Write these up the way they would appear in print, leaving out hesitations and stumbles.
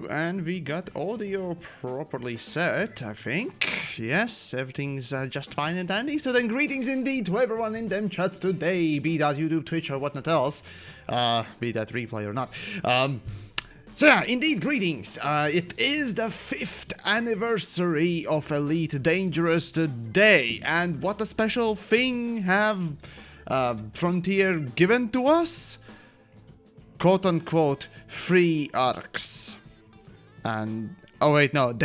And we got audio properly set, I think. Yes, everything's just fine and dandy. So then greetings indeed to everyone in them chats today, be that YouTube, Twitch, or whatnot else. Be that replay or not. So yeah, indeed, greetings. It is the 5th anniversary of Elite Dangerous today. And what a special thing have Frontier given to us? Quote-unquote free arcs. And oh wait, no,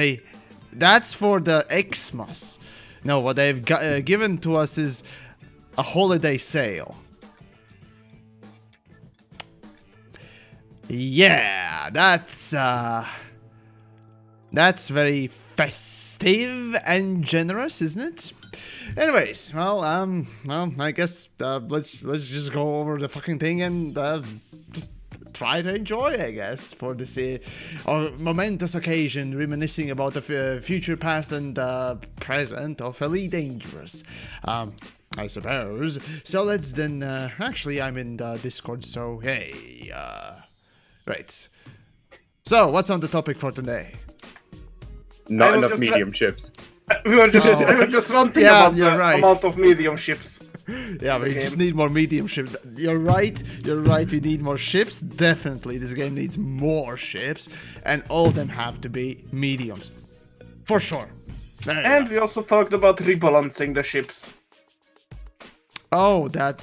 that's for the Xmas. No, what they've given to us is a holiday sale. Yeah, that's That's very festive and generous, isn't it? Anyways, well, I guess let's just go over the fucking thing and just try to enjoy, I guess, for this momentous occasion, reminiscing about the future, past, and present of Elite Dangerous. I suppose. So let's then. Actually, I'm in Discord, so hey. Right. So, what's on the topic for today? Not enough medium ships. We were just ranting about the amount of medium ships. Yeah, we just need more medium ships. You're right, we need more ships. Definitely, this game needs more ships. And all of them have to be mediums. For sure. And we also talked about rebalancing the ships. Oh, that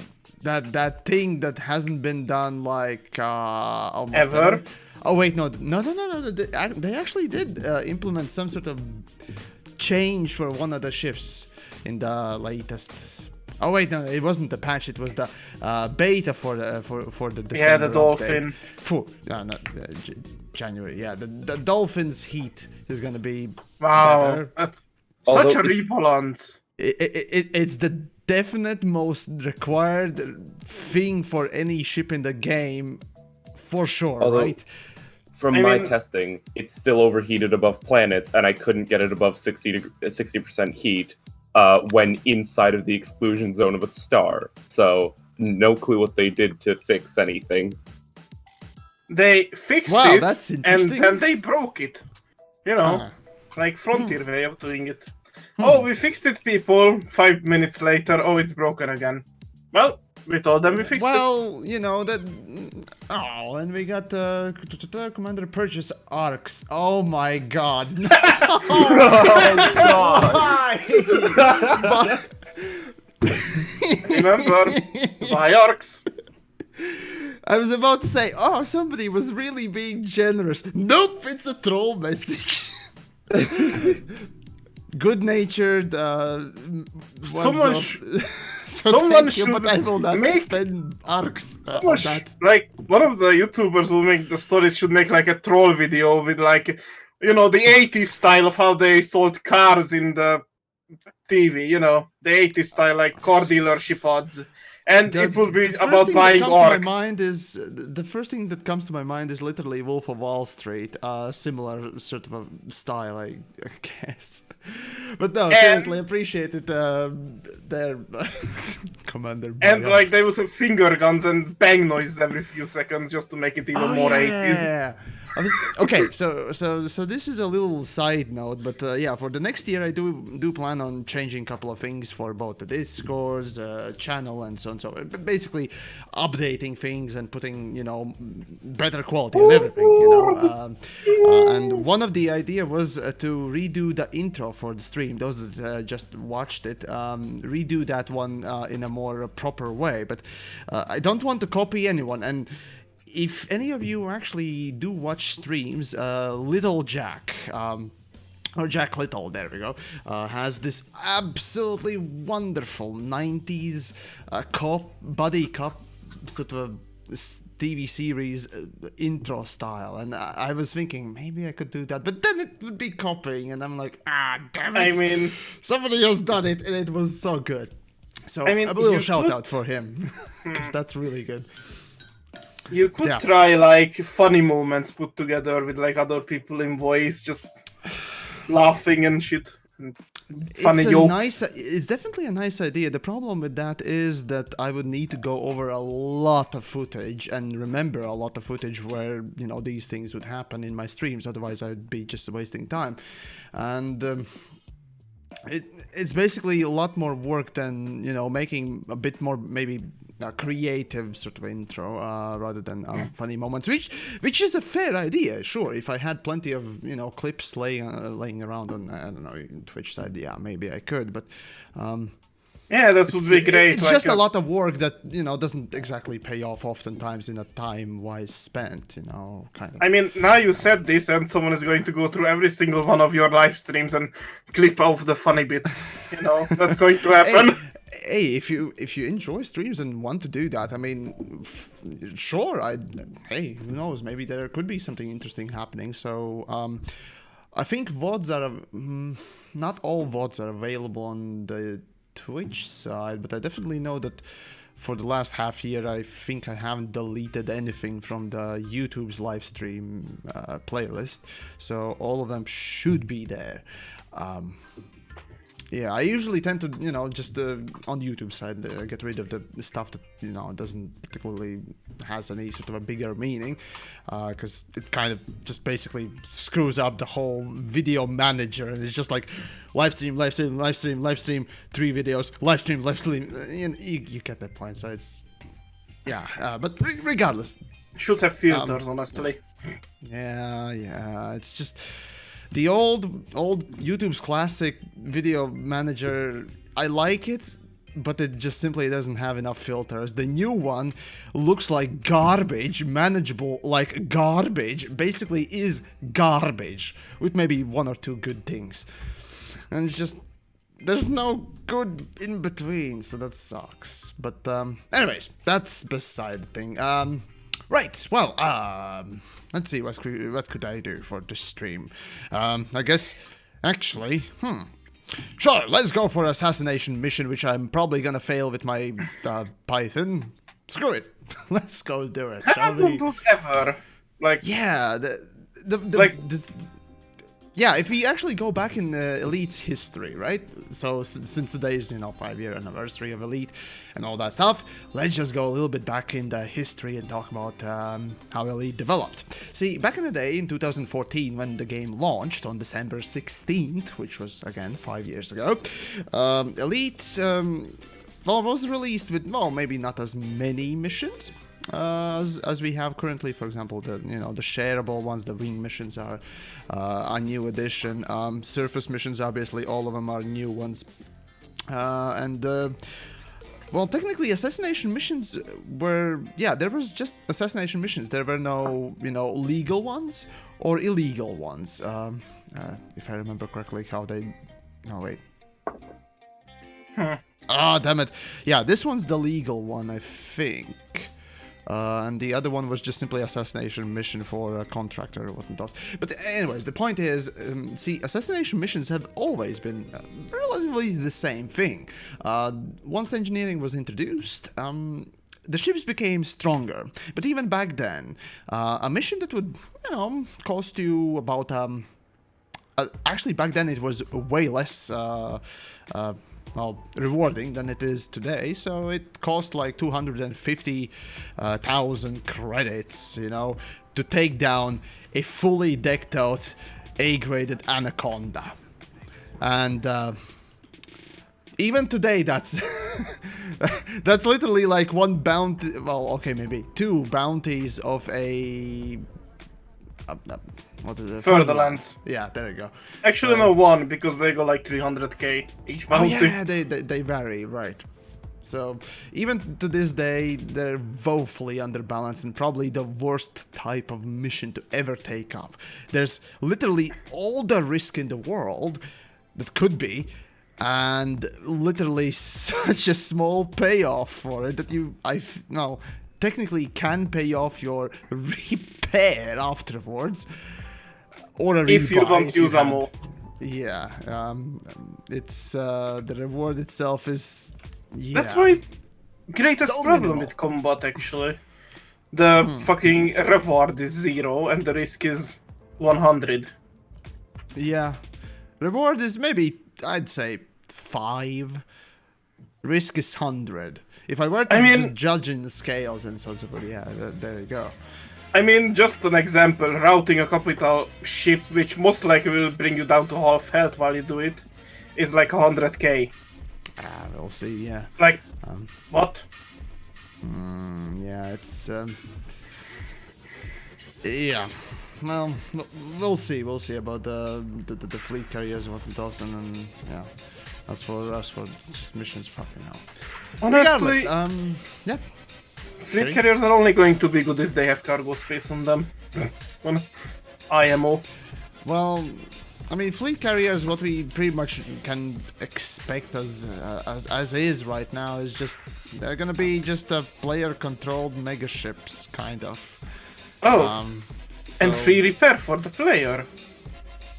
thing that hasn't been done like almost ever. Oh wait, no. They actually did implement some sort of change for one of the ships in the latest. Oh wait, no, it wasn't the patch. It was the beta for the December. Yeah, the Dolphin. January. Yeah, the Dolphin's heat is gonna be better. That's such a rebalance. It's the definite most required thing for any ship in the game, for sure, right? From my testing, it's still overheated above planets, and I couldn't get it above 60% heat when inside of the exclusion zone of a star. So, no clue what they did to fix anything. They fixed it, that's and interesting. then they broke it. You know, like Frontier way of doing it. Oh, we fixed it, people. 5 minutes later, oh, it's broken again. Well, we told them we fixed it. Well, you know that. Oh, and we got Commander Purchase Arcs. Oh my God! No. Oh God! Why? Remember, buy arcs. I was about to say, oh, somebody was really being generous. Nope, it's a troll message. Good-natured. Someone should but I will not make spend arcs on that. Like one of the YouTubers who make the stories should make like a troll video with like, you know, the 80s style of how they sold cars in the TV. You know, the 80s style like car dealership ads. And it will be about buying orcs. The first thing that comes to my mind is literally Wolf of Wall Street, similar sort of a style, I guess. But no, seriously, appreciate it. Their Commander. And like they would have finger guns and bang noises every few seconds just to make it even more 80s. Okay, so this is a little side note, but yeah, for the next year I do plan on changing a couple of things for both the Discords, channel, and so on. So basically, updating things and putting, you know, better quality and everything, you know. And one of the idea was to redo the intro for the stream. Those that just watched it, redo that one in a more proper way. But I don't want to copy anyone. And if any of you actually do watch streams, Little Jack, or Jack Little, there we go, has this absolutely wonderful 90s buddy cop sort of TV series intro style, and I was thinking maybe I could do that, but then it would be copying, and I'm like, damn it, I mean, somebody else done it, and it was so good. So I mean, a little shout out for him, because that's really good. You could try like funny moments put together with like other people in voice, just laughing and shit. And funny jokes. It's definitely a nice idea. The problem with that is that I would need to go over a lot of footage and remember a lot of footage where, you know, these things would happen in my streams. Otherwise, I would be just wasting time. And it's basically a lot more work than, you know, making a bit more maybe a creative sort of intro rather than funny moments, which is a fair idea. Sure, if I had plenty of, you know, clips laying around on, I don't know, Twitch side, yeah, maybe I could, but yeah, that would be great. It's like just a lot of work that, you know, doesn't exactly pay off oftentimes in a time wise spent, you know, kind of. I mean, now you said this and someone is going to go through every single one of your live streams and clip off the funny bits, you know, that's going to happen. Hey, if you enjoy streams and want to do that, I mean, sure. Hey, who knows? Maybe there could be something interesting happening. So, I think VODs are not all VODs are available on the Twitch side, but I definitely know that for the last half year, I think I haven't deleted anything from the YouTube's live stream playlist, so all of them should be there. Yeah, I usually tend to, just on the YouTube side, get rid of the stuff that, doesn't particularly has any sort of a bigger meaning, because it kind of just basically screws up the whole video manager, and it's just like live stream, 3 videos, live stream. You get that point, so it's, yeah, but regardless. Should have filters, honestly. Yeah, it's just... The old YouTube's classic video manager, I like it, but it just simply doesn't have enough filters. The new one looks like garbage, manageable like garbage, basically is garbage, with maybe 1 or 2 good things. And it's just, there's no good in between, so that sucks. But anyways, that's beside the thing. Right, well, let's see, what could I do for this stream? I guess, actually, Sure, let's go for assassination mission, which I'm probably gonna fail with my Python. Screw it. Let's go do it, shall we? Haven't those ever, like... Yeah, yeah, if we actually go back in Elite's history, right? So since today's, 5-year anniversary of Elite and all that stuff, let's just go a little bit back in the history and talk about how Elite developed. See, back in the day, in 2014, when the game launched on December 16th, which was, again, 5 years ago, Elite, was released with, maybe not as many missions as we have currently. For example, the shareable ones, the wing missions are a new addition. Surface missions, obviously, all of them are new ones. Well, technically, assassination missions were, there was just assassination missions. There were no, legal ones or illegal ones. If I remember correctly, how they... No, wait. Ah, damn it. Yeah, this one's the legal one, I think. And the other one was just simply assassination mission for a contractor or whatnot else. But anyways, the point is, see, assassination missions have always been relatively the same thing. Once engineering was introduced, the ships became stronger. But even back then, a mission that would, cost you about... actually, back then it was way less... rewarding than it is today, so it cost like 250,000 credits, to take down a fully decked out A-graded Anaconda. And even today, that's that's literally like one bounty, well, okay, maybe 2 bounties of a... what is it? Furtherlands. Yeah, there you go. Actually, no, 1, because they go like 300k each bounty. Oh yeah, they vary, right. So, even to this day, they're woefully underbalanced and probably the worst type of mission to ever take up. There's literally all the risk in the world that could be, and literally such a small payoff for it that technically can pay off your repair afterwards. Or a if you don't use ammo. Yeah, it's the reward itself is... Yeah. That's my greatest problem with combat, actually. The fucking reward is 0 and the risk is 100. Yeah, reward is maybe, I'd say, 5. Risk is 100. If I were to just judge in the scales and so forth, yeah, there you go. I mean, just an example, routing a capital ship, which most likely will bring you down to half health while you do it, is like 100k. We'll see, yeah. Like, what? Yeah, it's, yeah. Well, we'll see about the fleet carriers and what else, and yeah. As for just missions, fucking hell. Honestly, yeah. Fleet carriers are only going to be good if they have cargo space on them. On IMO. Well, I mean, fleet carriers, what we pretty much can expect as is right now is just they're gonna be just a player-controlled mega ships, kind of. Oh, and free repair for the player.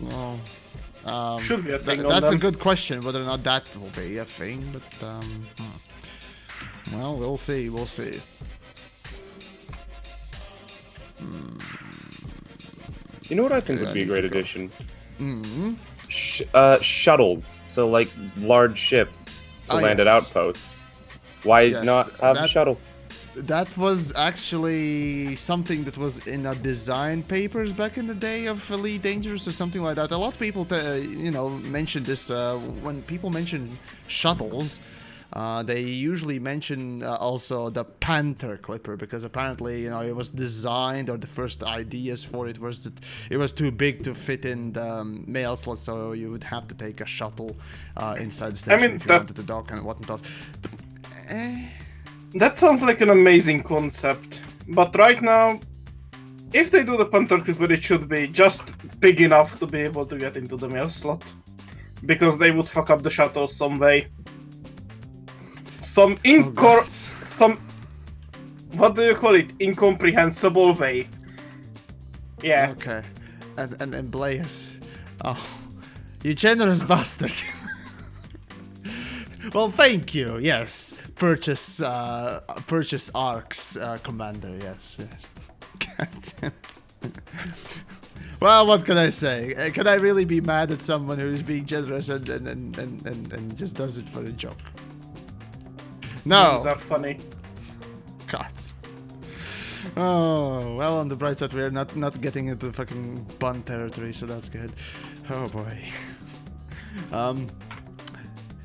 Well, Should be a thing on that's a them. good question, whether or not that will be a thing, but, well, we'll see, we'll see. You know what I think would be a need great to go. addition? Shuttles. So, like, large ships to land at yes. outposts. Why Yes, not have a that- shuttle? That was actually something that was in a design papers back in the day of Elite Dangerous or something like that. A lot of people, mention this when people mention shuttles. They usually mention also the Panther Clipper because apparently, it was designed, or the first ideas for it was that it was too big to fit in the mail slot, so you would have to take a shuttle inside the station if you wanted to dock and whatnot. But, That sounds like an amazing concept. But right now, if they do the Panther Clipper, it should be just big enough to be able to get into the mail slot. Because they would fuck up the shuttle some way. Some what do you call it? Incomprehensible way. Yeah. Okay. And Blaze. Oh. You generous bastard. Well, thank you. Yes. Purchase ARC's commander. Yes. God damn it. Well, what can I say? Can I really be mad at someone who is being generous and just does it for a joke? No. Those are funny. God. Oh, well, on the bright side, we're not getting into fucking bun territory, so that's good. Oh boy.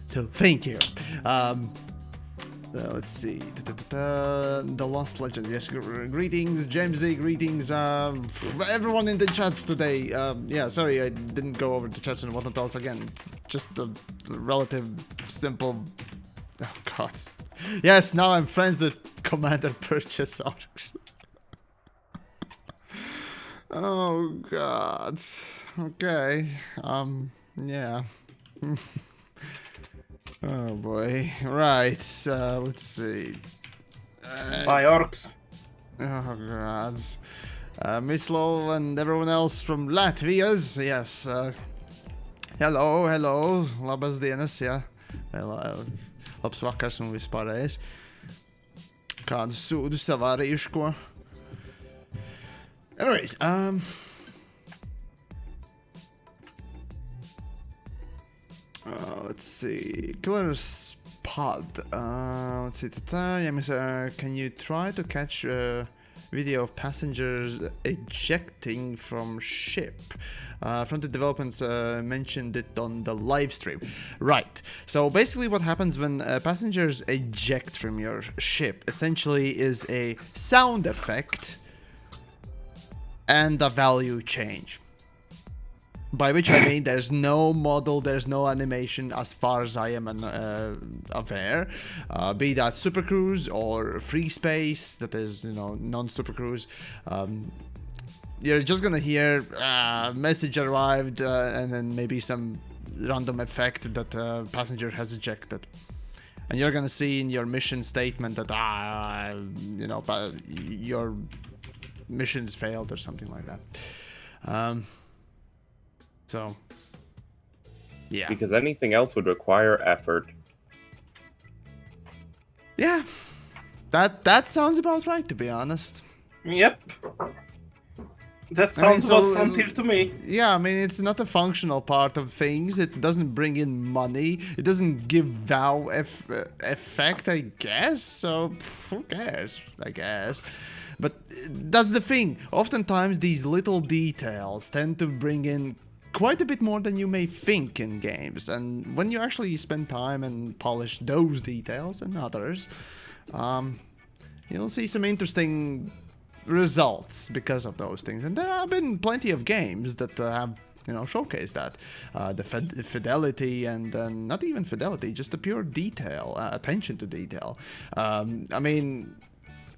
So thank you. Let's see. The Lost Legend. Yes, greetings, Jamesy. Greetings, everyone in the chats today. Yeah, sorry, I didn't go over the chats and whatnot else again. Just the relative simple. Oh God. Yes, now I'm friends with Commander Purchase Orcs. Oh God. Okay. Yeah. Oh boy. Right. Let's see. By orcs. Oh God. Miss Lowell and everyone else from Latvia's. Yes. Hello. Labas dienas, jā. Labs vakars un vispārējais. Kādu sūdu savārījuši ko. Anyways, let's see. Killer's Pod. Let's see. Yamiks, can you try to catch video of passengers ejecting from ship? From the developments mentioned it on the live stream. Right. So basically what happens when passengers eject from your ship essentially is a sound effect and a value change. By which I mean there's no model, there's no animation as far as I am aware. Be that Super Cruise or Free Space, that is, non-Super Cruise. You're just gonna hear message arrived and then maybe some random effect that passenger has ejected. And you're gonna see in your mission statement that, your mission's failed or something like that. So, yeah. Because anything else would require effort. Yeah, that sounds about right, to be honest. Yep. That sounds about Frontier to me. Yeah, I mean, it's not a functional part of things. It doesn't bring in money. It doesn't give wow effect, I guess. So, who cares, I guess. But that's the thing. Oftentimes, these little details tend to bring in quite a bit more than you may think in games, and when you actually spend time and polish those details and others, you'll see some interesting results because of those things. And there have been plenty of games that have showcased that the fidelity and not even fidelity, just the pure detail, attention to detail. I mean,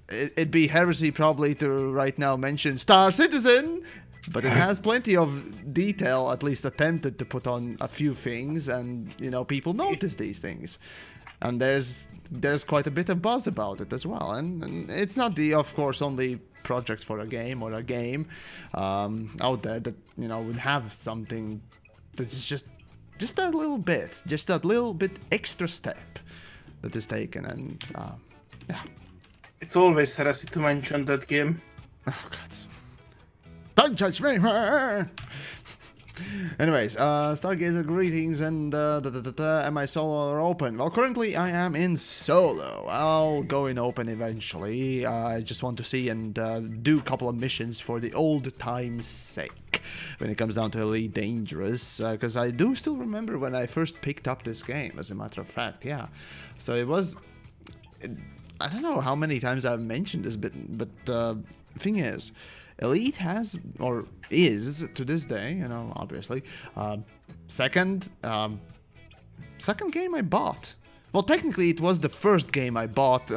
it'd be heresy probably to right now mention Star Citizen, but it has plenty of detail, at least attempted to put on a few things, and people notice these things, and there's quite a bit of buzz about it as well. And it's not the, of course, only project for a game or a game out there that, you know, would have something that's just a little bit extra step that is taken, and yeah. It's always heresy to mention that game. Oh god. Don't judge me! Anyways, Stargazer, greetings, and am I solo or open? Well, currently I am in solo. I'll go in open eventually. I just want to see and do a couple of missions for the old time's sake when it comes down to Elite Dangerous, because I do still remember when I first picked up this game, as a matter of fact, yeah. So it was... I don't know how many times I've mentioned this, but the thing is, Elite has, or is, to this day, you know, obviously, second game I bought. Well, technically it was the first game I bought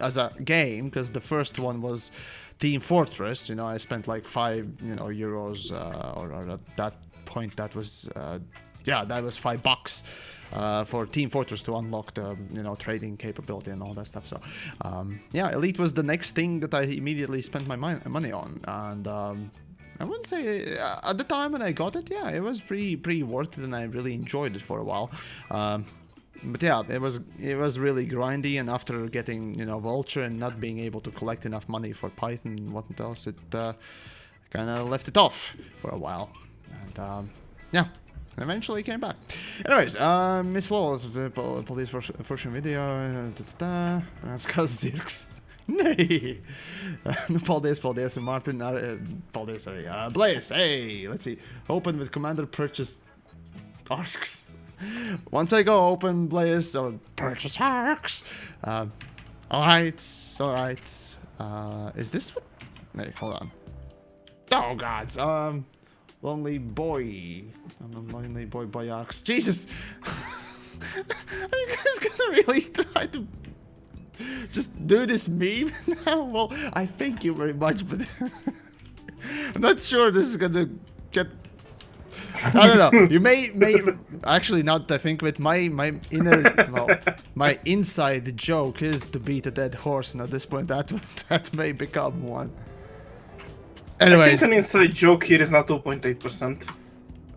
as a game, because the first one was Team Fortress. You know, I spent like €5, or at that point that was, yeah, that was $5 for Team Fortress to unlock the, you know, trading capability and all that stuff. So, yeah, Elite was the next thing that I immediately spent my money on, and I wouldn't say at the time when I got it, yeah, it was pretty worth it, and I really enjoyed it for a while. But yeah, it was really grindy, and after getting, you know, Vulture and not being able to collect enough money for Python and whatnot else, it kind of left it off for a while, and yeah. Eventually came back. Anyways, Miss Law, police version video. That's cause Zirks. Nay. Paldies, and Martin. Paldies, sorry. Blaze, hey, let's see. Open with Commander Purchase Arcs. Once I go open Blaze, or Purchase Arcs. Alright. Is this what? Hey, hold on. Oh, gods. Lonely boy. I'm a lonely boy arcs. Jesus! Are you guys gonna really try to just do this meme now? Well, I thank you very much, but I'm not sure this is gonna get... I don't know. You may actually, not I think with my inner, well, my inside joke is to beat a dead horse, and at this point that may become one. Anyways. I think an inside joke here is not 2.8%.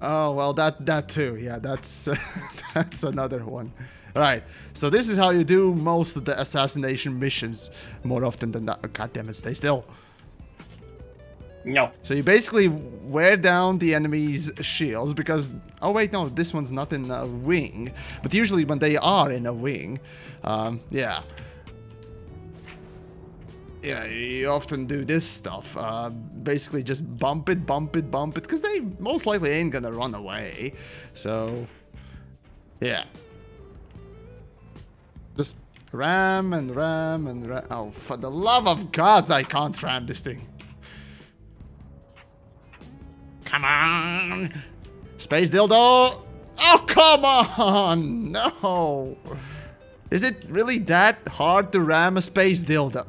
Oh, well, that too. Yeah, that's that's another one. Right. So this is how you do most of the assassination missions more often than not. God damn it, stay still. No. So you basically wear down the enemy's shields because... Oh, wait, no, this one's not in a wing. But usually when they are in a wing, yeah. Yeah, you often do this stuff. Basically just bump it, because they most likely ain't gonna run away. So, yeah. Just ram and ram and ram. Oh, for the love of gods, I can't ram this thing. Come on! Space dildo! Oh, come on! No! Is it really that hard to ram a space dildo?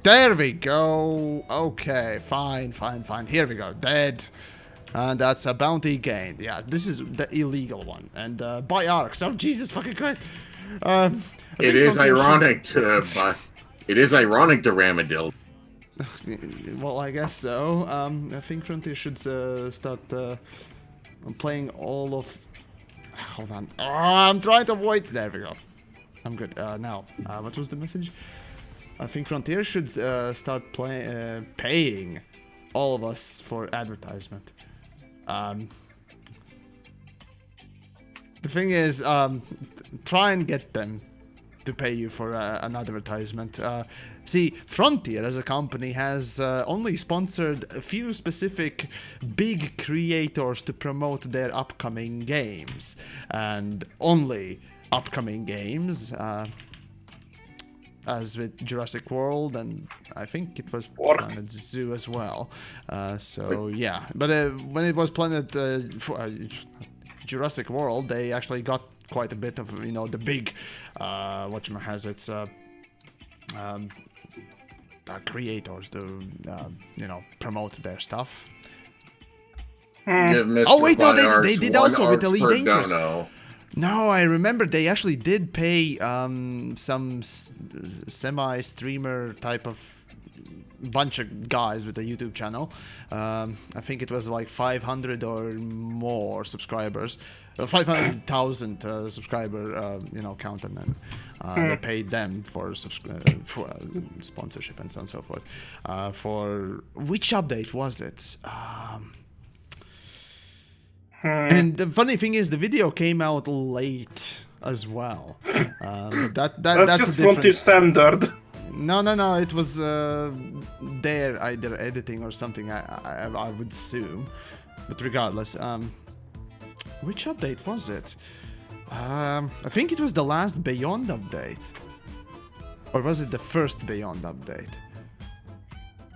There we go. Okay, fine. Here we go. Dead. And that's a bounty gained. Yeah, this is the illegal one. And buy arcs. Oh, Jesus fucking Christ. It is ironic to ram a dildo. Well, I guess so. I think Frontier should start playing all of... Hold on. Oh, I'm trying to avoid... There we go. I'm good. Now, what was the message? I think Frontier should start paying all of us for advertisement. The thing is, try and get them to pay you for an advertisement. See, Frontier as a company has only sponsored a few specific big creators to promote their upcoming games. And only upcoming games. As with Jurassic World, and I think it was Planet Zoo as well. So yeah, but when it was Planet Jurassic World, they actually got quite a bit of, you know, the big whatchamahazards creators to you know, promote their stuff. Oh wait, no, they did also with Elite Dangerous. No, I remember they actually did pay some semi-streamer type of bunch of guys with a YouTube channel. I think it was like 500 or more subscribers, 500,000 subscriber, count, and then they paid them for sponsorship and so on and so forth. For which update was it? And the funny thing is, the video came out late as well. That's just Frontier standard. No, it was their either editing or something, I would assume. But regardless, which update was it? I think it was the last Beyond update. Or was it the first Beyond update?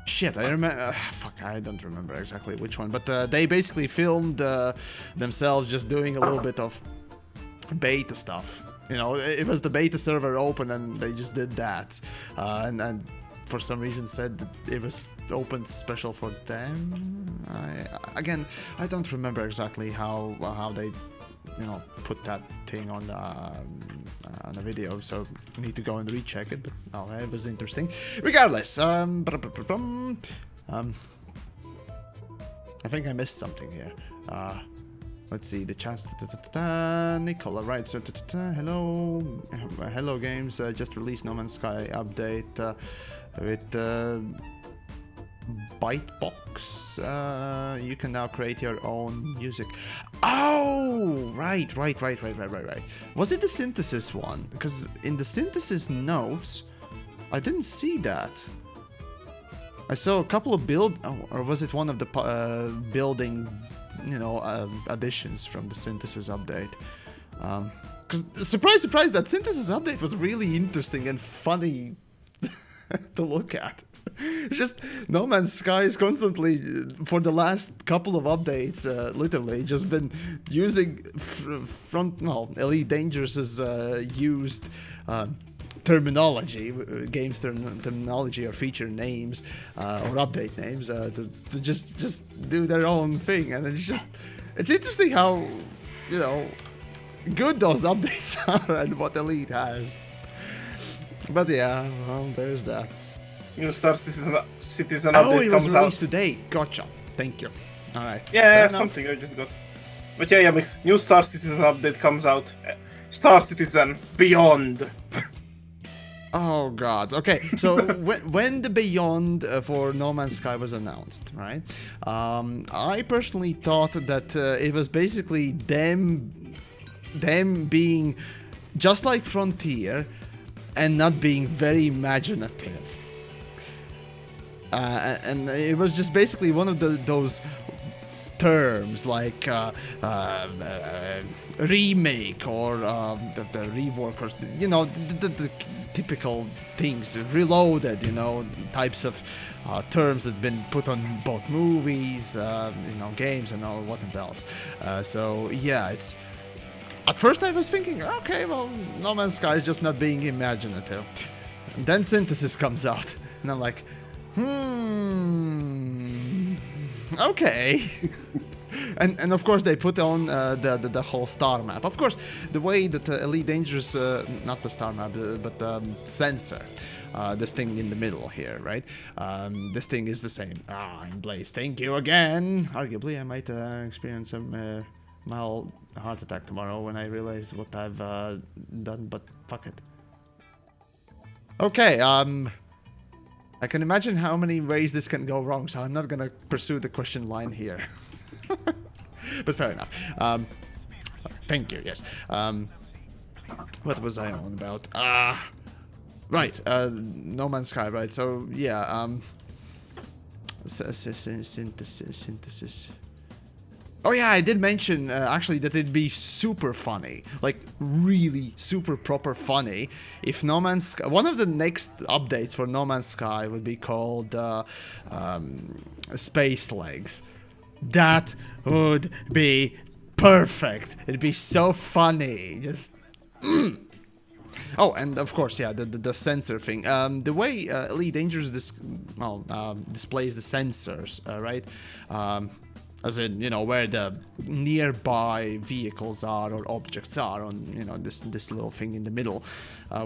Shit, I remember. Fuck, I don't remember exactly which one. But they basically filmed themselves just doing a little bit of beta stuff. It was the beta server open, and they just did that. And for some reason said that it was open special for them. I don't remember exactly how they put that thing on the video, so need to go and recheck it, but it was interesting. Regardless, I think I missed something here. Let's see, the chance. Nicola, right? So, hello games. Just released No Man's Sky update with Bytebox. You can now create your own music. Oh, right. Was it the synthesis one? Because in the synthesis notes, I didn't see that. I saw a couple of or was it one of the building, additions from the synthesis update? Because surprise, that synthesis update was really interesting and funny to look at. It's just No Man's Sky is constantly, for the last couple of updates, literally just been using Elite Dangerous's used terminology, games terminology or feature names or update names to just do their own thing, and it's interesting how good those updates are and what Elite has. But yeah, well, there's that. New Star Citizen update comes out. Oh, it was released today. Gotcha. Thank you. All right. Yeah, something I just got. But yeah, Yamiks, new Star Citizen update comes out. Star Citizen Beyond. Oh God. Okay. So when the Beyond for No Man's Sky was announced, right? I personally thought that it was basically them being just like Frontier and not being very imaginative. And it was just basically one of those terms like remake or the rework, or the typical things, reloaded, types of terms that have been put on both movies, games and all what else. So yeah, it's. At first I was thinking, okay, well, No Man's Sky is just not being imaginative. And then Synthesis comes out, and I'm like, okay. and of course they put on the whole star map. Of course, the way that Elite Dangerous, not the star map, but sensor, this thing in the middle here, right? This thing is the same. In Blaze, thank you again. Arguably, I might experience some mild heart attack tomorrow when I realize what I've done, but fuck it. Okay, I can imagine how many ways this can go wrong, so I'm not gonna pursue the question line here. But fair enough. Thank you, yes. What was I on about? Right, No Man's Sky, right, so, yeah, synthesis. Oh yeah, I did mention, actually, that it'd be super funny. Like, really super proper funny if No Man's Sky... One of the next updates for No Man's Sky would be called Space Legs. That would be perfect. It'd be so funny. Just... Oh, and of course, yeah, the sensor thing. The way Elite Dangerous displays the sensors, right? As in, where the nearby vehicles are or objects are on, this little thing in the middle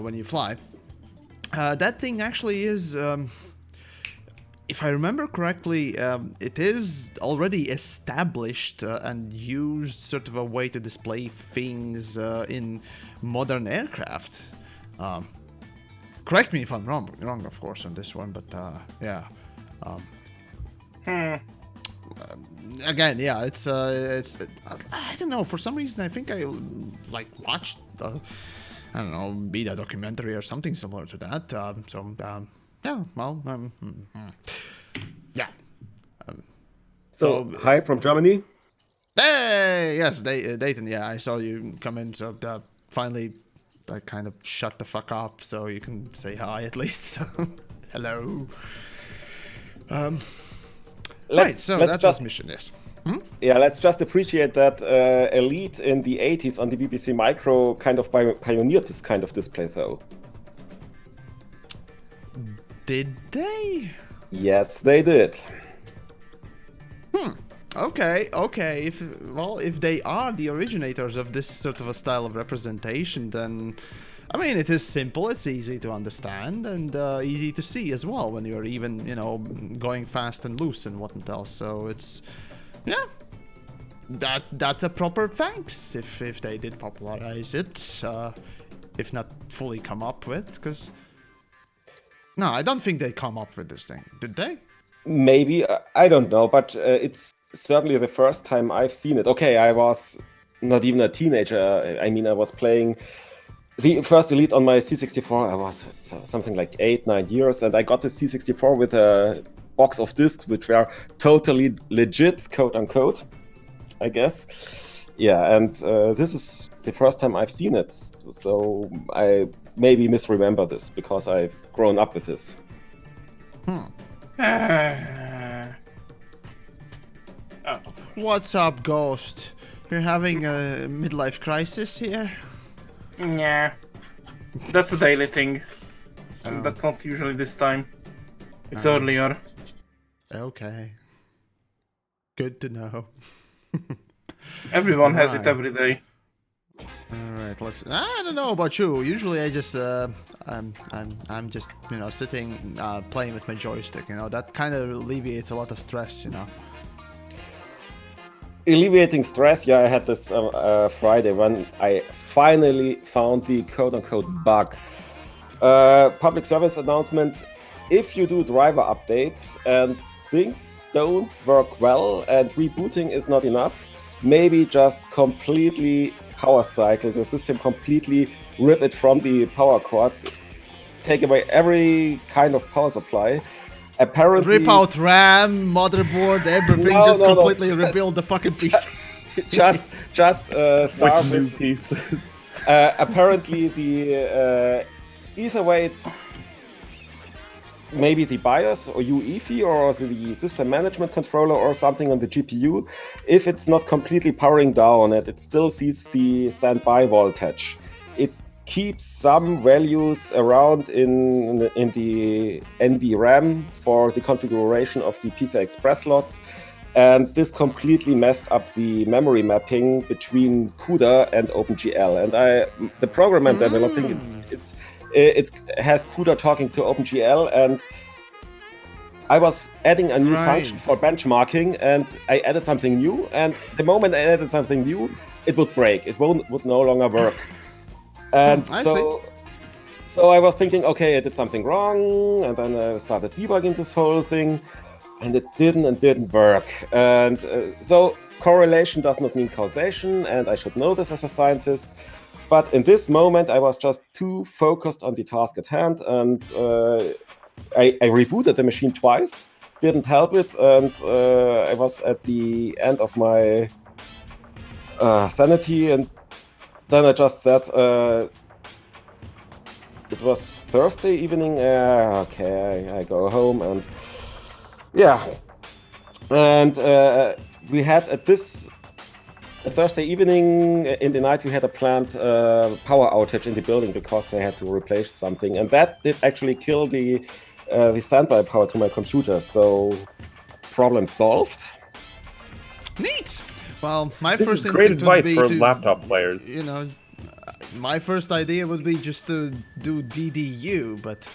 when you fly. That thing actually is if I remember correctly, it is already established and used sort of a way to display things in modern aircraft. Correct me if I'm wrong, of course, on this one, but yeah. Again, yeah, it's I don't know, for some reason I think I like watched I don't know, beta documentary or something similar to that. Yeah, well, yeah. So hi from Germany. Hey, yes, Dayton. Yeah, I saw you come in. So finally, I kind of shut the fuck up, so you can say hi at least. So, hello. Right. So that was mission. Yes. Yeah, let's just appreciate that Elite in the 80s on the BBC Micro kind of pioneered this kind of display, though. Did they? Yes, they did. Okay. If they are the originators of this sort of a style of representation, then I mean, it is simple, it's easy to understand, and easy to see as well when you're even, you know, going fast and loose and whatnot else. So it's, yeah, that's a proper thanks if they did popularize it, if not fully come up with, because no, I don't think they come up with this thing, did they? Maybe, I don't know, but it's certainly the first time I've seen it. Okay, I was not even a teenager. I mean, I was playing the first Elite on my C64. I was something like 8-9 years, and I got the C64 with a box of discs, which were totally legit, quote unquote, I guess. Yeah, and this is the first time I've seen it, so I maybe misremember this because I've grown up with this. What's up, Ghost? You're having a midlife crisis here? Yeah. That's a daily thing. And that's not usually this time. It's earlier. Okay. Good to know. Everyone has it every day. Alright, I don't know about you. Usually I just I'm just, you know, sitting playing with my joystick, you know. That kind of alleviates a lot of stress, you know. Alleviating stress, yeah, I had this Friday when I finally found the quote-unquote bug. Public service announcement: if you do driver updates and things don't work well and rebooting is not enough, maybe just completely power cycle the system, completely rip it from the power cords, take away every kind of power supply. Apparently, rip out RAM, motherboard, everything, completely rebuild the fucking PC. just start with new pieces. Apparently, the either way, it's maybe the BIOS or UEFI or the system management controller or something on the GPU. If it's not completely powering down and it still sees the standby voltage, it keeps some values around in the NB RAM for the configuration of the PCI Express slots, and this completely messed up the memory mapping between CUDA and OpenGL. And the program I'm developing, it has CUDA talking to OpenGL, and I was adding a new function for benchmarking, and I added something new, and the moment I added something new, it would break. It would no longer work. And so I was thinking, okay, I did something wrong, and then I started debugging this whole thing, and it didn't work. And so correlation does not mean causation, and I should know this as a scientist. But in this moment, I was just too focused on the task at hand, and I rebooted the machine twice, didn't help it, and I was at the end of my sanity, and then I just said, it was Thursday evening, okay, I go home, and yeah. And we had a Thursday evening in the night, we had a planned power outage in the building because they had to replace something, and that did actually kill the standby power to my computer, so problem solved. Neat! Well, my This first is great instinct would advice be for to, laptop players. you know, my first idea would be just to do DDU, but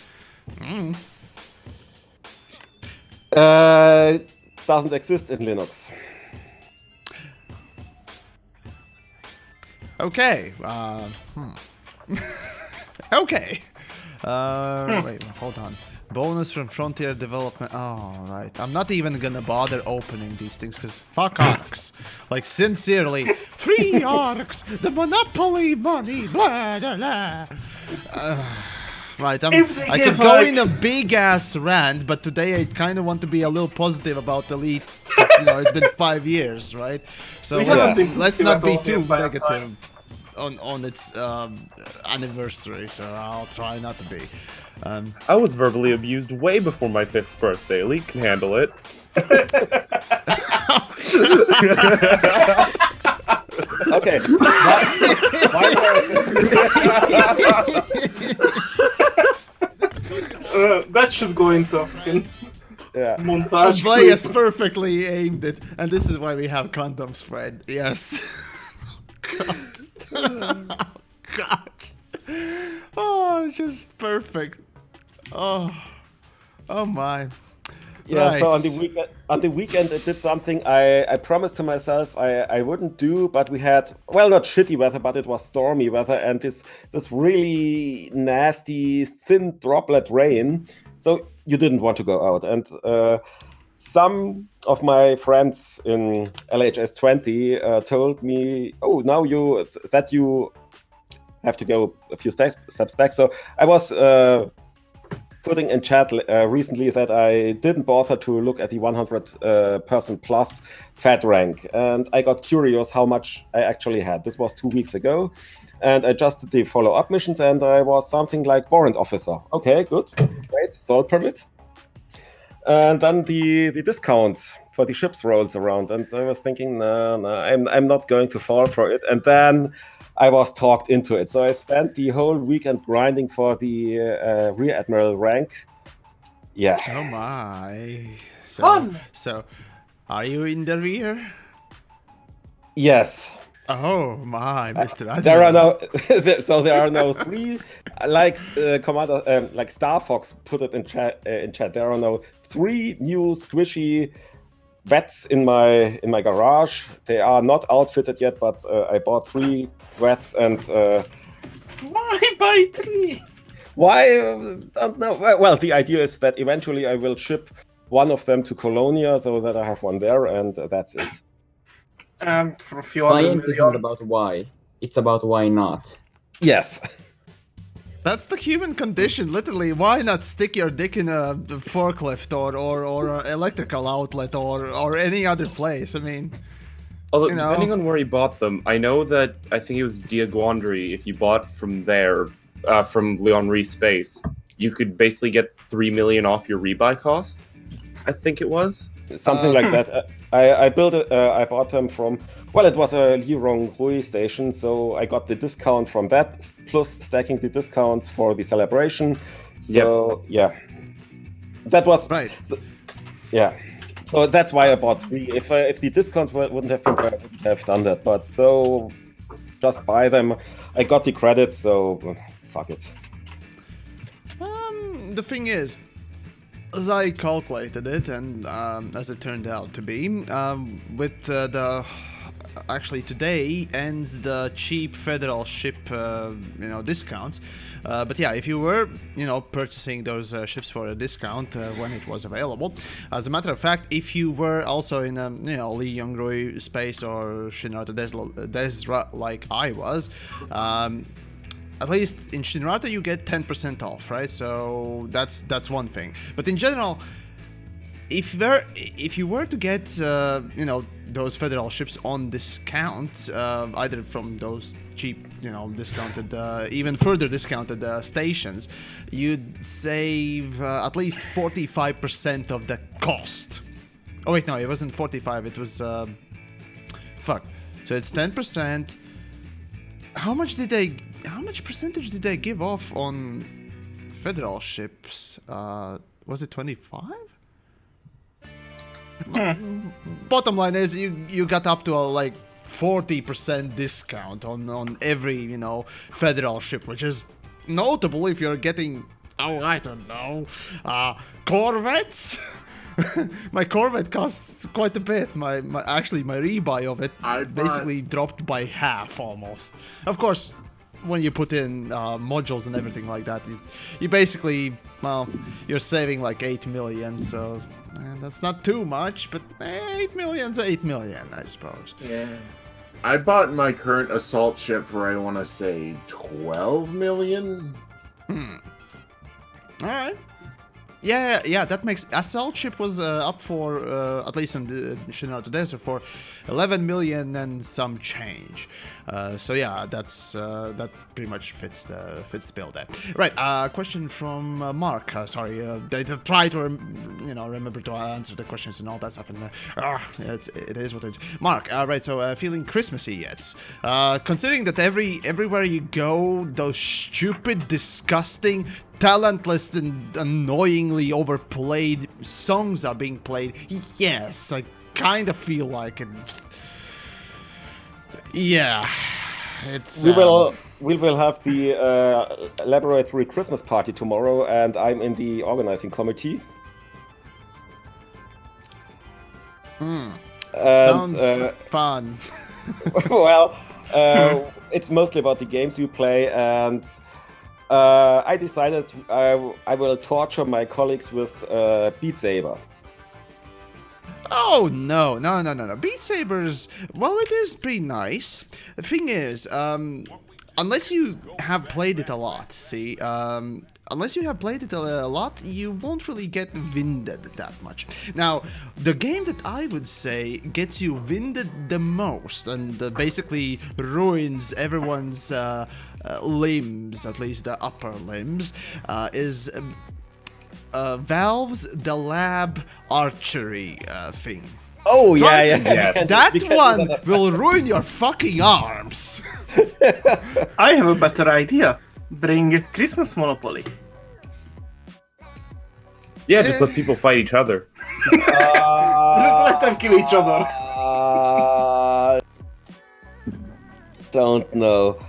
Doesn't exist in Linux. Okay. Okay. Wait, hold on. Bonus from Frontier Development. Oh, right. I'm not even gonna bother opening these things because fuck ARCs. Like, sincerely, free ARCs, the monopoly money, blah, blah, blah. Right, I could go in a big ass rant, but today I kind of want to be a little positive about Elite. You know, it's been 5 years, right? So let's not be too negative on its anniversary. So I'll try not to be. I was verbally abused way before my 5th birthday. Elite can handle it. Okay. That should go into a fucking montage. Players perfectly aimed it, and this is why we have condoms, Fred. Yes. God. God. Oh, just perfect. Oh my. Yeah, right. so on the weekend I did something I promised to myself I wouldn't do, but we had, well, not shitty weather, but it was stormy weather and this really nasty thin droplet rain. So you didn't want to go out. And some of my friends in LHS 20 told me, oh, now you have to go a few steps back. So I was putting in chat recently that I didn't bother to look at the 100 person plus FAT rank, and I got curious how much I actually had. This was 2 weeks ago, and I just did the follow-up missions, and I was something like warrant officer. Okay, good, great, salt permit. And then the discount for the ships rolls around, and I was thinking, no, I'm not going to fall for it. And then I was talked into it. So I spent the whole weekend grinding for the Rear Admiral rank. Yeah. Oh my. Fun! So, are you in the rear? Yes. Oh my, Mr. Admiral. There are no three, like Commander, like Star Fox put it in chat. There are no 3 new squishy vets in my garage. They are not outfitted yet, but I bought 3 vets and. Why buy 3? Why? Don't know. Well, the idea is that eventually I will ship one of them to Colonia so that I have one there, and that's it. For a few Science isn't about why, it's about why not. Yes. That's the human condition, literally. Why not stick your dick in a forklift or an electrical outlet or any other place? I mean, although, you know. depending on where you bought them, I know that I think it was Diaguandry. If you bought from there, from Leon Re Space, you could basically get 3 million off your rebuy cost. I think it was something like that. I built it. I bought them from. Well, it was a Lirong Rui station, so I got the discount from that, plus stacking the discounts for the celebration. So yeah, that was right. Yeah, so that's why I bought 3. If the discounts wouldn't have been there, I wouldn't have done that. But so just buy them. I got the credits, so fuck it. The thing is, as I calculated it, and as it turned out to be, with actually today ends the cheap federal ship, discounts. But yeah, if you were, purchasing those ships for a discount when it was available, as a matter of fact, if you were also in Li Yongrui space or Shinrata Desra like I was, at least in Shinrata you get 10% off, right? So that's one thing. But in general, if you were to get those federal ships on discount, either from those cheap, discounted, even further discounted stations, you'd save at least 45% of the cost. Oh wait, no, it wasn't 45. It was fuck. So it's 10%. How much percentage did they give off on federal ships? Was it 25? Bottom line is you got up to a 40% discount on every federal ship, which is notable if you're getting I don't know corvettes my Corvette costs quite a bit. My rebuy of it I basically dropped by half almost. Of course, when you put in modules and everything like that, you basically, well, you're saving like 8 million, so that's not too much, but 8 million's 8 million, I suppose. Yeah. I bought my current assault ship for, I want to say, 12 million. Alright. Yeah, that makes... Assault ship was up for, at least on the Shinra Desert, for 11 million and some change. So yeah, that pretty much fits the bill there. Right, question from Mark. Sorry, they try to remember to answer the questions and all that stuff. And it is what it is. Mark, right, so feeling Christmassy yet? Considering that everywhere you go, those stupid, disgusting, talentless and annoyingly overplayed songs are being played. Yes, I kind of feel like it. Yeah, it's. We will have the laboratory Christmas party tomorrow, and I'm in the organizing committee. And, sounds fun. Well, it's mostly about the games you play, and I decided I will torture my colleagues with Beat Saber. Oh, no. Beat Saber's, well, it is pretty nice. The thing is, unless you have played it a lot, you won't really get winded that much. Now, the game that I would say gets you winded the most and basically ruins everyone's limbs, at least the upper limbs, is Valve's The Lab archery thing. Oh, yeah. Yes. That one will ruin your fucking arms. I have a better idea. Bring Christmas Monopoly. Yeah, just let people fight each other. Just let them kill each other. Don't know.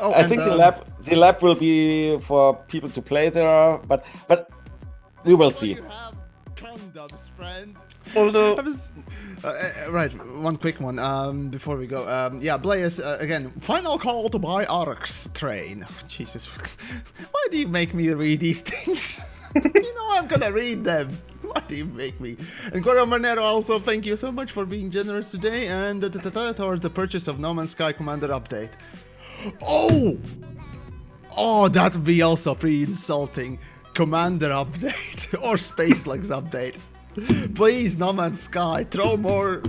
Oh, I think the lab will be for people to play there, but we will see. You have condoms, friend. Although, right, one quick one before we go. Yeah, Blaze, again, final call to buy Arx train. Jesus, why do you make me read these things? You know I'm gonna read them. Why do you make me? And Coro Monero, also thank you so much for being generous today and towards the purchase of No Man's Sky Commander update. Oh, that would be also pretty insulting. Commander update or Spacelux update. Please, No Man's Sky, throw more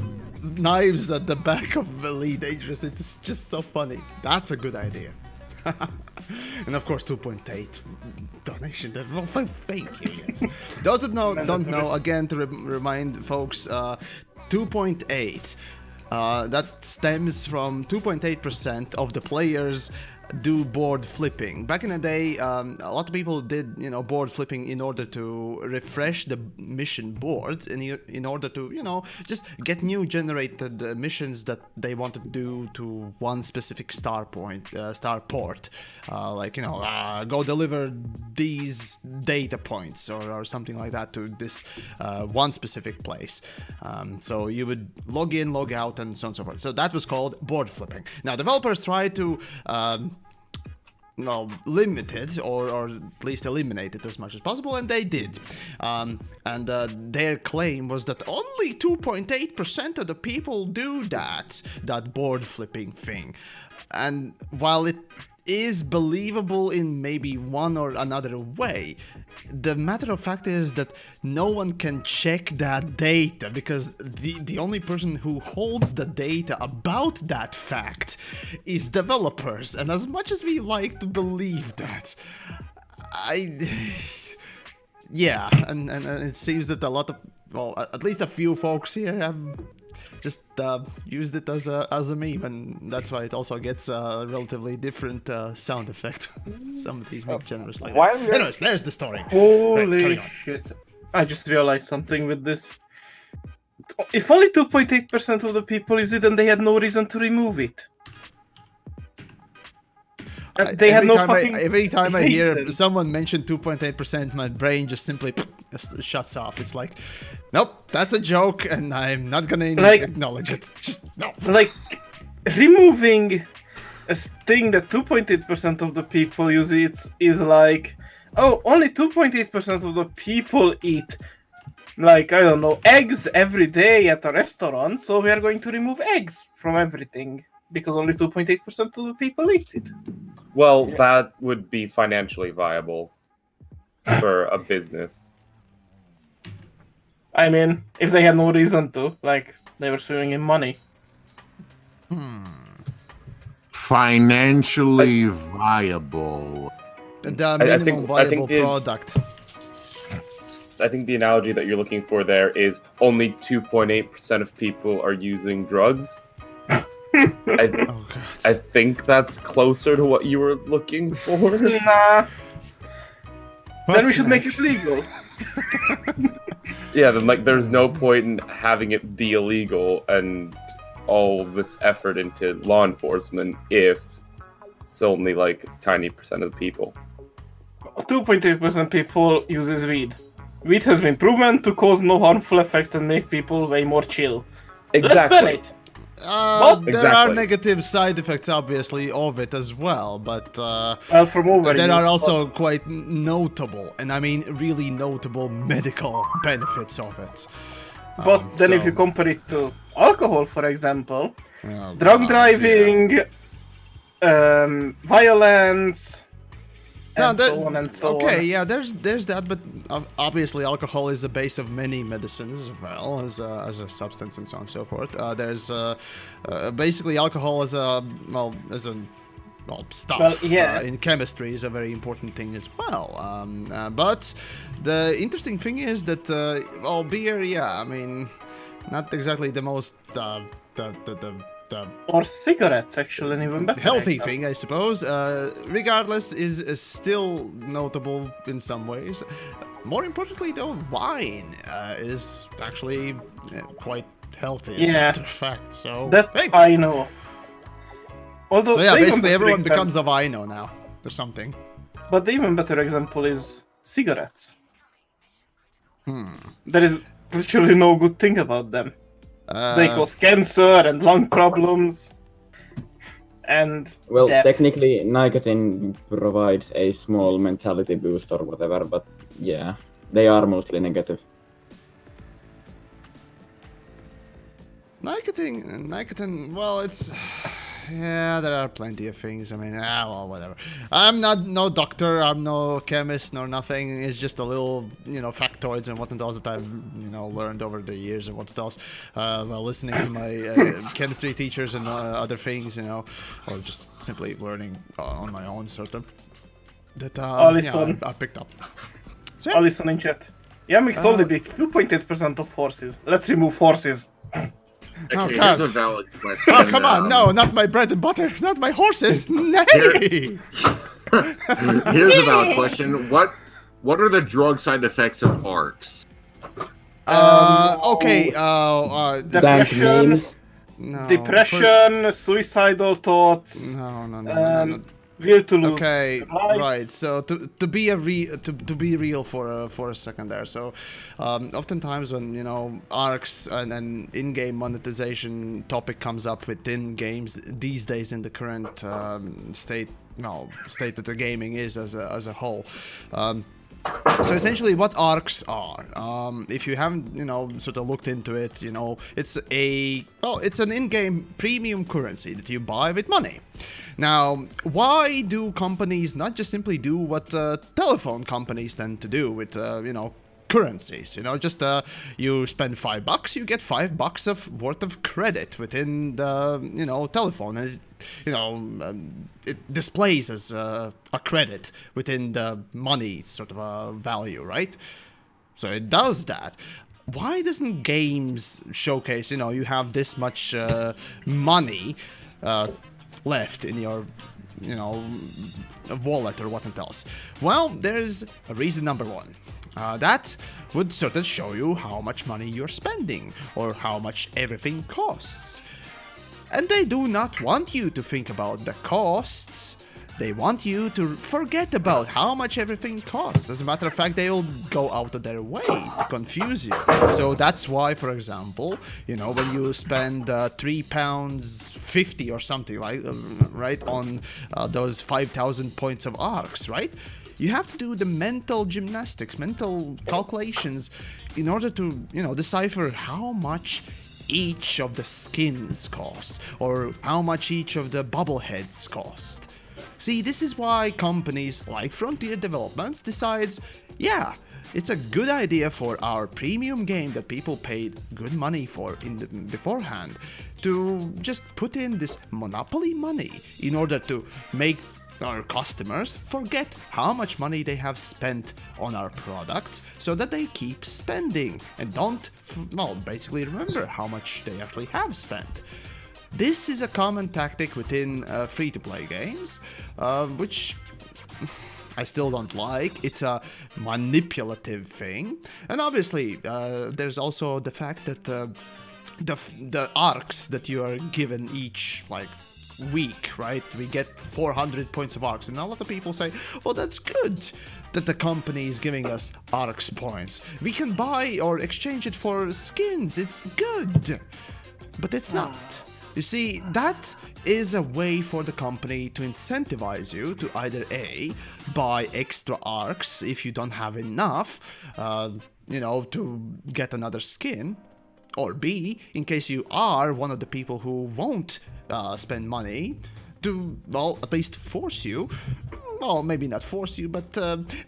knives at the back of Elite Dangerous. It's just so funny. That's a good idea. And of course, 2.8 donation. Well, thank you. Yes. Those that don't know, again, to remind folks, 2.8. That stems from 2.8% of the players do board flipping. Back in the day, a lot of people did, board flipping in order to refresh the mission boards, in order to, just get new generated missions that they wanted to do to one specific star port. Go deliver these data points or something like that to this one specific place. So you would log in, log out, and so on and so forth. So that was called board flipping. Now, developers tried to limit it or at least eliminate it as much as possible, and they did. Their claim was that only 2.8% of the people do that board flipping thing. And while it is believable in maybe one or another way, the matter of fact is that no one can check that data, because the only person who holds the data about that fact is developers. And as much as we like to believe that, yeah, and it seems that a lot of, well, at least a few folks here have just used it as a meme, and that's why it also gets a relatively different sound effect. Some of these more generous like that. Anyways, there's the story. Holy shit. I just realized something with this. If only 2.8% of the people use it, then they had no reason to remove it. They had every no time fucking every time I hear reason. someone mention 2.8%, my brain just simply shuts off. It's like, nope, that's a joke, and I'm not gonna Like- acknowledge it. Just no. Like, removing a thing that 2.8% of the people use it is like, oh, only 2.8% of the people eat, like, I don't know, eggs every day at a restaurant, so we are going to remove eggs from everything because only 2.8% of the people eat it. Well, that would be financially viable for a business. I mean, if they had no reason to, like, they were swimming in money. Financially viable. The I minimum think- I viable think product. I think the analogy that you're looking for there is only 2.8% of people are using drugs. I Oh I god. think that's closer to what you were looking for. Nah, then we What's should make it next? legal. Yeah, then like there's no point in having it be illegal and all this effort into law enforcement if it's only like tiny percent of the people. 2.8% people uses weed. Weed has been proven to cause no harmful effects and make people way more chill. Let's ban it. There are Exactly. negative side effects, obviously, of it as well, but Well, from overuse. there are also quite notable, and I mean really notable medical benefits of it. But then if so- you compare it to alcohol, for example, Oh, drunk God, driving, violence, No, and so on and so okay, on. yeah, there's that, but obviously alcohol is the base of many medicines as well as a substance and so on and so forth. There's basically alcohol as a stuff Well, yeah. in chemistry is a very important thing as well. But the interesting thing is that beer, yeah, I mean, not exactly the most the Or cigarettes, actually, an even better. healthy example. thing, I suppose. Regardless, is still notable in some ways. More importantly, though, wine is actually quite healthy as a Yeah. matter of fact. So That hey. I know. Although So yeah, the even basically better everyone example- becomes a vino now or something. But the even better example is cigarettes. Hmm. There is literally no good thing about them. They Uh, cause cancer and lung problems. And Well, death. technically, nicotine provides a small mentality boost or whatever, but yeah, they are mostly negative. nicotine. Well, it's yeah. There are plenty of things. I mean, well, whatever. I'm not no doctor. I'm no chemist nor nothing. It's just a little, factoids and whatnot else that I've, learned over the years and whatnot else. While listening to my chemistry teachers and other things, or just simply learning on my own, sort of. That Alison. I picked up. So, yeah. Alison in chat. Yamiks only beats 2.8% of horses. Let's remove horses. Okay, God. here's a valid question. Oh, come on! No, not my bread and butter, not my horses. Nay. Here's a valid question. What are the drug side effects of ARCs? Okay. Blank Depression, names. No, depression, suicidal thoughts, No. will to lose Okay, life. right. So to be real for a second there. So, oftentimes when arcs and in-game monetization topic comes up within games these days in the current state that the gaming is as a whole. So essentially, what arcs are, if you haven't, sort of looked into it, it's an in-game premium currency that you buy with money. Now, why do companies not just simply do what telephone companies tend to do with, currencies? Just you spend $5, you get $5 of worth of credit within the, telephone, and it displays as a credit within the money sort of value, right? So it does that. Why doesn't games showcase, you have this much money left in your, wallet or whatnot else? Well, there's a reason number one. That would sort of show you how much money you're spending or how much everything costs. And they do not want you to think about the costs. They want you to forget about how much everything costs. As a matter of fact, they'll go out of their way to confuse you. So that's why, for example, you know, when you spend £3.50 or something, right, on those 5,000 points of arcs, right? You have to do the mental gymnastics, mental calculations in order to, you know, decipher how much each of the skins cost or how much each of the bobbleheads cost. See, this is why companies like Frontier Developments decides, yeah, it's a good idea for our premium game that people paid good money for beforehand to just put in this monopoly money in order to make our customers forget how much money they have spent on our products so that they keep spending and don't, well, basically remember how much they actually have spent. This is a common tactic within free-to-play games, which I still don't like. It's a manipulative thing. And obviously, there's also the fact that the arcs that you are given each, like, week, right? We get 400 points of arcs, and a lot of people say, well, that's good that the company is giving us arcs points. We can buy or exchange it for skins. It's good. But it's not. You see, that is a way for the company to incentivize you to either A, buy extra arcs if you don't have enough, you know, to get another skin, or B, in case you are one of the people who won't spend money, to, well, at least force you, well, maybe not force you, but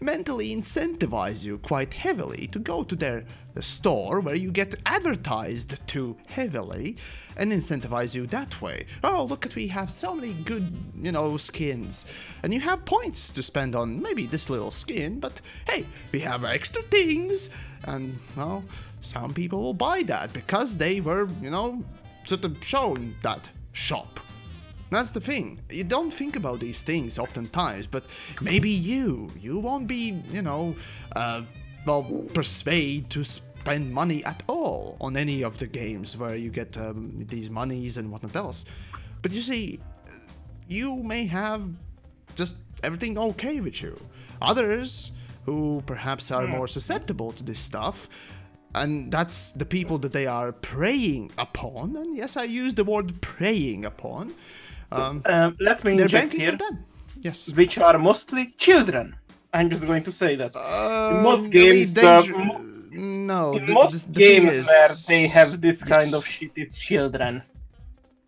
mentally incentivize you quite heavily to go to their store where you get advertised to heavily and incentivize you that way. Oh, look at, we have so many good, you know, skins, and you have points to spend on maybe this little skin, but hey, we have extra things, and, well, some people will buy that because they were, you know, sort of shown that shop. That's the thing. You don't think about these things oftentimes, but maybe you won't be, you know, well, persuade to spend money at all on any of the games where you get these monies and whatnot else. But you see, you may have just everything okay with you. Others who perhaps are more susceptible to this stuff, and that's the people that they are preying upon, and yes, I use the word preying upon. Let me inject here. Yes. Which are mostly children. I'm just going to say that. In most games, most games where they have this kind of shit, it's children,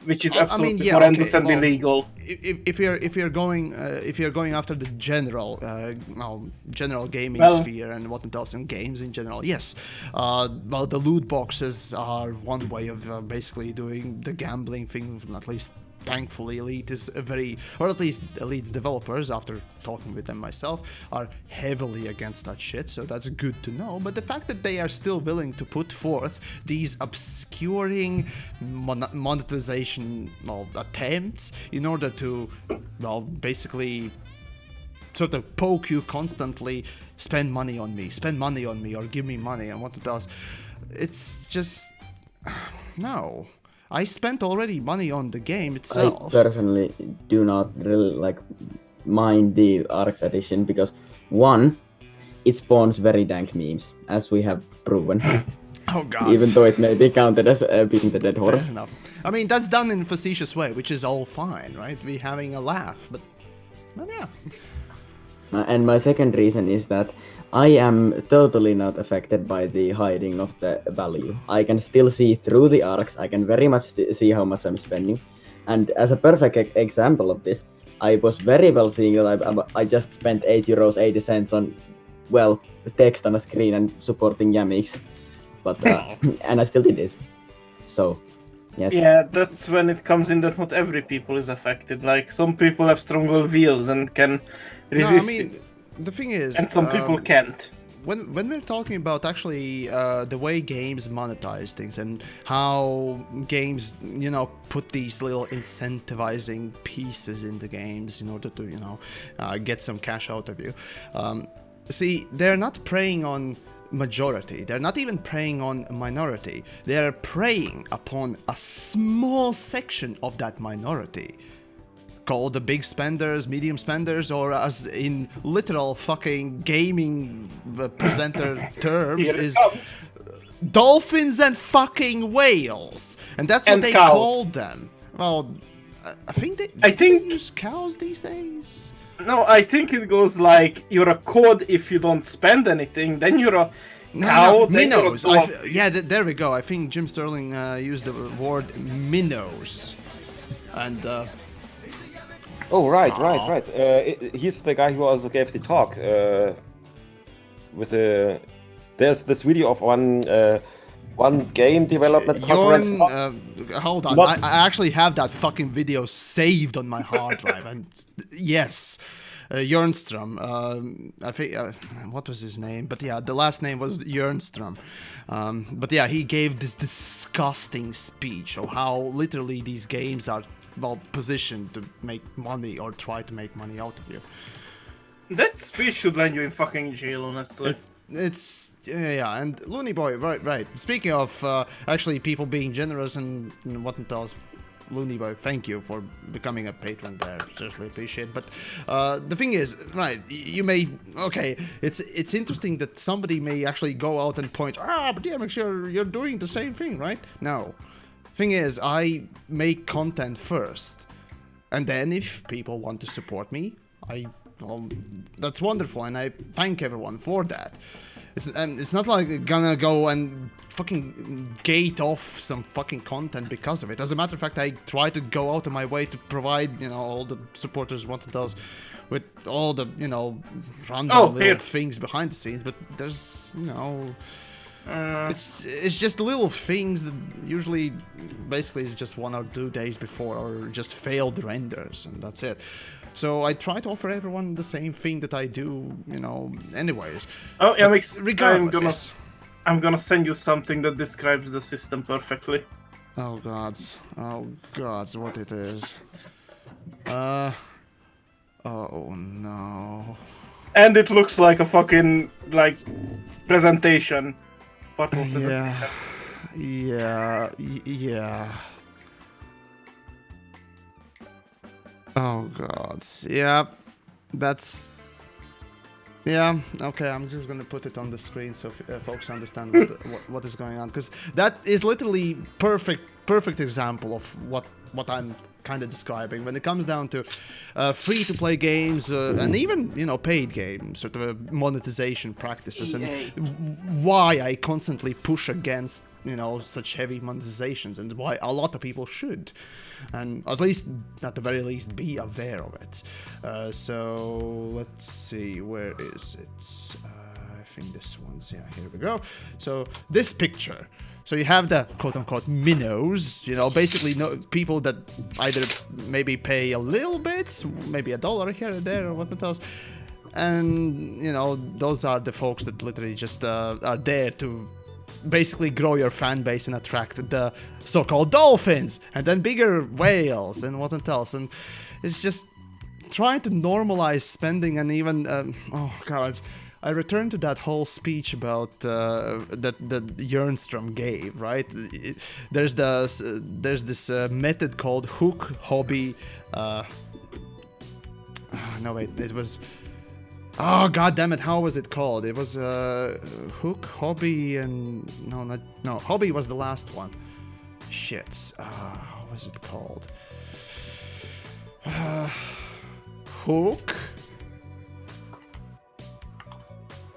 which is absolutely horrendous and illegal. If you're going after the general gaming sphere and whatnot else, and games in general, yes. Well, the loot boxes are one way of basically doing the gambling thing, at least. Thankfully, Elite is or at least Elite's developers, after talking with them myself, are heavily against that shit, so that's good to know. But the fact that they are still willing to put forth these obscuring monetization attempts in order to, well, basically sort of poke you constantly, spend money on me, or give me money, and what it does, it's just, no. I spent already money on the game itself. I personally do not really mind the Arcs edition because one, it spawns very dank memes, as we have proven. Oh god. Even though it may be counted as beating the dead horse. Fair enough. I mean, that's done in a facetious way, which is all fine, right? We're having a laugh, but yeah. And my second reason is that I am totally not affected by the hiding of the value. I can still see through the arcs, I can very much see how much I'm spending. And as a perfect example of this, I was very well seeing that I just spent €8.80 on, well, text on a screen and supporting TheYamiks. But, and I still did it. So, yes. Yeah, that's when it comes in that not every people is affected. Like, some people have stronger wills and can resist it. The thing is, and some people can't. When we're talking about actually the way games monetize things and how games, you know, put these little incentivizing pieces in the games in order to, you know, get some cash out of you. See, they're not preying on majority. They're not even preying on minority. They're preying upon a small section of that minority. called the big spenders, medium spenders, or as in literal fucking gaming presenter terms, Here it is comes. dolphins and fucking whales, and that's what And they cows. called them. Well, I think they use cows these days. No, I think it goes like you're a cod if you don't spend anything, then you're a cow, then you're a minnows. dolphin. Yeah, there we go. I think Jim Sterling used the word minnows, and Oh, right. He's the guy who also gave the talk. With the there's this video of one game development conference. Hold on. Not- I actually have that fucking video saved on my hard drive, and yes. Jernstrom, I think, what was his name? But yeah, the last name was Jernstrom. But yeah, he gave this disgusting speech of how literally these games are, well, positioned to make money or try to make money out of you. That speech should land you in fucking jail, honestly. It's yeah, and Looney Boy, right. Speaking of actually people being generous and whatnot else, Looney Boy, thank you for becoming a patron there. Seriously appreciate it. But the thing is, right, you may it's interesting that somebody may actually go out and point, but TheYamiks, you're doing the same thing, right? No. Thing is, I make content first, and then if people want to support me, well, that's wonderful, and I thank everyone for that. It's not like gonna go and fucking gate off some fucking content because of it. As a matter of fact, I try to go out of my way to provide, all the supporters what it does with all the, random little things behind the scenes. But there's, it's just little things that usually, basically, is just 1 or 2 days before, or just failed renders, and that's it. So I try to offer everyone the same thing that I do, anyways. Oh, TheYamiks, regardless, I'm gonna send you something that describes the system perfectly. Oh gods, what it is. Oh no. And it looks like a fucking, presentation. Part of presentation. Yeah. Oh god, yeah, that's... Yeah, okay, I'm just gonna put it on the screen so folks understand what is going on, because that is literally perfect example of what I'm kind of describing when it comes down to free-to-play games and even, paid games, sort of monetization practices, and why I constantly push against, such heavy monetizations, and why a lot of people should, and at the very least, be aware of it. So let's see, where is it? I think this one's, yeah, here we go. So this picture. So you have the quote-unquote minnows, basically people that either maybe pay a little bit, maybe $1 here or there or whatnot else, and, those are the folks that literally just are there to basically grow your fan base and attract the so-called dolphins, and then bigger whales and whatnot else, and it's just trying to normalize spending, and even, oh god, I return to that whole speech about that Jernstrom gave, right? There's this method called hook, hobby. No wait, it was. Oh god damn it! How was it called? It was hook, hobby, and no. Hobby was the last one. Shit. How was it called? Hook.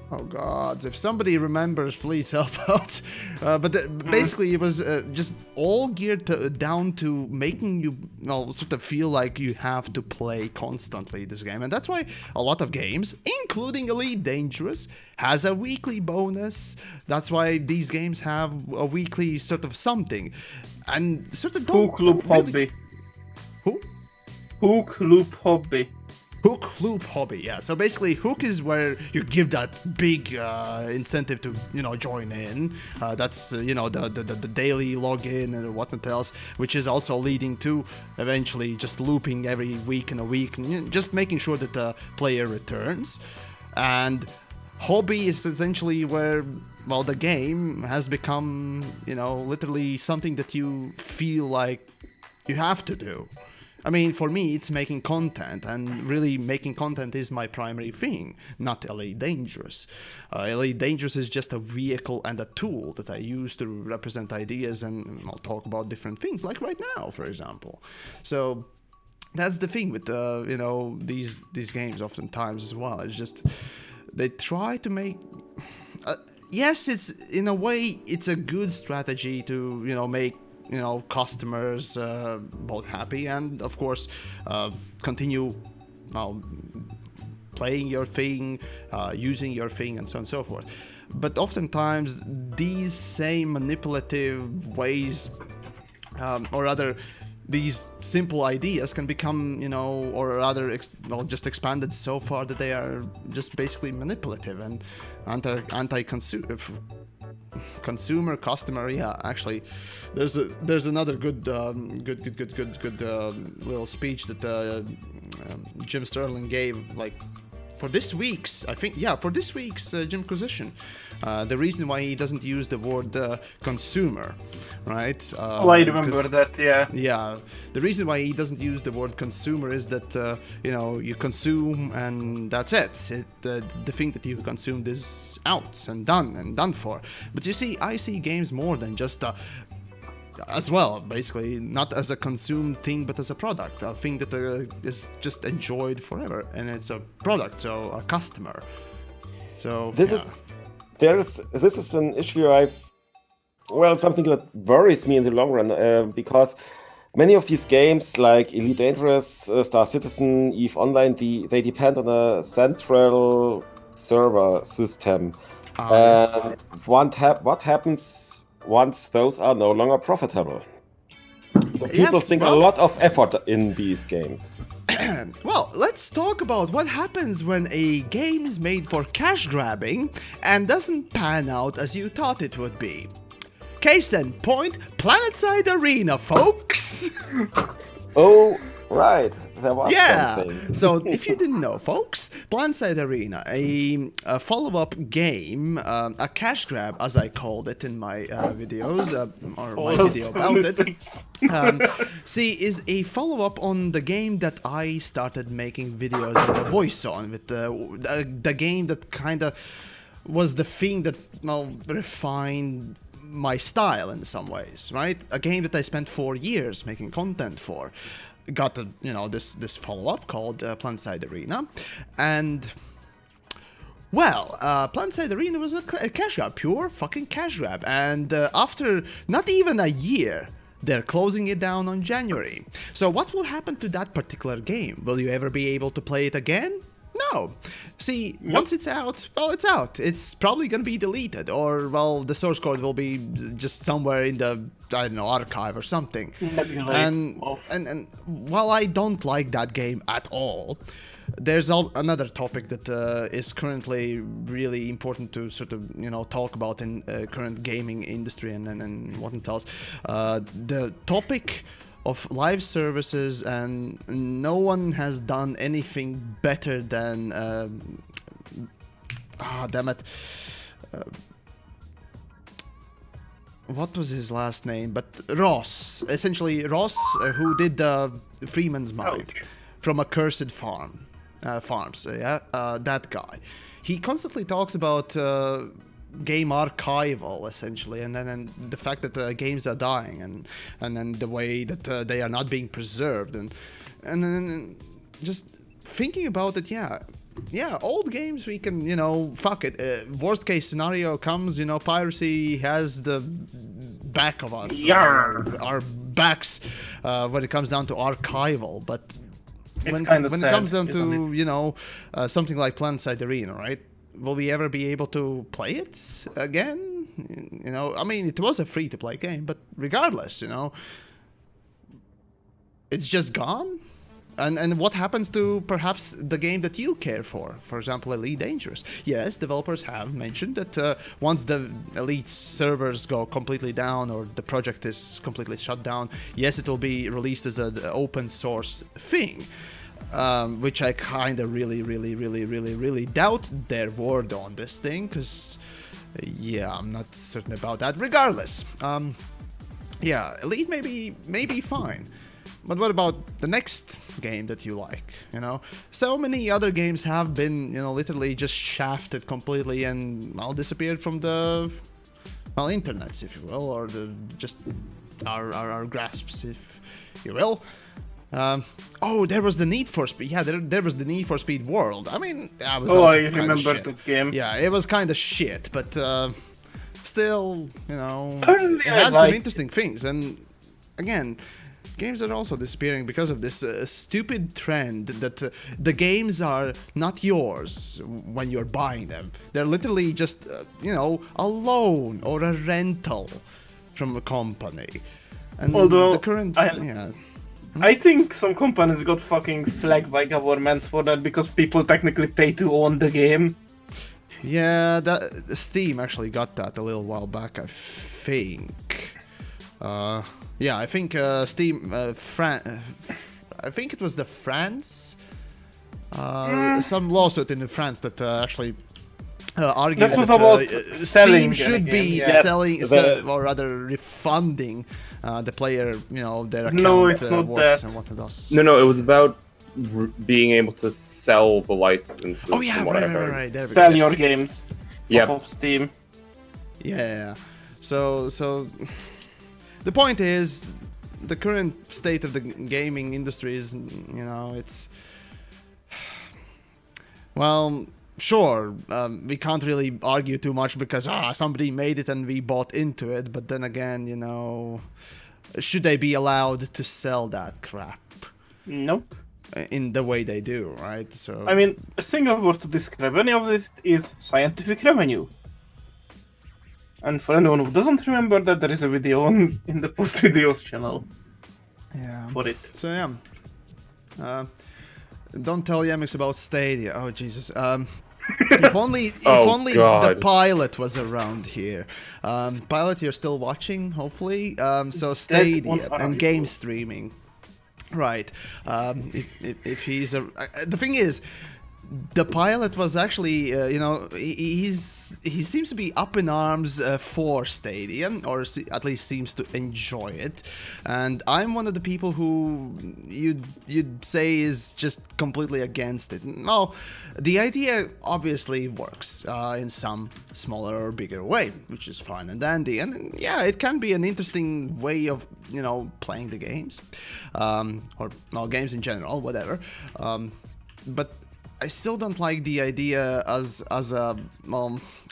Oh god, if somebody remembers, please help out. Basically, it was just all geared down to making you sort of feel like you have to play constantly this game. And that's why a lot of games, including Elite Dangerous, has a weekly bonus. That's why these games have a weekly sort of something. And sort of Hook Loop Hobby. Who? Hook Loop Hobby. Hook Loop Hobby, yeah. So basically, Hook is where you give that big incentive to, join in. That's, the daily login and whatnot else, which is also leading to eventually just looping every week and a week, and just making sure that the player returns. And Hobby is essentially where, well, the game has become, literally something that you feel like you have to do. I mean, for me, it's making content, and really making content is my primary thing, not Elite Dangerous. Elite Dangerous is just a vehicle and a tool that I use to represent ideas and talk about different things, like right now, for example. So that's the thing with these games oftentimes as well. It's just they try to make. Yes, it's in a way it's a good strategy to make customers both happy and of course continue playing your thing, using your thing, and so on and so forth. But oftentimes these same manipulative ways, or rather these simple ideas can become, or rather just expanded so far that they are just basically manipulative and anti-consumer. Customer, yeah. Actually, there's another good little speech that Jim Sterling gave, like for this week's, Jimquisition. The reason why he doesn't use the word consumer, right? I remember that, yeah. Yeah, the reason why he doesn't use the word consumer is that, you consume and that's it. The thing that you consumed is out and done for. But you see, I see games more than just as well, basically, not as a consumed thing, but as a product, a thing that is just enjoyed forever, and it's a product, so a customer. So this is an issue something that worries me in the long run, because many of these games like Elite Dangerous, Star Citizen, EVE Online, they depend on a central server system. Yes. What happens once those are no longer profitable? So people sink a lot of effort in these games. Well, let's talk about what happens when a game is made for cash grabbing and doesn't pan out as you thought it would be. Case in point, PlanetSide Arena, folks! Oh, right. There was something. So if you didn't know, folks, PlanetSide Arena, a follow-up game, a cash grab, as I called it in my videos, or my video about it, is a follow-up on the game that I started making videos with a voice on, with the game that kind of was the thing that refined my style in some ways, right? A game that I spent 4 years making content for. Got this follow-up called PlanetSide Arena, and PlanetSide Arena was a cash grab, pure fucking cash grab, and after not even a year, they're closing it down on January. So what will happen to that particular game? Will you ever be able to play it again? No. See, once it's out, it's out. It's probably gonna be deleted, or the source code will be just somewhere in the, I don't know, archive or something. And while I don't like that game at all, there's another topic that is currently really important to sort of talk about in current gaming industry and what else. The topic of live services, and no one has done anything better than what was his last name? But Ross, essentially Ross, who did Freeman's Mind from Accursed Farms. That guy. He constantly talks about game archival, essentially, and then the fact that games are dying, and then the way that they are not being preserved, and then just thinking about it, old games we can, fuck it. Worst case scenario comes, piracy has the back of us, our backs, when it comes down to archival, but when it comes down to something like PlanetSide Arena, right? Will we ever be able to play it again? I mean, it was a free-to-play game, but regardless, it's just gone. And what happens to perhaps the game that you care for example, Elite Dangerous? Yes, developers have mentioned that once the Elite servers go completely down or the project is completely shut down, yes, it will be released as an open source thing. Which I kind of really doubt their word on this thing, because I'm not certain about that. Regardless, Elite may be fine. But what about the next game that you like? You know, so many other games have been, you know, literally just shafted completely and well disappeared from the internets, if you will, or the just our grasps, if you will. Oh, there was the Need for Speed. Yeah, there was the Need for Speed World. I mean, that was also I kinda remember shit. that game. Yeah, it was kind of shit, but still, you know, Apparently it I had some liked interesting things. And again, games are also disappearing because of this stupid trend that the games are not yours when you're buying them. They're literally just, you know, a loan or a rental from a company. And Although, the current, yeah. I think some companies got fucking flagged by governments for that because people technically pay to own the game. Yeah, that Steam actually got that a little while back, I think. Yeah, I think Steam, I think it was the France, some lawsuit in France that actually argued That was about selling Steam should the be game, yeah. selling, or rather refunding the player, you know, their account No, it's not words that. and what it does. No, it was about being able to sell the licenses. Oh yeah, from what I heard. right. There we Sell go. your Yes. games Yep. off of Steam. Yeah. So the point is, the current state of the gaming industry is, you know, it's well, sure, we can't really argue too much because somebody made it and we bought into it. But then again, you know, should they be allowed to sell that crap Nope. in the way they do, right? So I mean, a single word to describe any of this is scientific revenue. And for anyone who doesn't remember that, there is a video in the post videos channel yeah. for it. So yeah. Don't tell Yamiks about Stadia. Oh Jesus. If only God. the pilot was around here. Pilot, you're still watching, hopefully. So Stadia and game streaming. Right. If he's the thing is, the pilot was actually, you know, he seems to be up in arms for Stadia, or at least seems to enjoy it. And I'm one of the people who you'd say is just completely against it. No, the idea obviously works in some smaller or bigger way, which is fine and dandy. And yeah, it can be an interesting way of, you know, playing the games, or well, games in general, whatever. But I still don't like the idea as a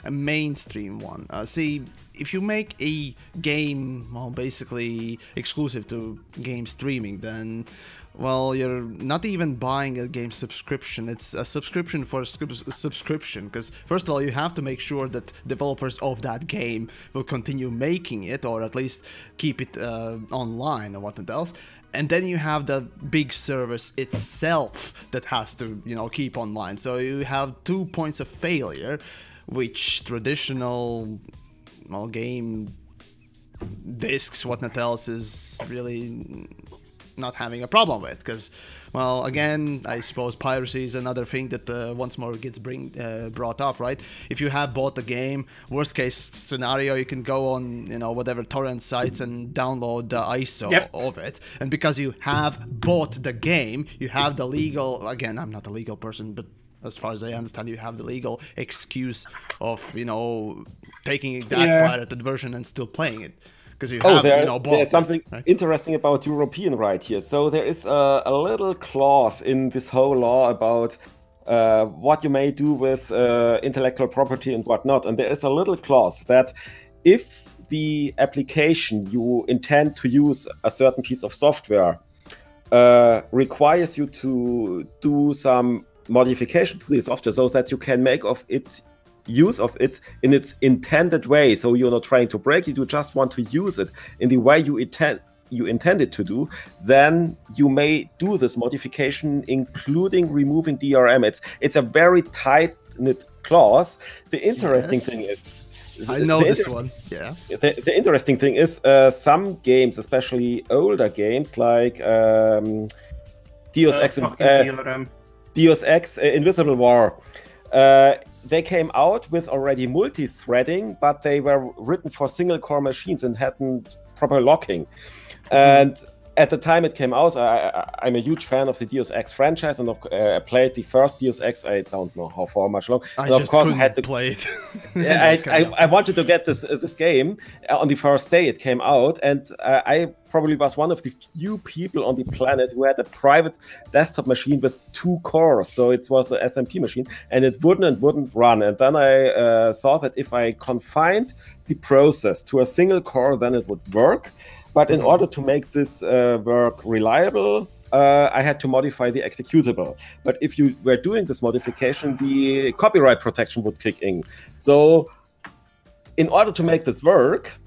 mainstream one. See, if you make a game, well, basically exclusive to game streaming, then, well, you're not even buying a game subscription. It's a subscription for a subscription. Because first of all, you have to make sure that developers of that game will continue making it, or at least keep it online or whatnot else. And then you have the big service itself that has to, you know, keep online. So you have 2 points of failure, which traditional, well, game discs, whatnot else, is really not having a problem with. Because, well, again, I suppose piracy is another thing that once more gets brought up, right? If you have bought the game, worst case scenario, you can go on, you know, whatever torrent sites and download the ISO of it. And because you have bought the game, you have the legal, again, I'm not a legal person, but as far as I understand, you have the legal excuse of, you know, taking that pirated version and still playing it. Because you have, you know, there's something right? interesting about European right here. So there is a little clause in this whole law about what you may do with intellectual property and whatnot. And there is a little clause that if the application you intend to use a certain piece of software requires you to do some modification to the software so that you can make use of it in its intended way. So you're not trying to break it, you just want to use it in the way you intend it to do, then you may do this modification, including removing DRM. It's a very tight-knit clause. The interesting thing is, I know this one. Yeah. The interesting thing is some games, especially older games like Deus Ex Invisible War, they came out with already multi-threading, but they were written for single-core machines and hadn't proper locking. And at the time it came out, I'm a huge fan of the Deus Ex franchise, and I played the first Deus Ex. I don't know how for much long. I and just of course, couldn't I had to play it. I wanted to get this game on the first day it came out, and I probably was one of the few people on the planet who had a private desktop machine with 2 cores. So it was an SMP machine, and it wouldn't run. And then I saw that if I confined the process to a single core, then it would work. But in order to make this work reliable, I had to modify the executable. But if you were doing this modification, the copyright protection would kick in. So in order to make this work,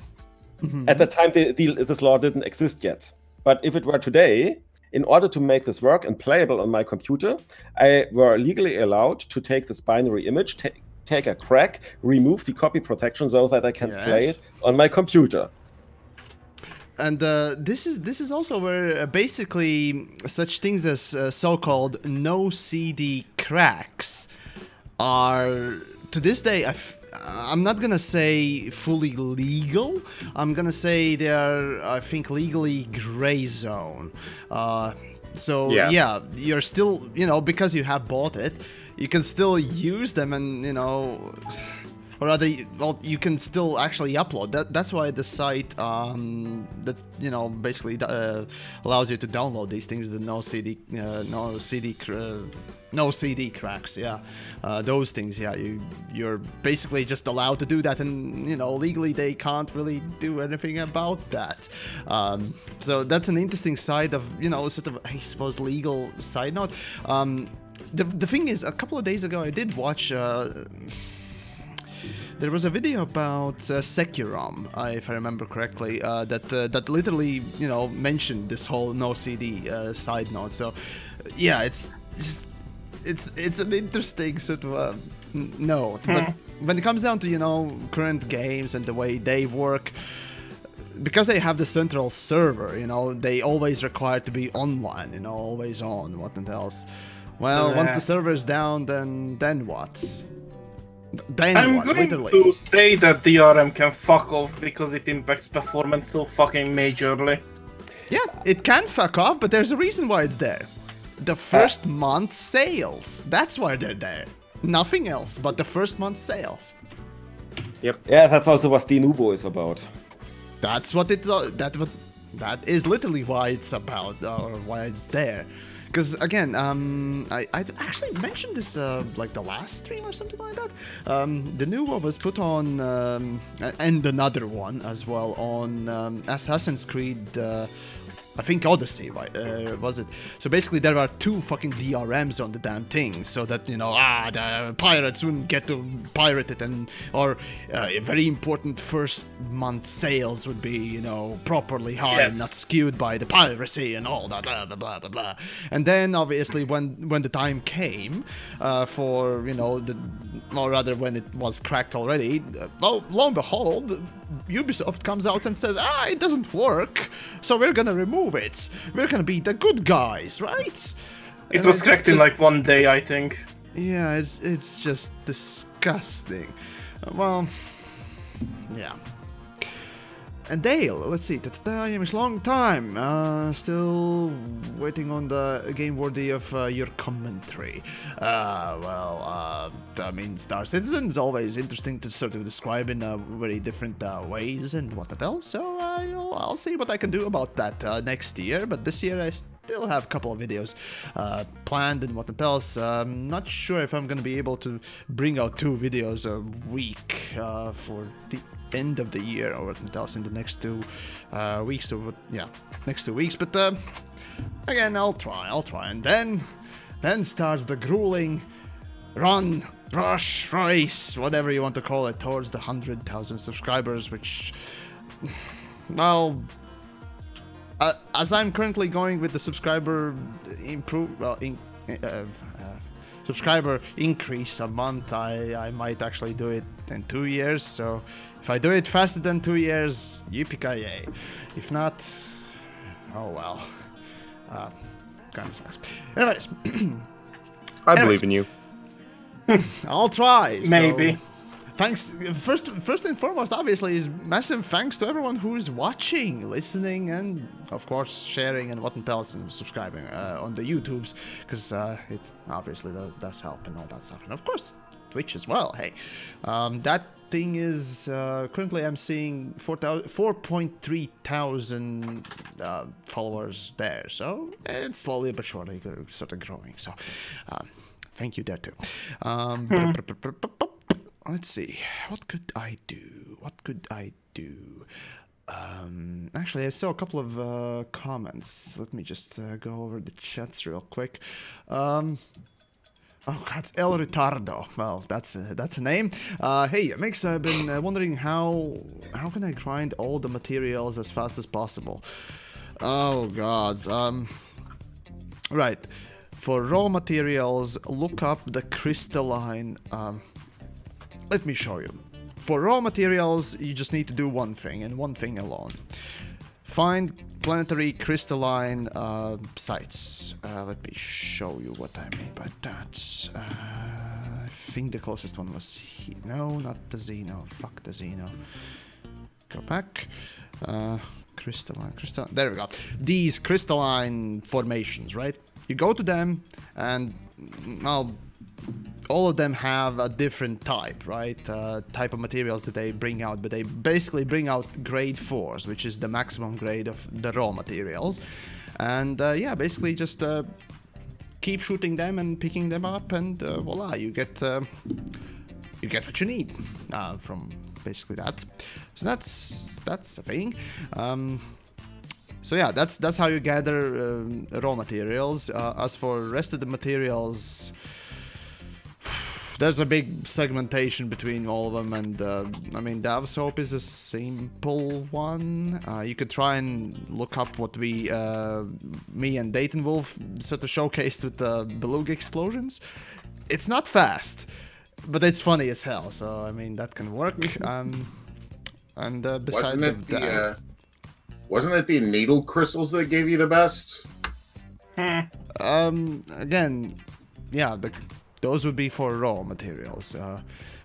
at the time, this law didn't exist yet. But if it were today, in order to make this work and playable on my computer, I were legally allowed to take this binary image, take a crack, remove the copy protection so that I can play it on my computer. And this is also where basically such things as so-called no CD cracks are to this day. I'm not gonna say fully legal. I'm gonna say they are, I think, legally gray zone. So yeah, you're still, because you have bought it, you can still use them, and or rather, well, you can still actually upload. That's why the site that basically allows you to download these things. The no CD cracks. Yeah, those things. Yeah, you're basically just allowed to do that, and legally they can't really do anything about that. So that's an interesting side of sort of, I suppose, legal side note. The thing is, a couple of days ago I did watch. There was a video about Securom, if I remember correctly, that literally, mentioned this whole no CD side note. So, yeah, it's an interesting sort of note. But when it comes down to current games and the way they work, because they have the central server, they always require to be online, always on, whatnot else. Well, once the server's down, then what? I'm going to say that DRM can fuck off because it impacts performance so fucking majorly. Yeah, it can fuck off, but there's a reason why it's there. The first month's sales. That's why they're there. Nothing else but the first month's sales. Yep. Yeah, that's also what the Nubo is about. That's what that is literally why it's about, or why it's there. Because again, I actually mentioned this like the last stream or something like that. The new one was put on, and another one as well on Assassin's Creed. I think Odyssey, right? Was it? So basically, there are 2 fucking DRMs on the damn thing, so that the pirates wouldn't get to pirate it, or a very important first month sales would be properly high and not skewed by the piracy and all that blah blah blah blah blah. And then obviously when the time came for or rather when it was cracked already, lo and behold, Ubisoft comes out and says, it doesn't work, so we're gonna remove it. We're gonna be the good guys, right? It was cracked in like 1 day, I think. Yeah, it's just disgusting. Well, yeah. And Dale, let's see, TheYamiks, long time. Still waiting on the game worthy of your commentary. I mean, Star Citizen is always interesting to sort of describe in very different ways and whatnot else. So I'll see what I can do about that next year. But this year I still have a couple of videos planned and whatnot else. I'm not sure if I'm gonna be able to bring out 2 videos a week for the end of the year or what else in the next 2 weeks, or next 2 weeks. But again, I'll try, and then starts the grueling rush, race, whatever you want to call it, towards the 100,000 subscribers, which, well, as I'm currently going with the subscriber subscriber increase a month, I might actually do it in 2 years. So if I do it faster than 2 years, yippee-ki-yay. If not, oh well. Kind of sucks. Anyways. I believe in you. I'll try. Maybe. So, thanks. First and foremost, obviously, is massive thanks to everyone who's watching, listening, and of course sharing and whatnot else, and subscribing on the YouTubes, because it obviously does help and all that stuff, and of course Twitch as well. Hey, that thing is currently I'm seeing 4.3 thousand followers there, so it's slowly but surely sort of growing. So thank you there too. Let's see, what could I do? Actually, I saw a couple of comments. Let me just go over the chats real quick. Oh God, it's El Retardo. Well, that's a name. Hey, Mix, I've been wondering how can I grind all the materials as fast as possible? Oh gods. Right. For raw materials, look up the crystalline. Let me show you. For raw materials, you just need to do one thing and one thing alone. Find planetary crystalline sites. Let me show you what I mean by that. I think the closest one was here. No, not the Xeno. Fuck the Xeno. Go back. Crystalline. There we go. These crystalline formations, right? You go to them, and now all of them have a different type, right? Type of materials that they bring out, but they basically bring out grade 4s, which is the maximum grade of the raw materials. And yeah, basically just keep shooting them and picking them up, and voila, you get what you need from basically that. So that's the thing. So yeah, that's how you gather raw materials. As for rest of the materials, there's a big segmentation between all of them, and I mean, Dav soap is a simple one. You could try and look up what me and Dayton Wolf sort of showcased with the beluga explosions. It's not fast, but it's funny as hell. So I mean, that can work. And besides that, wasn't it the needle crystals that gave you the best? Again, yeah, those would be for raw materials,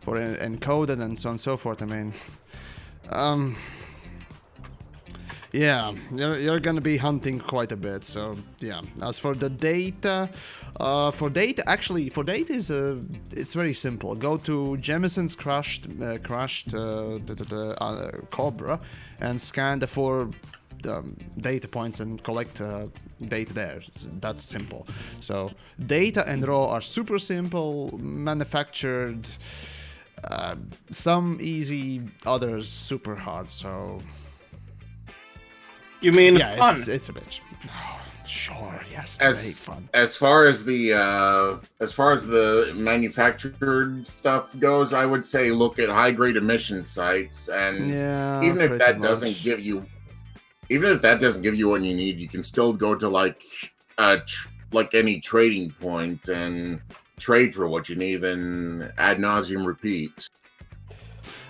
for encoded and so on and so forth. I mean, yeah, you're gonna be hunting quite a bit. So yeah. As for the data, is it's very simple. Go to Jemison's crushed Cobra and scan the 4 data points and collect data there. That's simple. So data and raw are super simple, manufactured, some easy, others super hard. So you mean yeah, fun? It's a bitch. Oh, sure, yes, it's very fun. As far as the manufactured stuff goes, I would say look at high grade emission sites, and yeah, even if that much. doesn't give you what you need, you can still go to like any trading point and trade for what you need, and ad nauseum repeat.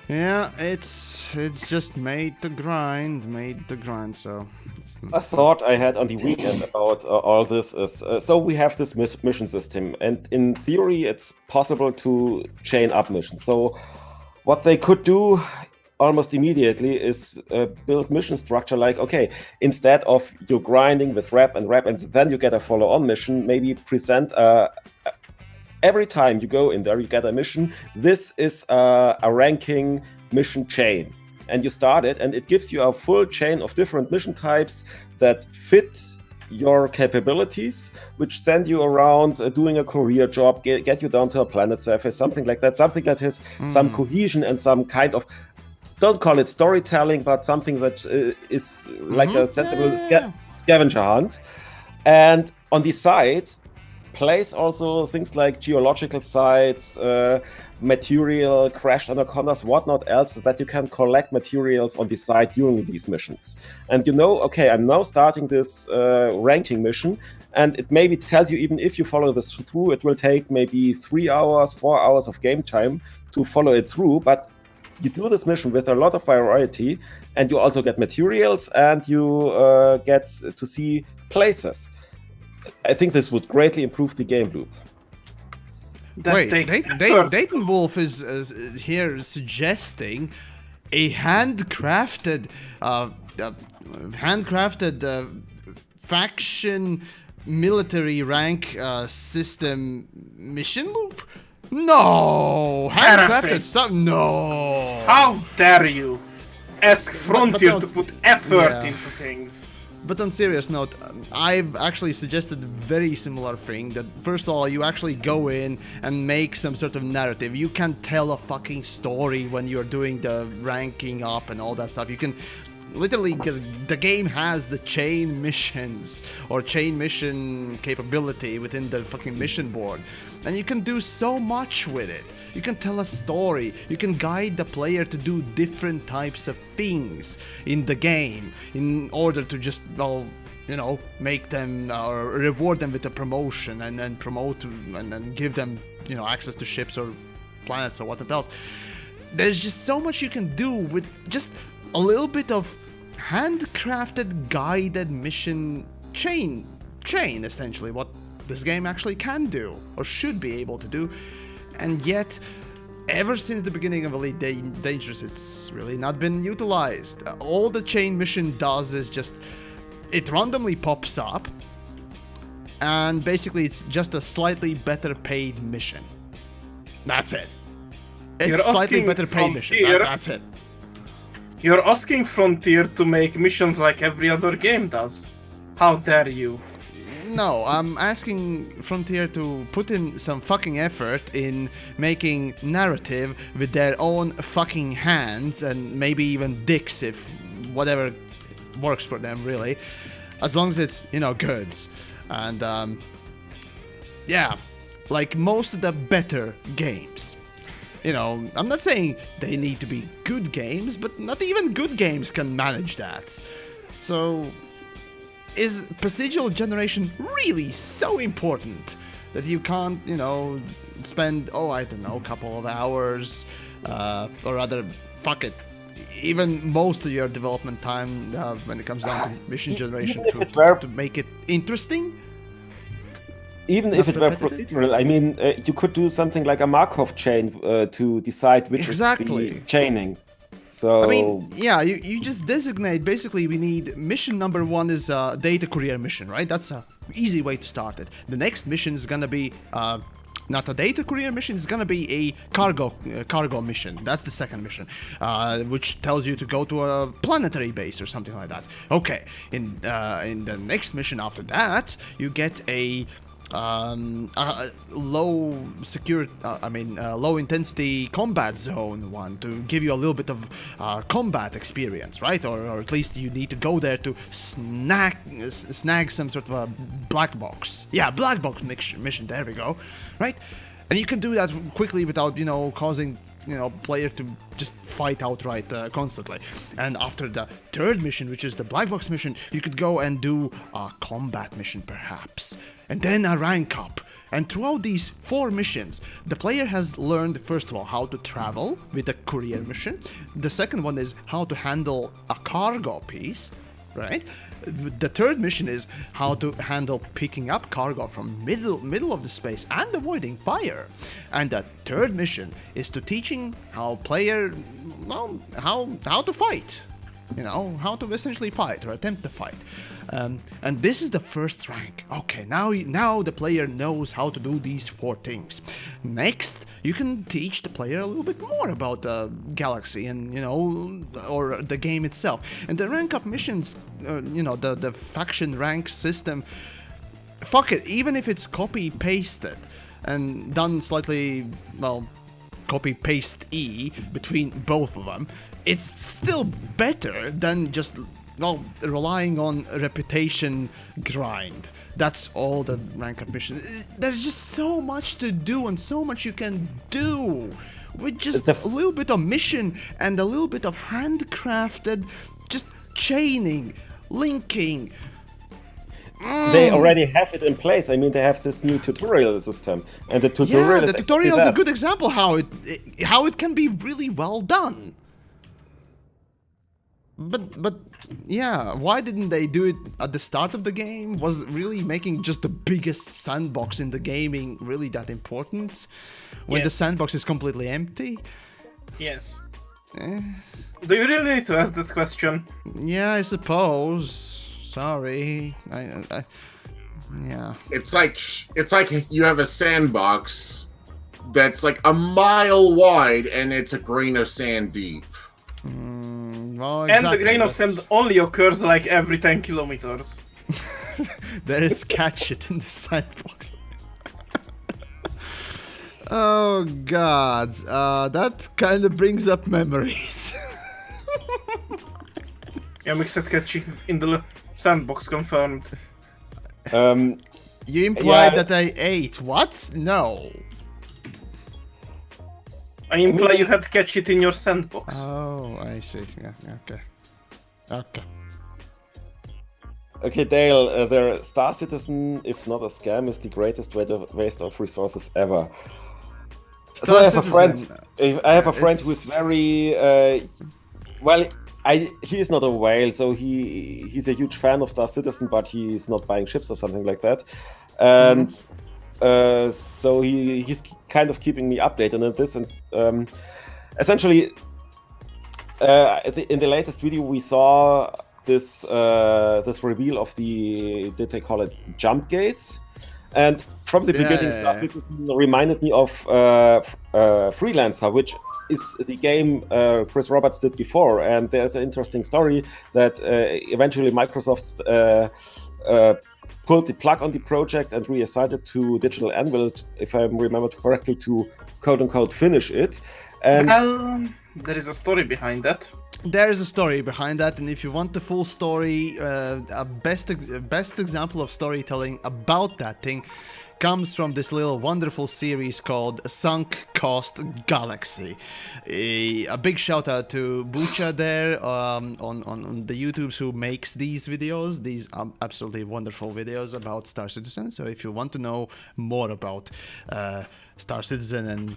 Yeah, it's just made to grind. So a thought I had on the weekend about all this is, so we have this mission system, and in theory it's possible to chain up missions. So what they could do almost immediately is build mission structure like, okay, instead of you grinding with rep and then you get a follow-on mission, maybe present every time you go in there, you get a mission. This is a ranking mission chain. And you start it, and it gives you a full chain of different mission types that fit your capabilities, which send you around doing a career job, get you down to a planet surface, something like that. Something that has some cohesion and some kind of, don't call it storytelling, but something that is like a sensible scavenger hunt. And on the side, place also things like geological sites, material, crashed anacondas, whatnot else, that you can collect materials on the side during these missions. And you know, okay, I'm now starting this ranking mission, and it maybe tells you, even if you follow this through, it will take maybe 3 hours, 4 hours of game time to follow it through, but you do this mission with a lot of variety, and you also get materials, and you get to see places. I think this would greatly improve the game loop. That Wait, takes effort. Dayton Wolf is here suggesting a handcrafted faction military rank system mission loop? No! Heresy. Handcrafted stuff? No! How dare you ask Frontier but to put effort yeah. into things? But on serious note, I've actually suggested a very similar thing, that first of all, you actually go in and make some sort of narrative. You can tell a fucking story when you're doing the ranking up and all that stuff. You can literally, the game has the chain missions or chain mission capability within the fucking mission board. And you can do so much with it. You can tell a story. You can guide the player to do different types of things in the game in order to just, well, you know, make them or reward them with a promotion and then promote and then give them, you know, access to ships or planets or what else. There's just so much you can do with just a little bit of handcrafted guided mission chain essentially, what this game actually can do or should be able to do. And yet ever since the beginning of Elite Dangerous, it's really not been utilized. All the chain mission does is just it randomly pops up and basically it's just a slightly better paid mission. That's it. It's slightly better paid mission. That's it. You're asking Frontier to make missions like every other game does. How dare you? No, I'm asking Frontier to put in some fucking effort in making narrative with their own fucking hands and maybe even dicks, if whatever works for them, really. As long as it's, you know, goods. And, yeah, like most of the better games. You know, I'm not saying they need to be good games, but not even good games can manage that. So, is procedural generation really so important that you can't, you know, spend, I don't know, a couple of hours, or rather, fuck it, even most of your development time when it comes down to mission generation to make it interesting? Even if it were procedural, I mean, you could do something like a Markov chain to decide which is the chaining. So I mean, yeah, you just designate, basically we need mission number 1 is a data courier mission, right? That's a easy way to start it. The next mission is gonna be not a data courier mission, it's gonna be a cargo mission. That's the second mission, which tells you to go to a planetary base or something like that. Okay, in the next mission after that, you get a low intensity combat zone one to give you a little bit of combat experience, right? Or at least you need to go there to snag some sort of a black box. Yeah, black box mission. There we go, right? And you can do that quickly without, you know, causing, you know, player to just fight outright constantly. And after the third mission, which is the black box mission, you could go and do a combat mission perhaps, and then a rank up. And throughout these 4 missions, the player has learned, first of all, how to travel with a courier mission. The second one is how to handle a cargo piece, right? The third mission is how to handle picking up cargo from middle of the space and avoiding fire. And the third mission is to teaching how player, well, how to fight. You know, how to essentially fight or attempt to fight. And this is the first rank. Okay, now the player knows how to do these 4 things. Next, you can teach the player a little bit more about the galaxy and, you know, or the game itself. And the rank up missions, you know, the faction rank system, fuck it, even if it's copy-pasted and done slightly, well, copy-paste-y between both of them, it's still better than just, well, relying on reputation grind. That's all the rank up mission. There's just so much to do and so much you can do with just a little bit of mission and a little bit of handcrafted, just chaining, linking. They already have it in place. I mean, they have this new tutorial system, and the tutorial the tutorial is a good example how it can be really well done. But yeah, why didn't they do it at the start of the game? Was really making just the biggest sandbox in the gaming really that important? When the Yes. sandbox is completely empty? Yes. Eh, Do you really need to ask that question? yeah, I suppose. Sorry. Yeah. It's like you have a sandbox that's like a mile wide and it's a grain of sand deep. Well, And exactly, the grain of that's- sand only occurs like every 10 kilometers. There is cat shit in the sandbox. Oh god, that kind of brings up memories. Yamiks had catching in the sandbox confirmed. You implied Yeah. that I ate. What? No. I imply you had catch it in your sandbox. Oh, I see. Yeah, okay. Okay. Okay, Dale, the Star Citizen, if not a scam, is the greatest waste of resources ever. So I have a friend. I have a friend who is it's- very well. He is not a whale, so he's a huge fan of Star Citizen, but he's not buying ships or something like that. And so he's kind of keeping me updated on this. And essentially, in the latest video, we saw this reveal of did they call it jump gates? And from the beginning, Star Yeah. Citizen reminded me of Freelancer, which is the game Chris Roberts did before. And there's an interesting story that eventually Microsoft pulled the plug on the project and reassigned it to Digital Anvil, if I remember correctly, to quote-unquote finish it. And Well, there is a story behind that. There's a story behind that, and if you want the full story, a best example of storytelling about that thing comes from this little wonderful series called Sunk Cost Galaxy. A big shout out to Bucha there on the YouTubes who makes these videos. These are absolutely wonderful videos about Star Citizen. So if you want to know more about Star Citizen and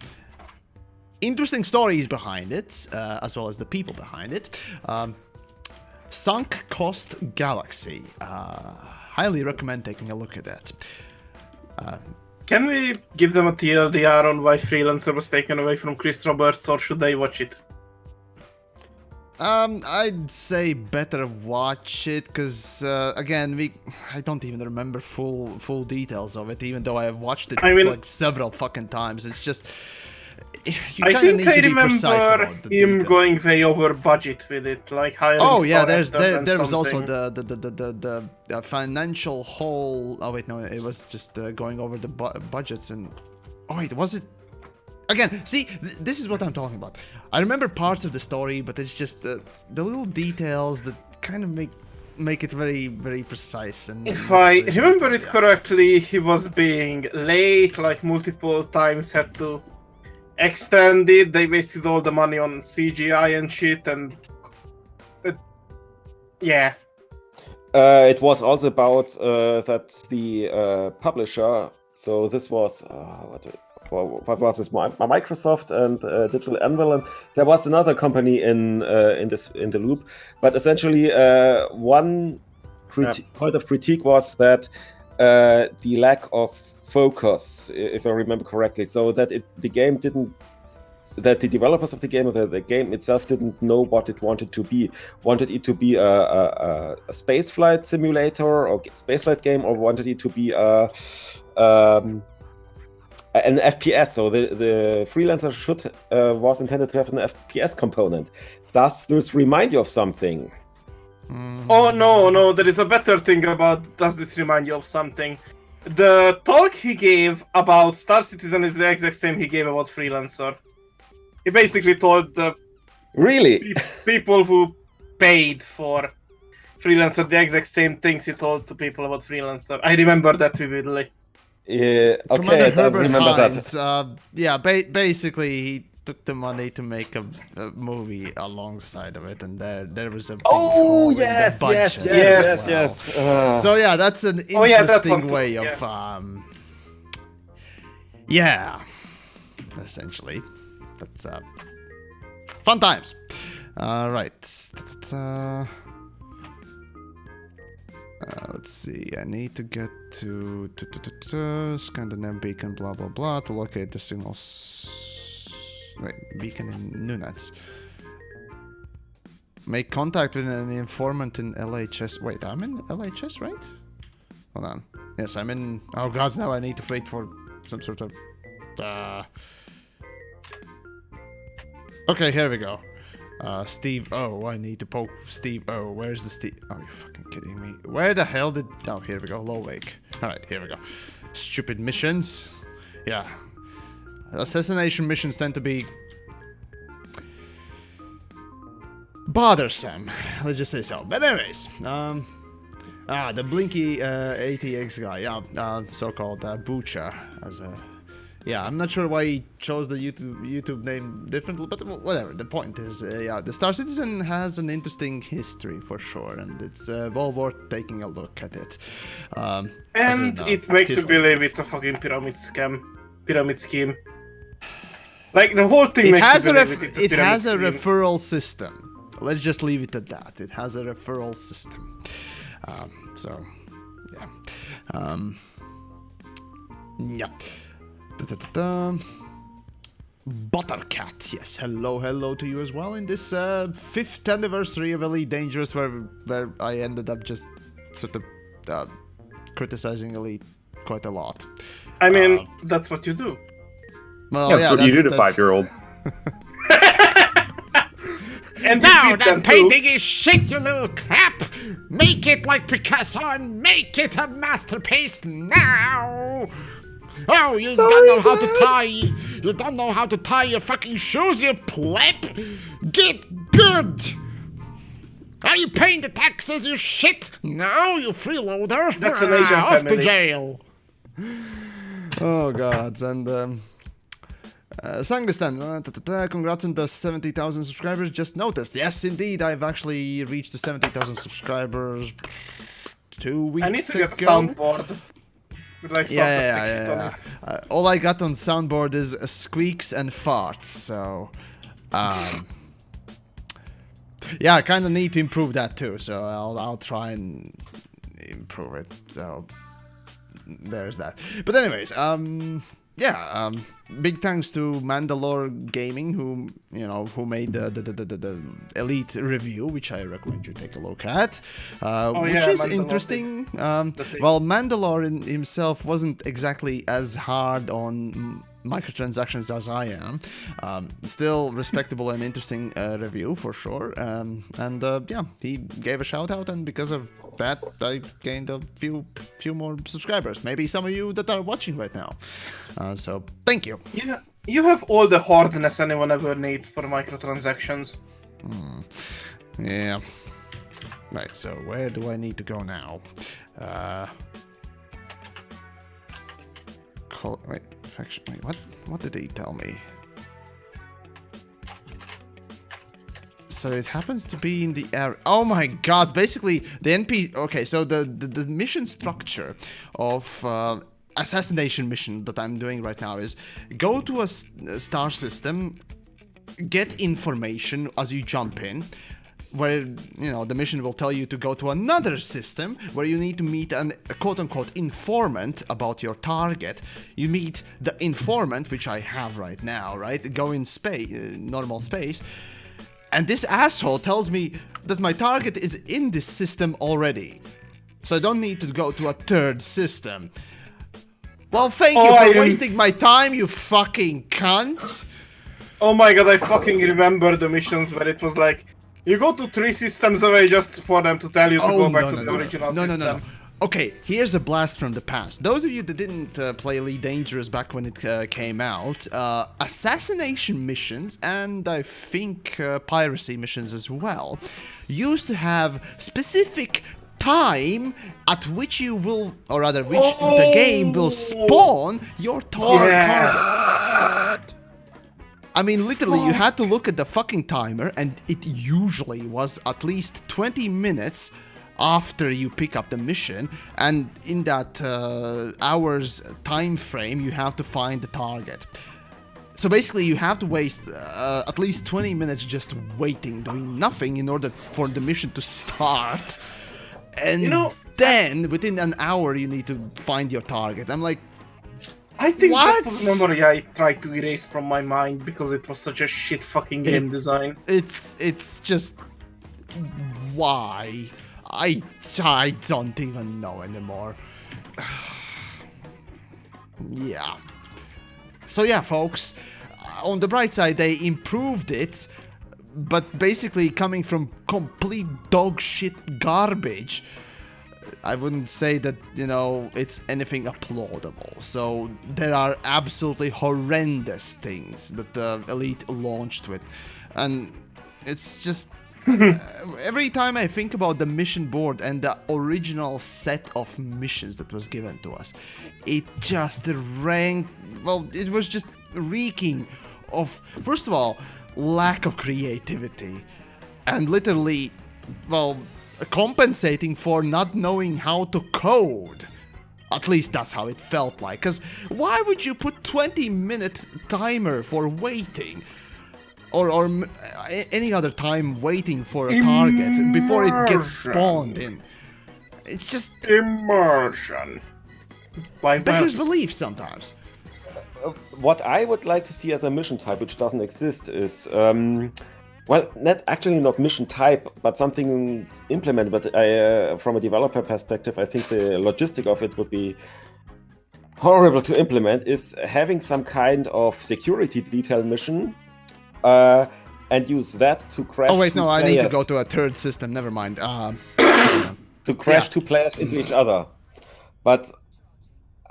interesting stories behind it, as well as the people behind it. Sunk Cost Galaxy. Highly recommend taking a look at that. Can we give them a TLDR on why Freelancer was taken away from Chris Roberts, or should they watch it? I'd say better watch it, because again, I don't even remember full details of it, even though I have watched it I mean- like several fucking times. It's just you I kinda think need I to be precise remember about the him detail. going way over budget with it, like hiring. Oh yeah, star actors there and was also something. the financial hole. Oh wait, no, it was just going over the budgets and. Oh wait, was it? Again, see, this is what I'm talking about. I remember parts of the story, but it's just the little details that kind of make it very very precise. And If I necessary. remember it Yeah. correctly, he was being late, like multiple times, had to extend it. They wasted all the money on CGI and shit, and yeah. it was also about that the publisher. So this was what was this? Microsoft and Digital Anvil, and there was another company in the loop. But essentially, one point of critique was that the lack of focus, if I remember correctly, so that the game didn't. That the developers of the game, or the game itself, didn't know what it wanted to be. Wanted it to be a spaceflight simulator or spaceflight game, or wanted it to be an FPS. So the Freelancer was intended to have an FPS component. Does this remind you of something? Oh no, there is a better thing about does this remind you of something? The talk he gave about Star Citizen is the exact same he gave about Freelancer. He basically told the Really? people who paid for Freelancer the exact same things he told to people about Freelancer. I remember that vividly. Yeah, okay, Commander I don't Herbert remember Hines, that. yeah, basically he took the money to make a movie alongside of it, and there was a big hole Oh in the yes, yes, budget yes, as yes, well. yes. So yeah, that's an Oh, yeah, that interesting one too, way of yes. yeah, essentially, that's fun times. Right. Let's see. I need to get to Scandinavian beacon, blah blah blah, to locate the signals. Wait, beacon in Nunez. Make contact with an informant in LHS. Wait, I'm in LHS, right? Hold on. Yes, I'm in. Oh gods, now I need to wait for some sort of. Okay, here we go. Steve O. I need to poke Steve O. Where's the Steve? Oh, you fucking kidding me? Where the hell did? Oh, here we go. Low Lake. All right, here we go. Stupid missions. Yeah. Assassination missions tend to be bothersome. Let's just say so. But anyways, the Blinky ATX guy. Yeah, so-called Butcher as a. Yeah, I'm not sure why he chose the YouTube name differently, but whatever. The point is, yeah, the Star Citizen has an interesting history for sure, and it's well worth taking a look at it. And it makes you believe it's a fucking pyramid scheme. Like the whole thing makes you believe it has a referral system. Let's just leave it at that. It has a referral system. So, yeah. Yeah. Buttercat, yes, hello to you as well in this 5th anniversary of Elite Dangerous, where I ended up just sort of criticizing Elite quite a lot. I mean, that's what you do. Well, yeah, that's what you do to 5-year-olds. And now that painting is shit, you little crap! Make it like Picasso and make it a masterpiece now! Oh, you don't know how to tie. You don't know how to tie your fucking shoes, you pleb. Get good. Are you paying the taxes, you shit? No, you freeloader. That's an Asian off family. to jail. Oh gods, and Sangistan, congrats on the 70,000 subscribers. Just noticed. Yes, indeed, I've actually reached the 70,000 subscribers 2 weeks ago. I need to get a soundboard. Like Yeah. All I got on soundboard is squeaks and farts, so yeah, I kind of need to improve that too. So I'll try and improve it. So there's that. But anyways, yeah, big thanks to Mandalore Gaming, who made the Elite review, which I recommend you take a look at, which is interesting. Well, Mandalore himself wasn't exactly as hard on microtransactions as I am. Still respectable and interesting review for sure. And yeah, he gave a shout out, and because of that, I gained a few more subscribers. Maybe some of you that are watching right now. So thank you. Yeah, you have all the hardness anyone ever needs for microtransactions. Yeah. Right. So where do I need to go now? Wait, faction. Wait, what did he tell me? So it happens to be in the area. Oh my god! Basically, the NP. Okay, so the mission structure of assassination mission that I'm doing right now is go to a star system, get information as you jump in, where the mission will tell you to go to another system where you need to meet a quote-unquote informant about your target. You meet the informant, which I have right now, right? Go in space, normal space, and this asshole tells me that my target is in this system already, so I don't need to go to a third system. Well, thank you for wasting my time, you fucking cunt. Oh my god, I fucking remember the missions where it was like, you go to 3 systems away just for them to tell you to go back to the original system. No. Okay, here's a blast from the past. Those of you that didn't play Elite Dangerous back when it came out, assassination missions, and I think piracy missions as well, used to have specific time at which you will, or rather, which the game will spawn your target. I mean, literally, you had to look at the fucking timer, and it usually was at least 20 minutes after you pick up the mission, and in that hour's time frame, you have to find the target. So basically, you have to waste at least 20 minutes just waiting, doing nothing in order for the mission to start. And then, within an hour, you need to find your target. I'm like, I think what? that was memory I tried to erase from my mind because it was such a shit fucking game design. It's just... Why? I don't even know anymore. Yeah. So yeah, folks, on the bright side, they improved it, but basically coming from complete dog shit garbage, I wouldn't say that, it's anything applaudable. So there are absolutely horrendous things that Elite launched with, and it's just... every time I think about the mission board and the original set of missions that was given to us, it just it was just reeking of, first of all, lack of creativity, and literally, compensating for not knowing how to code. At least that's how it felt like, because why would you put 20-minute timer for waiting? Or any other time waiting for a target before it gets spawned in. It's just... Immersion. Beggars belief sometimes. What I would like to see as a mission type, which doesn't exist, is... not mission type, but something implemented. But from a developer perspective, I think the logistic of it would be horrible to implement, is having some kind of security detail mission and use that to crash. Oh wait, no, I need to players. go to a third system. Never mind. To crash two players into each other, but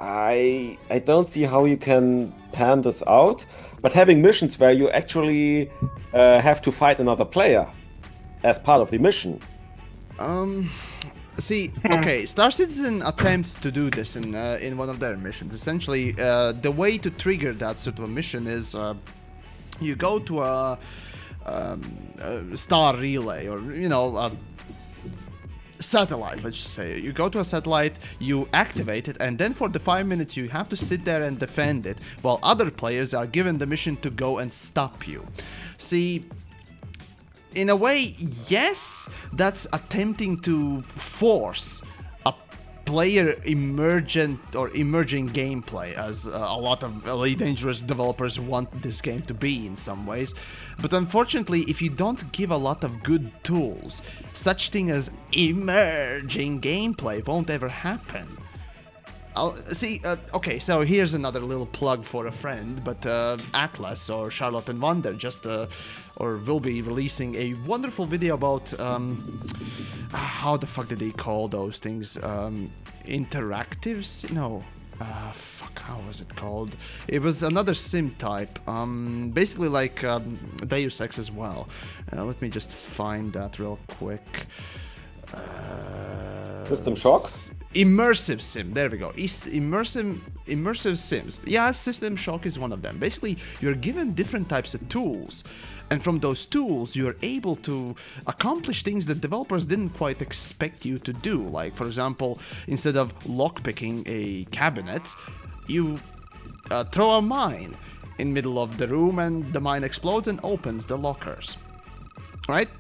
I don't see how you can pan this out. But having missions where you actually have to fight another player as part of the mission. See, okay, Star Citizen attempts to do this in one of their missions. Essentially, the way to trigger that sort of a mission is. You go to a star relay, or a satellite, let's just say. You go to a satellite, you activate it, and then for the 5 minutes you have to sit there and defend it, while other players are given the mission to go and stop you. See, in a way, yes, that's attempting to force a player emerging gameplay, as a lot of Elite Dangerous developers want this game to be in some ways. But unfortunately, if you don't give a lot of good tools, such thing as emerging gameplay won't ever happen. Okay, so here's another little plug for a friend, but Atlas or Charlotte and Wonder will be releasing a wonderful video about, how the fuck did they call those things? Interactives? No. How was it called? It was another sim type, basically like Deus Ex as well. Let me just find that real quick. System Shock? Immersive sim, there we go. Immersive sims. Yeah, System Shock is one of them. Basically, you're given different types of tools, and from those tools, you're able to accomplish things that developers didn't quite expect you to do. Like, for example, instead of lockpicking a cabinet, you throw a mine in middle of the room, and the mine explodes and opens the lockers. Right?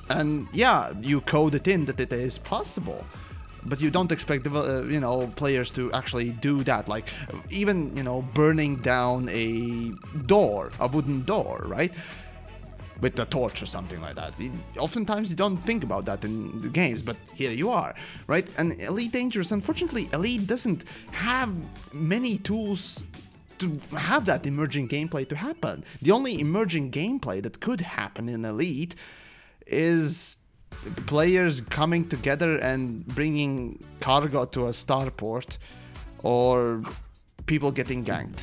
And yeah, you code it in that it is possible. But you don't expect players to actually do that, like even burning down a wooden door, right, with a torch or something like that. Oftentimes you don't think about that in the games, but here you are, right? And Elite Dangerous, unfortunately, Elite doesn't have many tools to have that emerging gameplay to happen. The only emerging gameplay that could happen in Elite is players coming together and bringing cargo to a starport, or people getting ganked.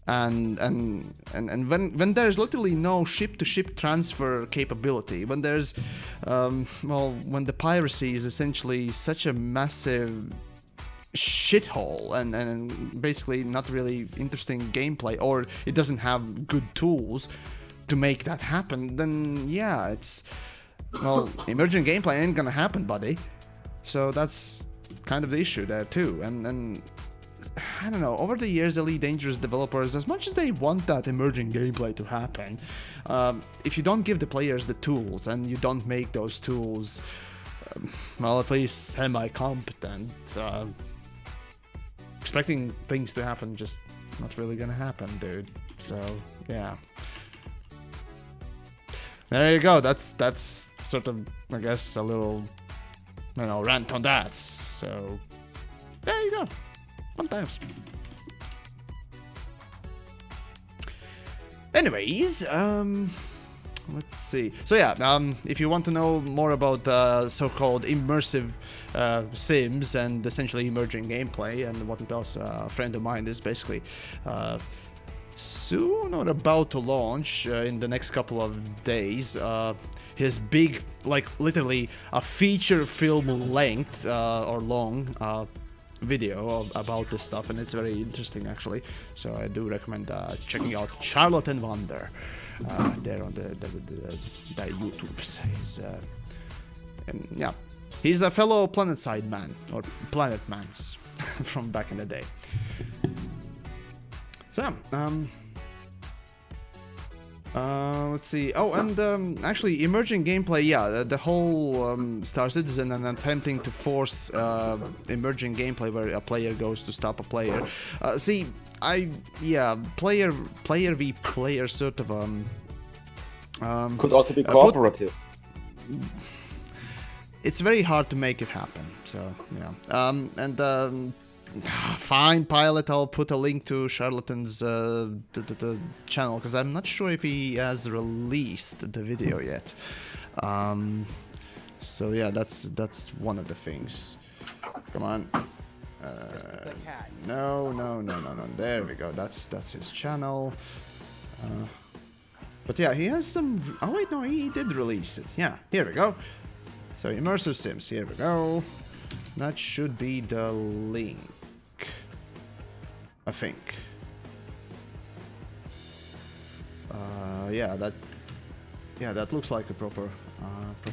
And when there's literally no ship-to-ship transfer capability, when there's when the piracy is essentially such a massive shithole and basically not really interesting gameplay, or it doesn't have good tools to make that happen, then yeah, it's emerging gameplay ain't gonna happen, buddy. So that's kind of the issue there too. And I don't know, over the years, Elite Dangerous developers, as much as they want that emerging gameplay to happen, if you don't give the players the tools and you don't make those tools, well, at least semi-competent, expecting things to happen just not really gonna happen, dude. So, yeah. There you go. That's sort of, I guess, a little, rant on that. So, there you go. Fun times. Anyways, let's see. So yeah, if you want to know more about so-called immersive sims and essentially emerging gameplay and what else, a friend of mine is basically soon or about to launch in the next couple of days his big, like literally a feature film length or long video about this stuff, and it's very interesting actually. So I do recommend checking out Charlotte and Wonder there on the YouTubes. And yeah, he's a fellow PlanetSide man or Planet Mans from back in the day. So let's see. Oh, and actually, emerging gameplay. Yeah, the whole Star Citizen and attempting to force emerging gameplay where a player goes to stop a player. See, player v player sort of could also be cooperative. It's very hard to make it happen. So yeah, fine, Pilot. I'll put a link to Charlatan's the channel because I'm not sure if he has released the video yet. So yeah, that's one of the things. Come on. No. There we go. That's his channel. But yeah, he has some. Oh wait, no, he did release it. Yeah, here we go. So immersive sims. Here we go. That should be the link. I think. That looks like a proper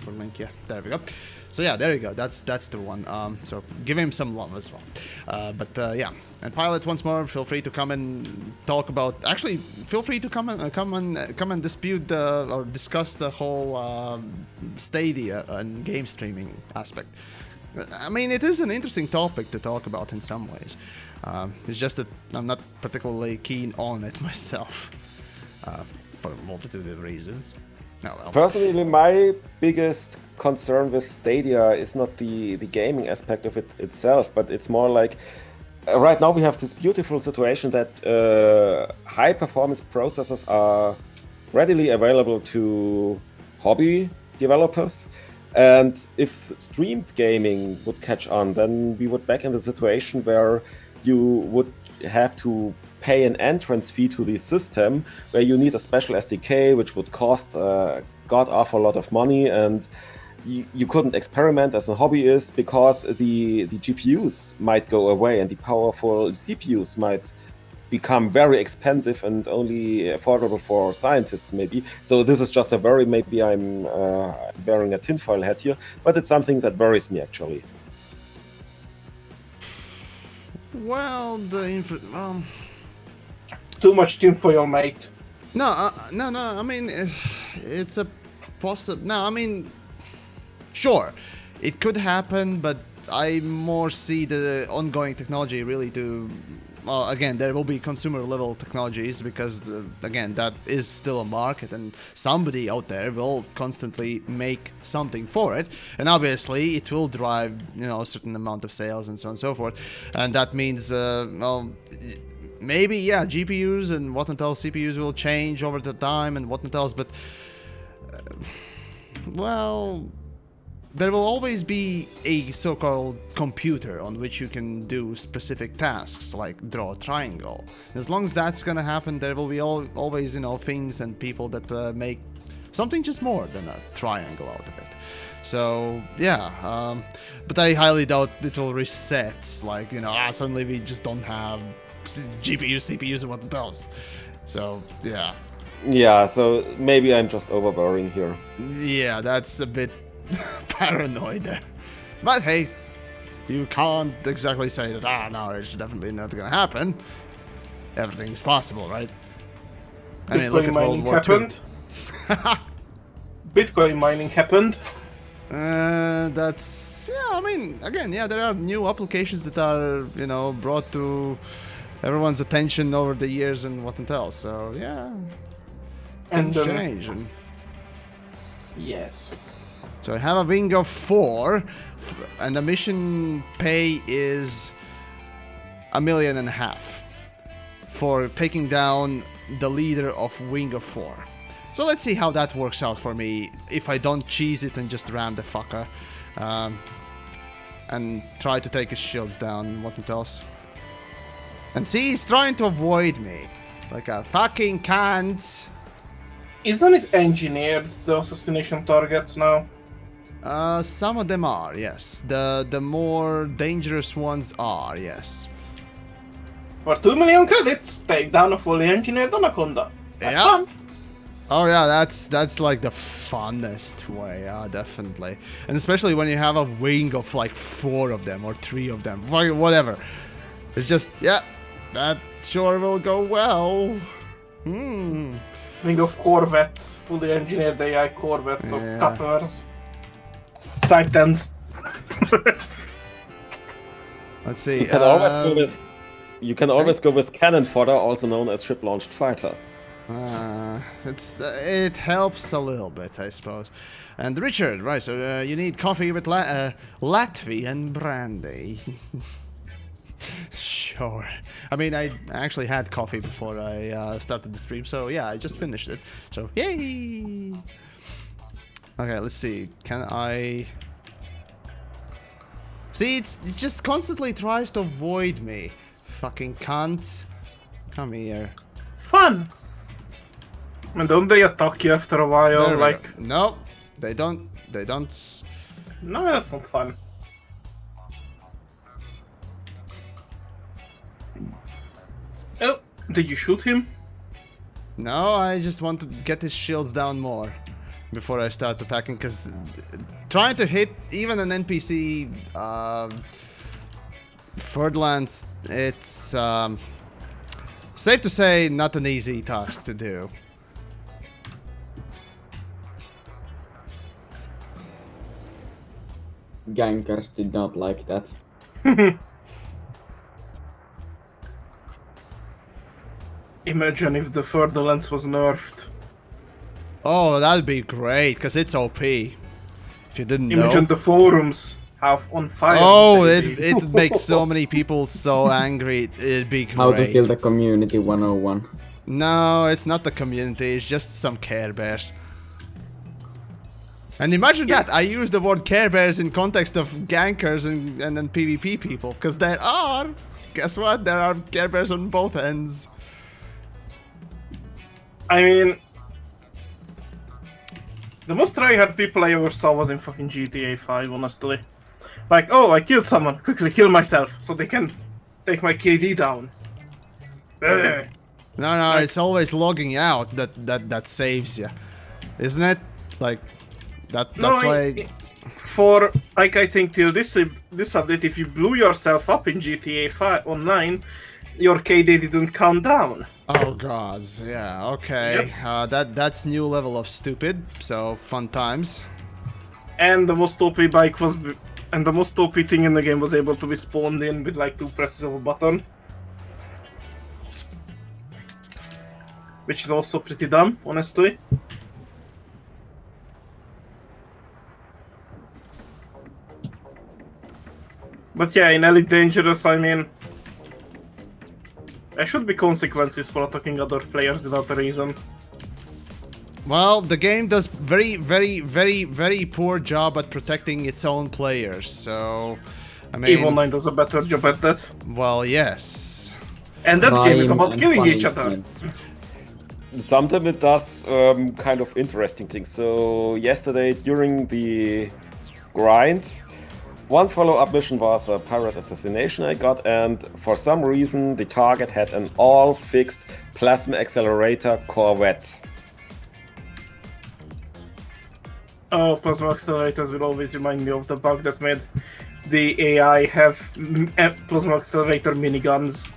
link. Yeah, there we go. So yeah, there you go. That's the one. So give him some love as well. Yeah, and Pilot, once more, feel free to come and talk about. Actually, feel free to come and dispute or discuss the whole Stadia and game streaming aspect. I mean, it is an interesting topic to talk about in some ways. It's just that I'm not particularly keen on it myself, for a multitude of reasons. Oh, well. Personally, my biggest concern with Stadia is not the gaming aspect of it itself, but it's more like right now we have this beautiful situation that high-performance processors are readily available to hobby developers. And if streamed gaming would catch on, then we would back in the situation where you would have to pay an entrance fee to the system, where you need a special SDK, which would cost a god-awful lot of money, and you couldn't experiment as a hobbyist because the GPUs might go away and the powerful CPUs might become very expensive and only affordable for scientists, maybe. So this is just maybe I'm wearing a tinfoil hat here, but it's something that worries me, actually. Well, Too much tinfoil, mate. No. I mean, it's a possible. No, I mean, sure, it could happen, but I more see the ongoing technology really to. Well, again, there will be consumer-level technologies because, again, that is still a market, and somebody out there will constantly make something for it, and obviously it will drive, a certain amount of sales and so on and so forth, and that means, maybe, yeah, GPUs and whatnot else, CPUs will change over the time and whatnot else, but, there will always be a so-called computer on which you can do specific tasks, like draw a triangle. As long as that's gonna happen, there will be always, things and people that make something just more than a triangle out of it. So, yeah, but I highly doubt it will reset, like, suddenly we just don't have GPUs, CPUs, and what else. So, yeah. Yeah, so maybe I'm just overbearing here. Yeah, that's a bit paranoid. But hey, you can't exactly say that, no, it's definitely not gonna happen. Everything's possible, right? I mean, look Bitcoin at World mining War happened. Bitcoin mining happened. That's, yeah, I mean, again, yeah, there are new applications that are, you know, brought to everyone's attention over the years and whatnot else, so, yeah. And Things change. And yes. so I have a wing of 4, and the mission pay is $1.5 million for taking down the leader of wing of 4. So let's see how that works out for me if I don't cheese it and just ram the fucker. And try to take his shields down and whatnot else. And see, he's trying to avoid me. Like a fucking can't. Isn't it engineered, the assassination targets now? Some of them are, yes. The more dangerous ones are, yes. For 2 million credits, take down a fully engineered anaconda. Have Yeah. fun. Oh yeah, that's like the funnest way, yeah, definitely. And especially when you have a wing of like 4 of them or 3 of them, whatever. It's just, yeah, that sure will go well. Wing of Corvettes, fully engineered AI Corvettes or Yeah. Cuppers. Titans. Let's see. You can always go with. You can always go with cannon fodder, also known as ship-launched fighter. It helps a little bit, I suppose. And Richard, right? So you need coffee with Latvian brandy. Sure. I mean, I actually had coffee before I started the stream, so yeah, I just finished it. So yay! Okay, let's see. Can I? See, it just constantly tries to avoid me. Fucking cunt. Come here. Fun. And don't they attack you after a while? There we Like, go. No, they don't. They don't. no, that's not fun. Oh, did you shoot him? No, I just want to get his shields down more before I start attacking, because trying to hit even an NPC Ferdlands, it's safe to say not an easy task to do. Gankers did not like that. Imagine if the Ferdinand was nerfed. Oh, that'd be great, because it's OP. If you didn't Imagine know. the forums have on fire. Oh, baby. it makes so many people so angry. It'd be great. How to kill the community 101. No, it's not the community, it's just some Care Bears. And imagine that, I use the word Care Bears in context of gankers and then PvP people, because there are, guess what, there are Care Bears on both ends. I mean, the most tryhard people I ever saw was in fucking GTA 5, honestly. Like, oh, I killed someone, quickly kill myself, so they can take my KD down. Ugh. No, it's always logging out that saves you, isn't it? Like, that's why... For, like, I think till this update, if you blew yourself up in GTA 5 online, your KD didn't count down. Oh gods, yeah, okay. That's new level of stupid, so fun times. And the most OP bike was... And the most OP thing in the game was able to be spawned in with like 2 presses of a button. Which is also pretty dumb, honestly. But yeah, in Elite Dangerous, I mean... There should be consequences for attacking other players without a reason. Well, the game does very poor job at protecting its own players, so... I mean... EVE Online does a better job at that. Well, yes. And that game is Crime about and killing each other. punishment. Sometimes it does kind of interesting things. So yesterday during the grind, one follow-up mission was a pirate assassination I got, and for some reason the target had an all-fixed plasma accelerator corvette. Oh, plasma accelerators will always remind me of the bug that made the AI have plasma accelerator miniguns.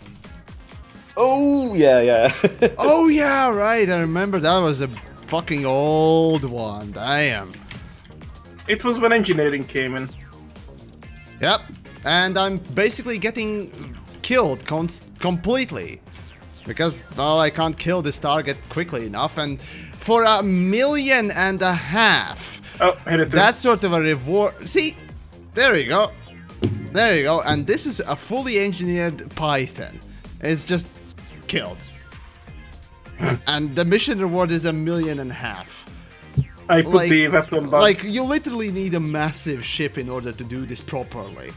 Oh yeah. Oh yeah, right. I remember that was a fucking old one. Damn. It was when engineering came in. Yep. And I'm basically getting killed completely. Because, well, I can't kill this target quickly enough. And for $1.5 million, Oh, here it is. that's sort of a reward. See? There you go. There you go. And this is a fully engineered Python. It's just killed. And the mission reward is $1.5 million. I put the weapon bug. Like, you literally need a massive ship in order to do this properly.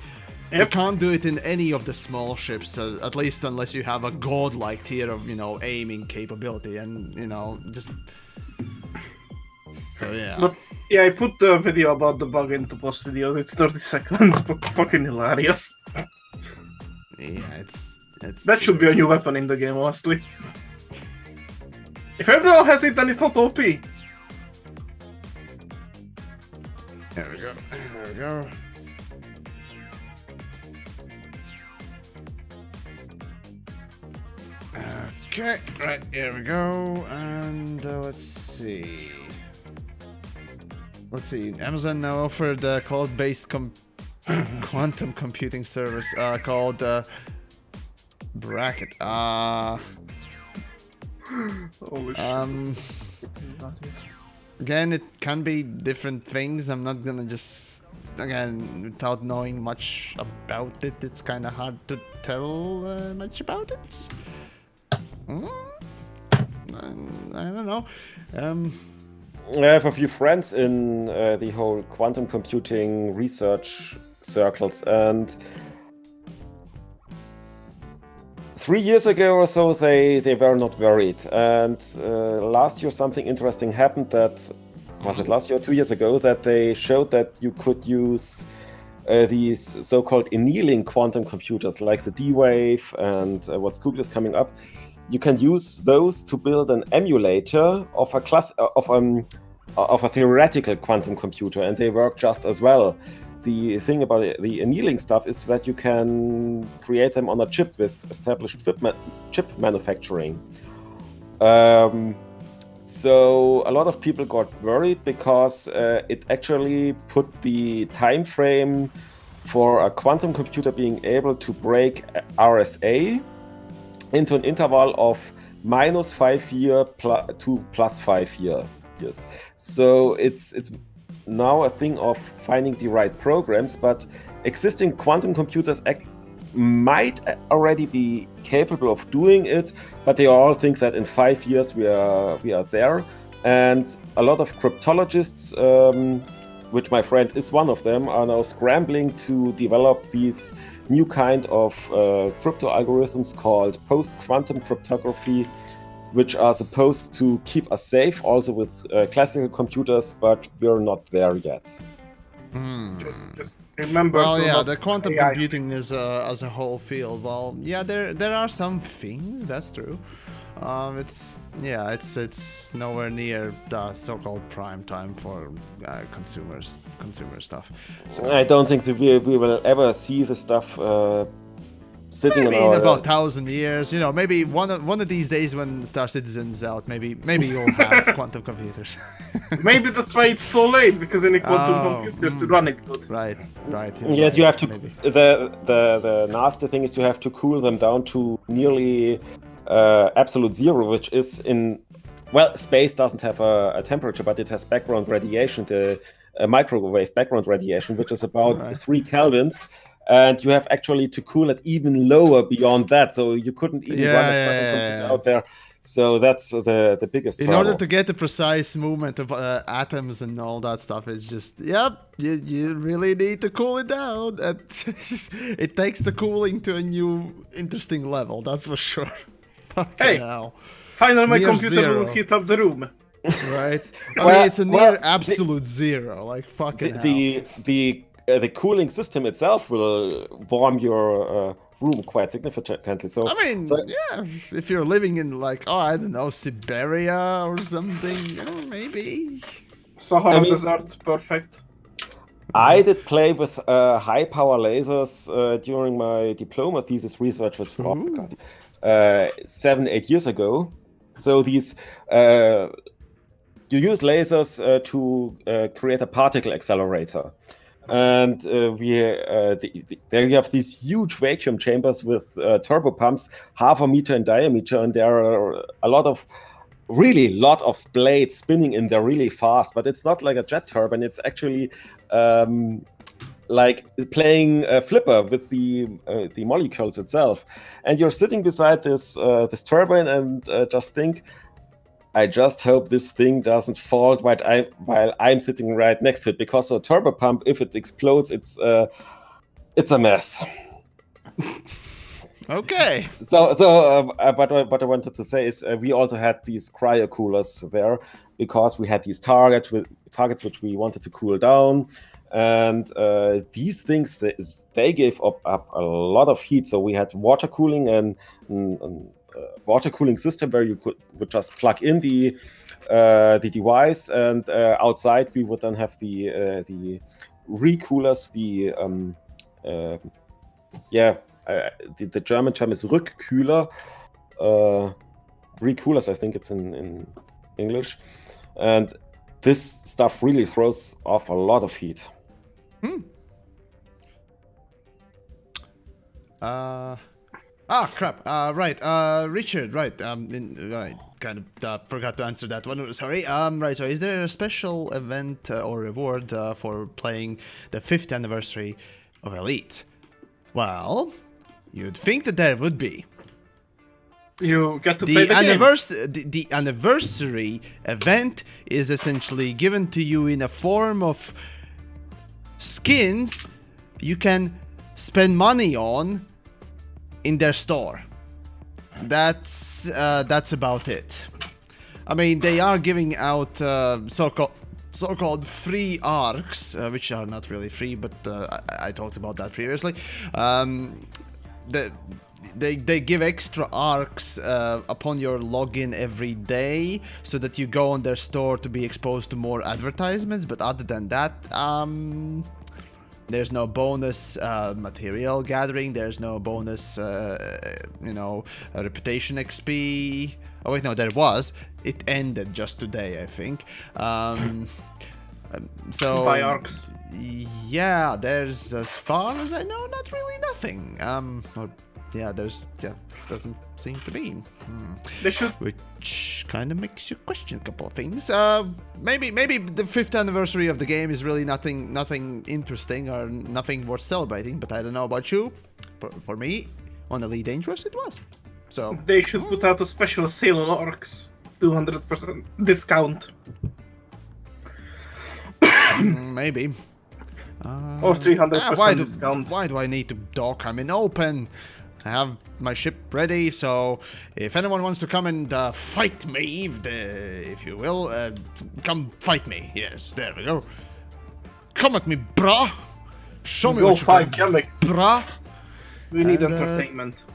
You Yep. can't do it in any of the small ships, at least unless you have a godlike tier of, aiming capability and, just... So, yeah. But yeah, I put the video about the bug into post video. It's 30 seconds, but fucking hilarious. Yeah, it's... That should be a new weapon in the game, honestly. If everyone has it, then it's not OP. There we go. There we go. Okay, right, here we go, and let's see. Amazon now offered a cloud-based quantum computing service called Bracket. Holy Again, it can be different things. I'm not gonna just, again, without knowing much about it, it's kind of hard to tell much about it. I don't know. I have a few friends in the whole quantum computing research circles, and 3 years ago or so they were not worried. And last year something interesting happened. That was it last year or 2 years ago, that they showed that you could use these so-called annealing quantum computers like the D-Wave and what Google is coming up. You can use those to build an emulator of a theoretical quantum computer, and they work just as well. The thing about the annealing stuff is that you can create them on a chip with established chip manufacturing. So a lot of people got worried because it actually put the time frame for a quantum computer being able to break RSA into an interval of -5 years to +5 years. So it's now a thing of finding the right programs, but existing quantum computers might already be capable of doing it, but they all think that in 5 years we are there. And a lot of cryptologists, which my friend is one of them, are now scrambling to develop these new kind of crypto algorithms called post-quantum cryptography, which are supposed to keep us safe also with classical computers, but we're not there yet. Just remember. Well, yeah, the quantum AI. computing is as a whole field. Well, yeah, there are some things. That's true. It's nowhere near the so-called prime time for consumer stuff. So I don't think that we will ever see the stuff sitting maybe on in our... about 1,000 years, maybe one of these days when Star Citizen's out, maybe you'll have quantum computers. Maybe that's why it's so late, because any quantum computers to run it good. Right. Yeah, you have to. Maybe. The nasty thing is you have to cool them down to nearly absolute zero, which is in. Well, space doesn't have a temperature, but it has background radiation, the microwave background radiation, which is about 3 kelvins. And you have actually to cool it even lower beyond that, so you couldn't even run a quantum computer out there. So that's the biggest trouble. In order to get the precise movement of atoms and all that stuff, it's just, you really need to cool it down. It takes the cooling to a new interesting level, that's for sure. Hey, hell. finally my Near computer zero. will heat up the room. Right? I Well- mean, it's a near well, absolute zero, like fucking hell. The cooling system itself will warm your room quite significantly. So I mean, if you're living in I don't know, Siberia or something, maybe. Sahara I mean- Desert, perfect. I did play with high power lasers during my diploma thesis research, which was 7-8 years ago. So these you use lasers to create a particle accelerator. And there you have these huge vacuum chambers with turbo pumps, 0.5 meter in diameter, and there are a lot of blades spinning in there really fast. But it's not like a jet turbine; it's actually like playing a flipper with the molecules itself. And you're sitting beside this turbine and just think, I just hope this thing doesn't fall while I'm sitting right next to it, because a turbo pump, if it explodes, it's a mess. Okay. But what I wanted to say is we also had these cryo coolers there because we had these targets which we wanted to cool down, and these things they gave up a lot of heat. So we had water cooling and water cooling system where you would just plug in the device, and outside we would then have the recoolers. The German term is Rückkühler, recoolers, I think it's in English, and this stuff really throws off a lot of heat. Crap. Right. Richard. Right. Right. Kind of forgot to answer that one. Sorry. Right. So, is there a special event or reward for playing the 5th anniversary of Elite? Well, you'd think that there would be. You get to play the game. The anniversary event is essentially given to you in a form of skins you can spend money on in their store. That's about it. I mean, they are giving out so-called free arcs, which are not really free, but I talked about that previously. They give extra arcs upon your login every day, so that you go on their store to be exposed to more advertisements. But other than that, there's no bonus material gathering. There's no bonus, reputation XP. Oh wait, no, there was. It ended just today, I think. So buy arcs. Yeah, there's, as far as I know, not really nothing. Doesn't seem to be. They should. Which kind of makes you question a couple of things. Maybe the 5th anniversary of the game is really nothing interesting or nothing worth celebrating. But I don't know about you. For me, on Elite Dangerous, it was. So they should put out a special sale on orcs, 200% discount. Maybe. Or 300% discount. Why do I need to dock? I'm in open. I have my ship ready, so if anyone wants to come and fight me, if you will, come fight me. Yes, there we go. Come at me, brah. Show me what you fight got, TheYamiks. Brah. We need entertainment.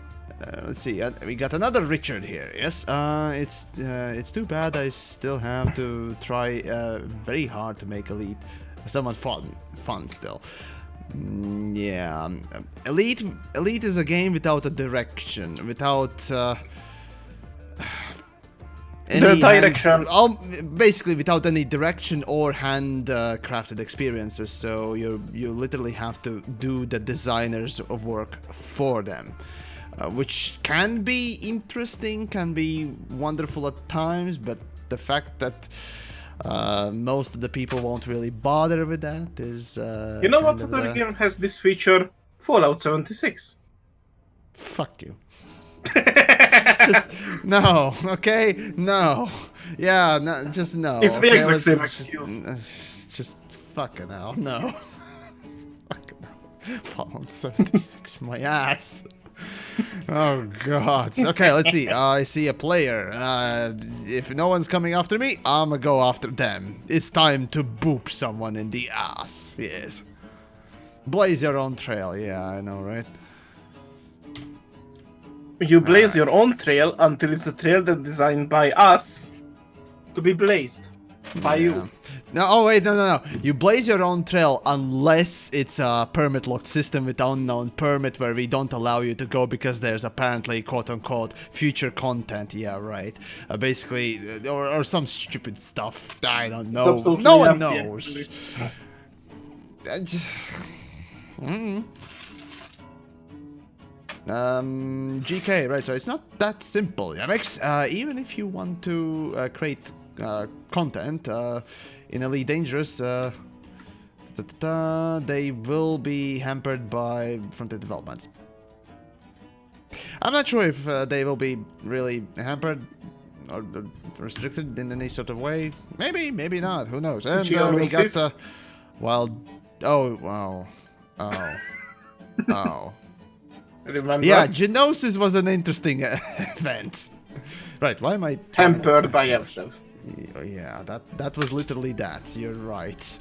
Let's see. We got another Richard here. Yes. It's too bad I still have to try very hard to make Elite somewhat fun still. Yeah, Elite is a game without a direction, without any direction. Basically, without any direction or hand-crafted experiences. So you literally have to do the designers' work for them, which can be interesting, can be wonderful at times, but the fact that most of the people won't really bother with that is you know what other game has this feature? Fallout 76. Fuck you. Just no, okay? No. Yeah, no, just no. It's the okay? exact same excuse. Just fucking hell, no. Fucking hell. Fallout 76, my ass. Oh god. Okay, let's see. I see a player. If no one's coming after me, I'ma go after them. It's time to boop someone in the ass. Yes. Blaze your own trail. Yeah, I know, right? You blaze your own trail until it's a trail that's designed by us to be blazed. By you. No, oh wait, no. You blaze your own trail unless it's a permit-locked system with unknown permit where we don't allow you to go because there's apparently quote-unquote future content. Yeah, right. Basically, or some stupid stuff. I don't know. No one knows. GK, right, so it's not that simple, Yamiks. Even if you want to create content in Elite Dangerous, they will be hampered by front-end developments. I'm not sure if they will be really hampered or restricted in any sort of way. Maybe, maybe not, who knows. And we got, well, oh, wow. Oh. Remember? Yeah, Genosis was an interesting event. Right, why am I... Tempered by Evshev. Yeah, that was literally that. You're right.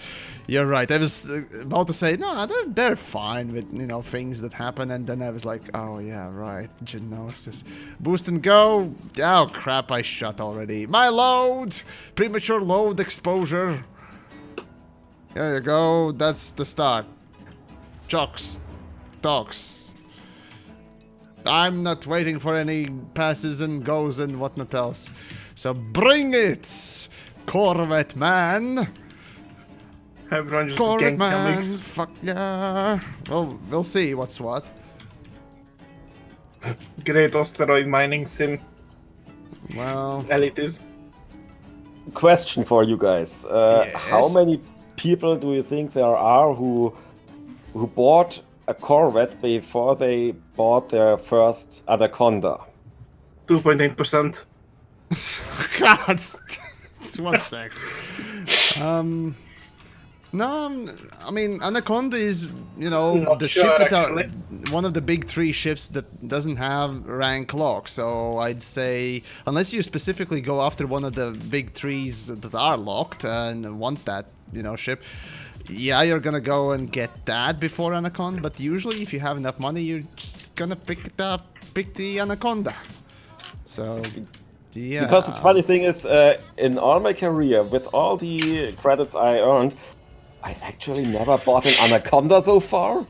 You're right. I was about to say, no, they're fine with, you know, things that happen, and then I was like, oh yeah, right, Genosis. Boost and go. Oh crap, I shot already. My load! Premature load exposure. There you go, that's the start. Jocks. Dogs. I'm not waiting for any passes and goes and whatnot else. So bring it, Corvette man. Everyone just Corvette gank man, TheYamiks. fuck yeah. Well, we'll see what's what. Great asteroid mining sim. Well, Elite is. Question for you guys: How Yes. many people do you think there are who bought a Corvette before they bought their first Anaconda? 2.8%. God, 1 sec. No, I mean, Anaconda is, you know, Not the sure, ship without actually. one of the big 3 ships that doesn't have rank lock. So I'd say, unless you specifically go after one of the big 3s that are locked and want that, you know, ship, yeah, you're gonna go and get that before Anaconda. But usually, if you have enough money, you're just gonna pick the Anaconda. So. Yeah. Because the funny thing is, in all my career, with all the credits I earned, I actually never bought an Anaconda so far.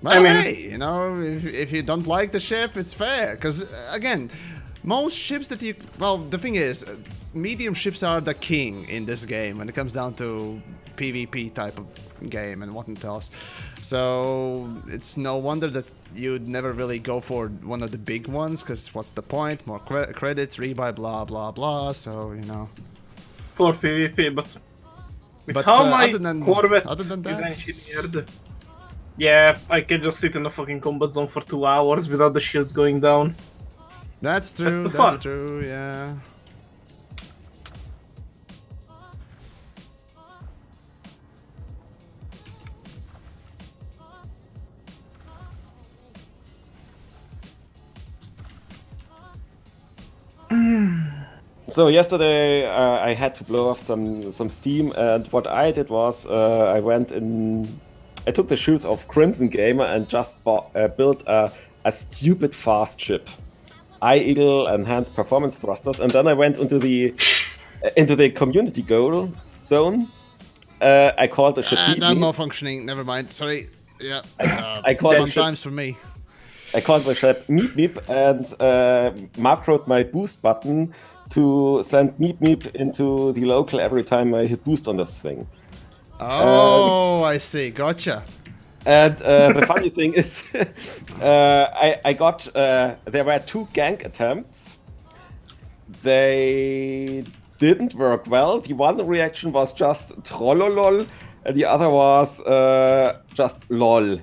Well, I mean- hey, you know, if you don't like the ship, it's fair. Because, again, most ships that you... Well, the thing is, medium ships are the king in this game when it comes down to PvP type of game and whatnot else. So, it's no wonder that you'd never really go for one of the big ones, because what's the point? More credits, rebuy, blah, blah, blah. So, you know... For PvP, but... With But, how my other than Corvette that, is engineered... Yeah, I can just sit in the fucking combat zone for 2 hours without the shields going down. That's true, the that's fun. true, yeah. So yesterday I had to blow off some steam, and what I did was I took the shoes of Crimson Gamer and just built a stupid fast ship, Eagle enhanced performance thrusters, and then I went into the community goal zone. I called the ship. Not malfunctioning, never mind, sorry. Yeah, I called fun the ship. times for me. I called my ship Meep Meep and macroed my boost button to send Meep Meep into the local every time I hit boost on this thing. Oh, I see, gotcha. And the funny thing is, I got there were 2 gank attempts. They didn't work well. The one reaction was just trollolol, and the other was just lol.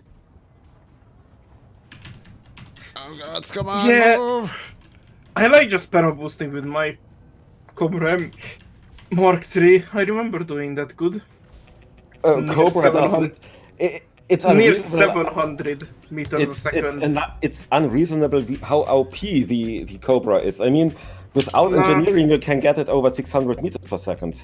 Oh god, come on, Yeah. move. I like just perma boosting with my Cobra M Mark III. I remember doing that good. Near Cobra doesn't. 700 It's Near unreasonable. 700 meters a second. It's unreasonable how OP the Cobra is. I mean, without Nah. engineering, you can get it over 600 meters per second.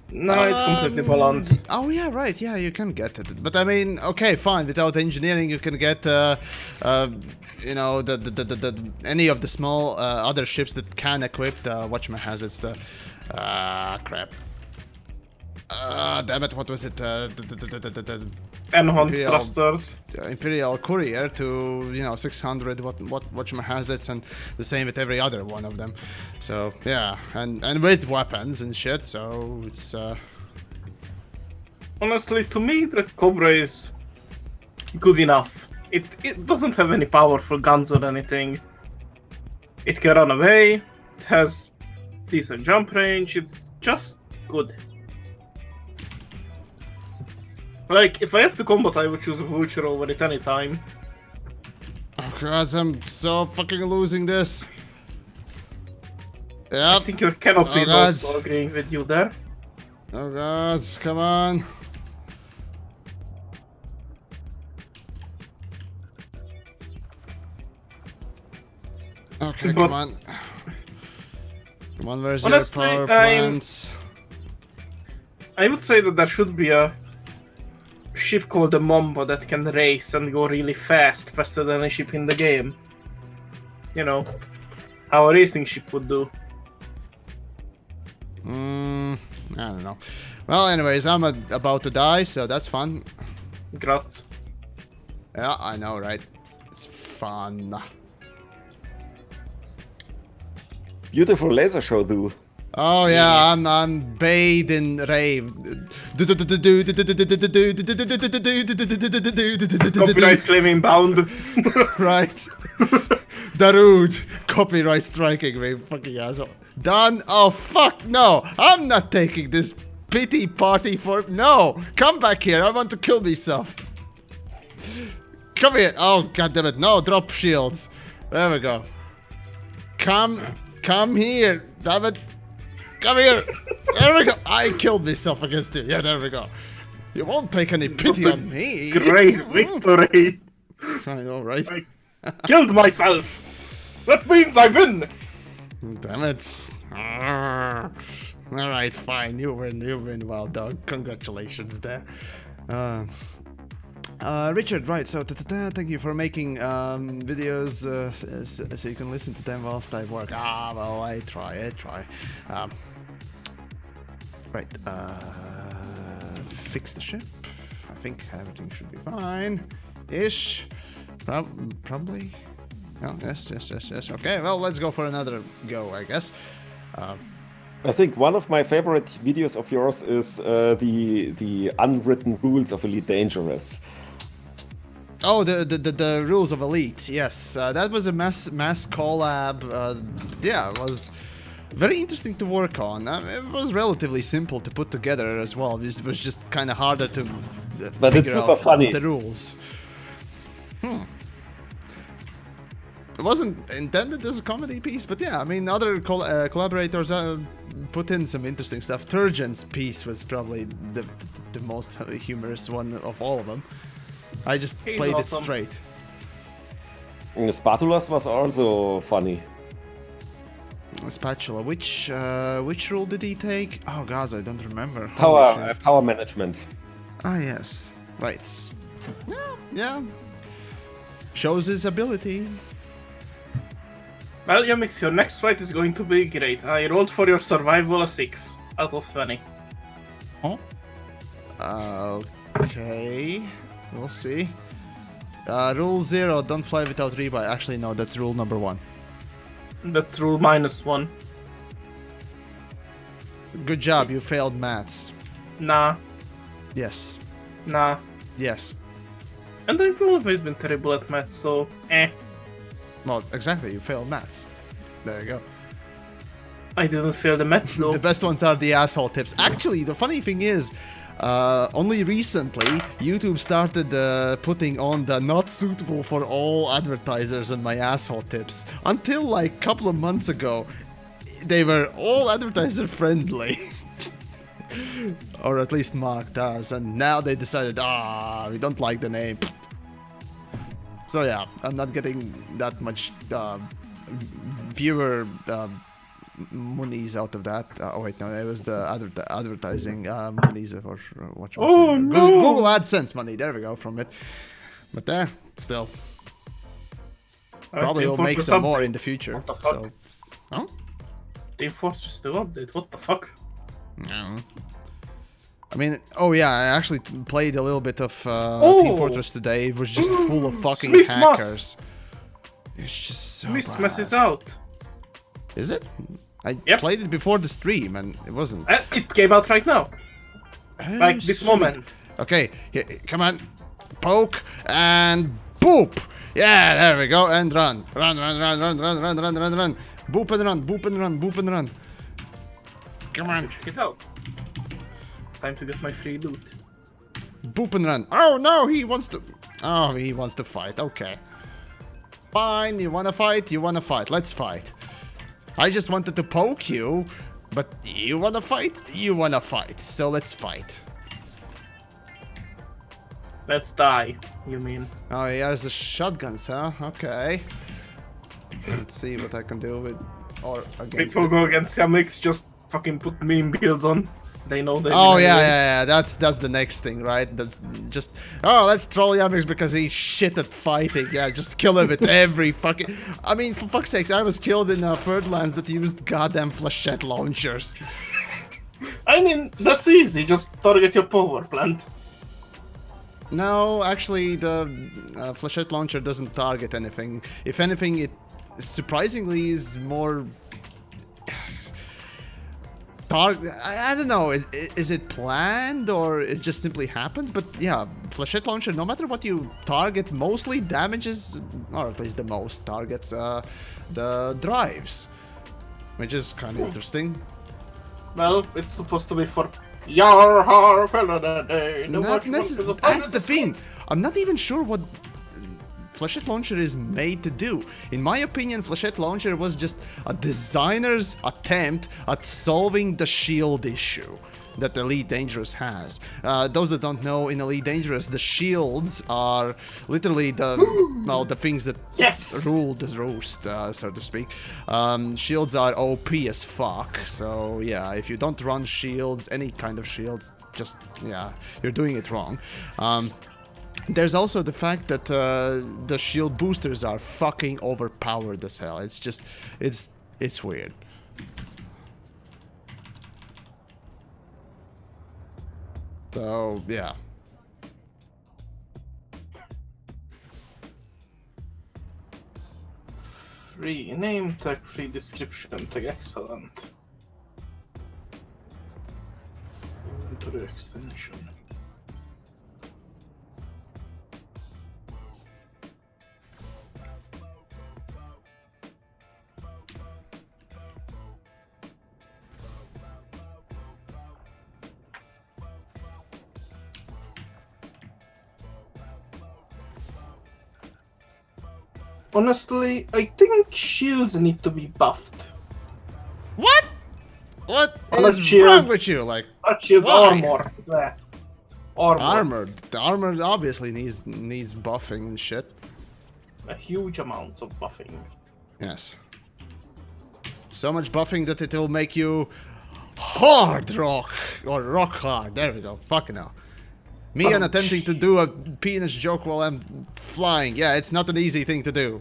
No, it's completely balanced. Oh yeah, right. Yeah, you can get it. But I mean, okay, fine. Without engineering, you can get, you know, the any of the small other ships that can equip the whatchamahazards, the Crap. Damn it, what was it? Enhanced Imperial- thrusters. Imperial Courier to, 600 hazards, and the same with every other one of them. So, yeah, and with weapons and shit, so it's, Honestly, to me, the Cobra is good enough. It doesn't have any powerful guns or anything. It can run away. It has decent jump range. It's just good. Like, if I have to combat, I would choose a Vulture over it anytime. oh god, I'm so fucking losing this. I Yep. think your canopy is God. also agreeing with you there. Oh god, come on. Okay, But- come on. Come on, where's Honestly, your power plants? I would say that there should be a ship called the Mamba that can race and go really fast, faster than a ship in the game. You know, how a racing ship would do. I don't know. Well, anyways, I'm about to die, so that's fun. Grat. Yeah, I know, right? It's fun. Beautiful laser show, though. Oh yeah, I'm bathed in rave. Copyright claiming bound. Right. Darude, copyright striking me, fucking asshole. Done. Oh fuck no! I'm not taking this pity party for no. Come back here. I want to kill myself. Come here. Oh god damn it! No, drop shields. There we go. Come here. Damn it. Come here. There we go. I killed myself against you. Yeah, there we go. You won't take any pity What a on me. Great victory. I know, right? Killed myself. That means I win. Damn it. Alright, fine. You win, well done. Congratulations there. Richard, right, so thank you for making videos so you can listen to them whilst I work. Well, I try. Right, fix the ship. I think everything should be fine. Ish. Probably. Oh, yes. Okay, well, let's go for another go, I guess. I think one of my favorite videos of yours is the unwritten rules of Elite Dangerous. Oh, the rules of Elite. Yes, that was a mass collab. Yeah, it was very interesting to work on. It was relatively simple to put together as well. It was just kind of harder to But it's figure super out funny. the rules. It wasn't intended as a comedy piece, but yeah, I mean, other collaborators put in some interesting stuff. Turgeon's piece was probably the most humorous one of all of them. I just He's played it awesome. straight. And the Spatulas was also funny. Spatula. Which rule did he take? Oh god, I don't remember. Holy Power shit. power management. Ah yes, right. Yeah. Shows his ability. Well, Yamix, your next fight is going to be great. I rolled for your survival a 6 out of 20. Okay, we'll see. Rule 0: don't fly without rebuy. Actually, no, that's rule number 1. That's rule -1. Good job, you failed maths. Nah, Yes. nah. Yes. And I've always been terrible at math, so Well, exactly, you failed maths. There you go. I didn't fail the math though. The best ones are the asshole tips. Actually, the funny thing is, only recently, YouTube started putting on the not suitable for all advertisers on my asshole tips. Until like a couple of months ago, they were all advertiser friendly. Or at least marked as, and now they decided, we don't like the name. So yeah, I'm not getting that much viewer monies out of that. Oh wait, no, it was the advertising monies for what? Oh, no! Google AdSense money. There we go from it. But still, probably will make some more in the future. What the fuck? So, huh? Team Fortress 2 update. What the fuck? No. I mean, oh yeah, I actually played a little bit of Team Fortress today. It was just full of fucking hackers. It's just so Swiss bad. messes out. Is it? I Yep. played it before the stream and it wasn't. It came out right now. Like this sweet. moment. Okay, come on. Poke and boop. Yeah, there we go. And run. Run. Boop and run, boop and run, boop and run. Come on. Check it out. Time to get my free loot. Boop and run. Oh no, he wants to... Oh, he wants to fight. Okay. Fine, you wanna fight? You wanna fight. Let's fight. I just wanted to poke you, but you wanna fight? You wanna fight. So let's fight. Let's die, you mean? Oh, he has the shotguns, huh? Okay. Let's see what I can do with... Or against People it. go against TheYamiks, just fucking put meme builds on. They know they Oh win yeah, anyway. yeah, yeah. That's the next thing, right? That's just let's troll TheYamiks because he's shit at fighting. Yeah, just kill him with every fucking. I mean, for fuck's sakes, I was killed in Ferdlands that used goddamn flechette launchers. I mean, that's easy. Just target your power plant. No, actually, the flechette launcher doesn't target anything. If anything, it surprisingly is more. I don't know, is it planned or it just simply happens? But yeah, flechette launcher, no matter what you target, mostly damages, or at least the most targets the drives, which is kind of interesting. Well, it's supposed to be for Yar har fella day. That's the thing. I'm not even sure what flechette launcher is made to do. In my opinion, flechette launcher was just a designer's attempt at solving the shield issue that Elite Dangerous has. Those that don't know, in Elite Dangerous, the shields are literally the things that rule the roost, so to speak. Shields are OP as fuck, so yeah, if you don't run shields, any kind of shields, just, yeah, you're doing it wrong. There's also the fact that the shield boosters are fucking overpowered as hell. It's just, it's weird. So, yeah. Free name tag, free description tag, excellent. Inventory extension. Honestly, I think shields need to be buffed. What? What Unless is shields- wrong with you? Like, Not shields, Why? armor. Bleh. Armor. armor. The armor obviously needs buffing and shit. A huge amounts of buffing. Yes. So much buffing that it'll make you hard rock or rock hard. There we go. Fucking hell. Me and attempting to do a penis joke while I'm flying. Yeah, it's not an easy thing to do.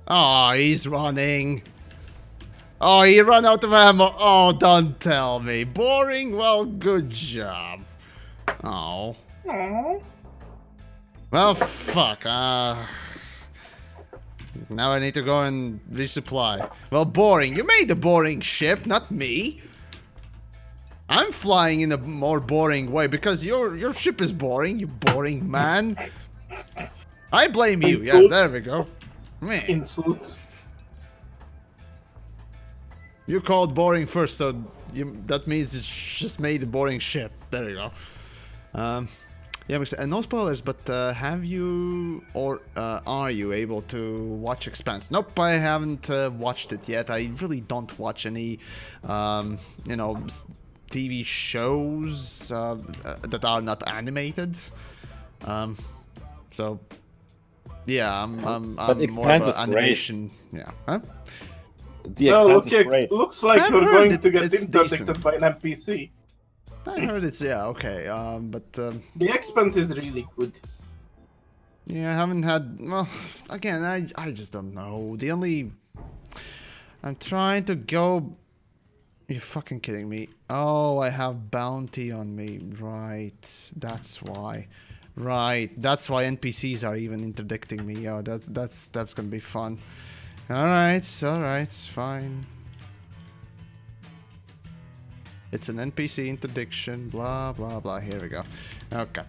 Oh, he's running. Oh, he ran out of ammo. Oh, don't tell me. Boring? Well, good job. Oh. Aww. Well, fuck. Now I need to go and resupply. Well, boring. You made the boring ship, not me. I'm flying in a more boring way because your ship is boring, you boring man. I blame you. Yeah, there we go. Man. Insults. You called boring first, so that means it's just made a boring ship. There you go. Yeah, no spoilers, but have you or are you able to watch Expanse? Nope, I haven't watched it yet. I really don't watch any, you know, TV shows that are not animated. So, yeah, I'm But more Expanse of is an animation. Yeah. Huh? The Well, expense is great. looks like I've you're heard going to get it's interdicted decent. by an NPC. I heard it's okay. But The expense is really good. yeah, I haven't had. Well, again, I just don't know. The only I'm trying to go. You're fucking kidding me. Oh, I have bounty on me. Right. That's why. Right. That's why NPCs are even interdicting me. Oh, that's gonna be fun. Alright, it's fine. It's an NPC interdiction, blah blah blah. Here we go. Okay.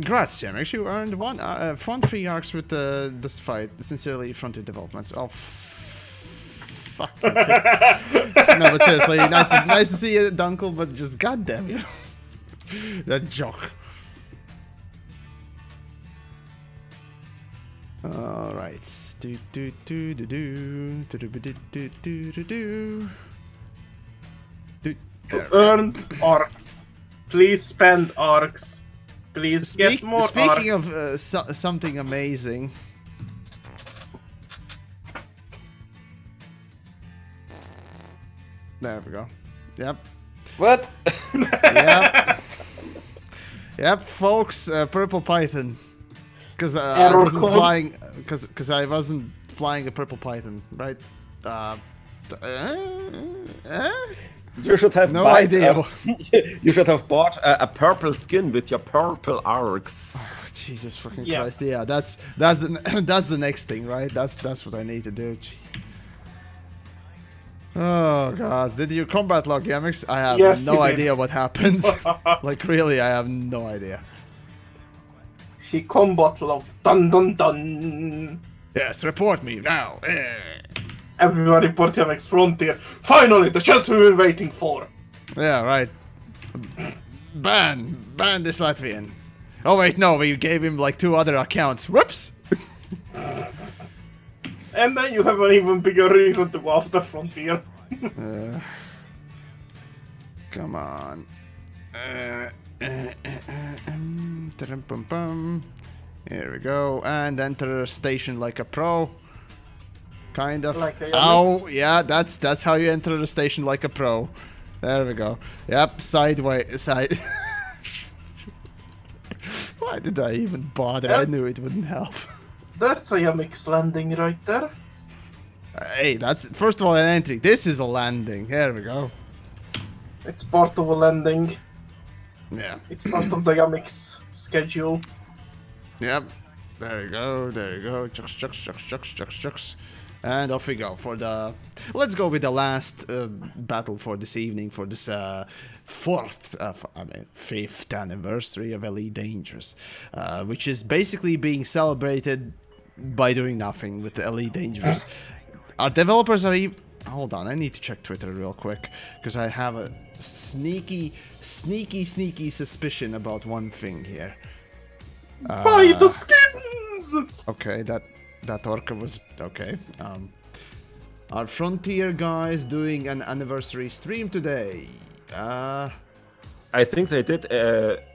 Grazie, TheYamiks. You earned one front 3 arcs with this fight. Sincerely, Frontier Developments. Oh, fuck. No, but seriously, nice to see you, Dunkel. But just goddamn you, that joke. All right. Do do do do do do do do do do do do. Earned arcs. Please spend arcs. Please get more Speaking arcs. of something amazing. There we go. Yep. What? Yep. Yep, folks. Purple Python. Because I Error wasn't code. flying. Because I wasn't flying a purple Python, right? You should have No bought, idea. you should have bought a purple skin with your purple arcs. Jesus fucking Yes. Christ! Yeah, that's the that's the next thing, right? That's what I need to do. Gee. Oh god, did you combat log TheYamiks? I have Yes, no you did. idea what happened. Like really, I have no idea. He combat log. Dun dun dun. Yes, report me now. Everyone report TheYamiks Frontier. Finally, the chance we've been waiting for. Yeah, right. Ban this Latvian. Oh wait, no, we gave him like 2 other accounts. Whoops. And then you have an even bigger reason to go after Frontier. Come on. Tadam-pum-pum. Here we go, and enter a station like a pro. Kind of. Like a Ow, TheYamiks? yeah, that's how you enter the station like a pro. There we go. Yep, sideways, side. Why did I even bother? I Yep. knew it wouldn't help. That's a TheYamiks landing right there. Hey, that's first of all an entry. This is a landing. There we go. It's part of a landing. Yeah. It's part of the TheYamiks schedule. Yep. There you go. There you go. Chucks, chucks, chucks, chucks, chucks, chucks. And off we go for the. Let's go with the last battle for this evening for this fifth anniversary of Elite Dangerous, which is basically being celebrated by doing nothing with the Elite Dangerous. Our developers are even. Hold on, I need to check Twitter real quick because I have a sneaky suspicion about one thing here. Buy the skins! Okay, that orca was okay. Our Frontier guys doing an anniversary stream today. I think they did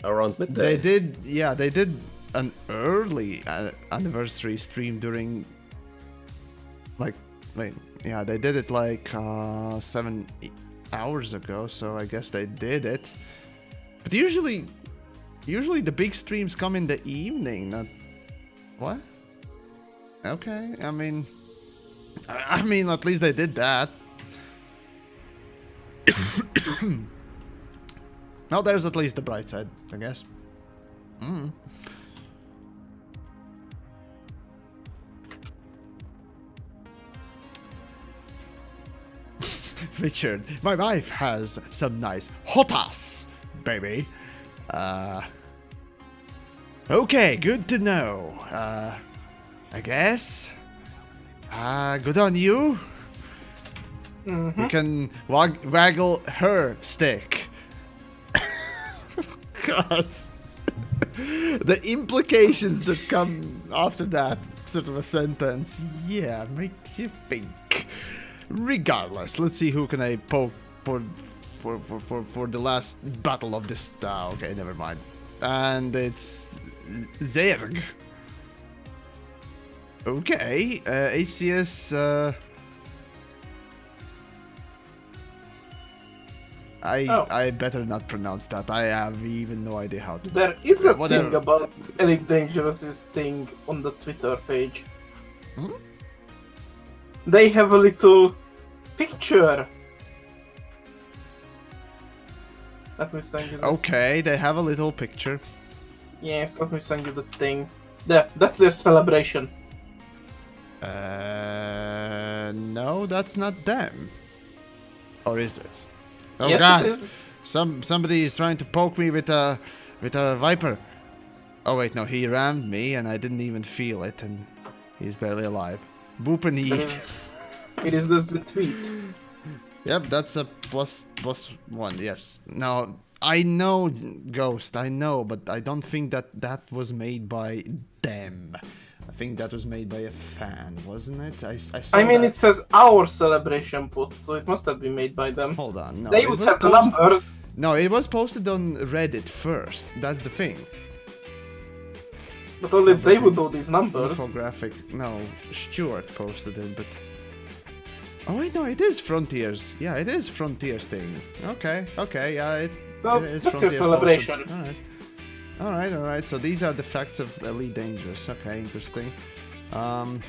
around midday. They did, yeah, they did an early anniversary stream during, like, wait, yeah, they did it like 7 hours ago. So I guess they did it. But usually the big streams come in the evening. Not what? Okay, I mean, at least they did that. Well, there's at least the bright side, I guess. Richard, my wife has some nice hotas, baby. Okay, good to know. I guess. Good on you. You can waggle her stick. God. The implications that come after that sort of a sentence, yeah, makes you think. Regardless, let's see who can I poke for the last battle of this. Okay, never mind. And it's Zerg. Okay, HCS. I better not pronounce that. I have even no idea how to. There is a Whatever. thing about Elite Dangerous's thing on the Twitter page. Hmm? They have a little picture. Let me send you this. Okay, they have a little picture. Yes, let me send you the thing. There, that's their celebration. No, that's not them. Or is it? Oh Yes, God! it is. Somebody is trying to poke me with a viper. Oh wait, no, he rammed me and I didn't even feel it, and he's barely alive. Boop and eat. It is the tweet. Yep, that's a plus one. Yes. Now I know Ghost. I know, but I don't think that was made by them. I think that was made by a fan, wasn't it? I saw I mean, that. it says our celebration post, so it must have been made by them. Hold on, no. They it would was have the post- numbers. No, it was posted on Reddit first. That's the thing. But only they would know these numbers. Infographic. No, Stuart posted it, but. Oh wait, no, it is Frontiers. Yeah, it is Frontiers thing. Okay, yeah, it is That's your Frontiers celebration. posted. All right. So these are the facts of Elite Dangerous. Okay, interesting. I'll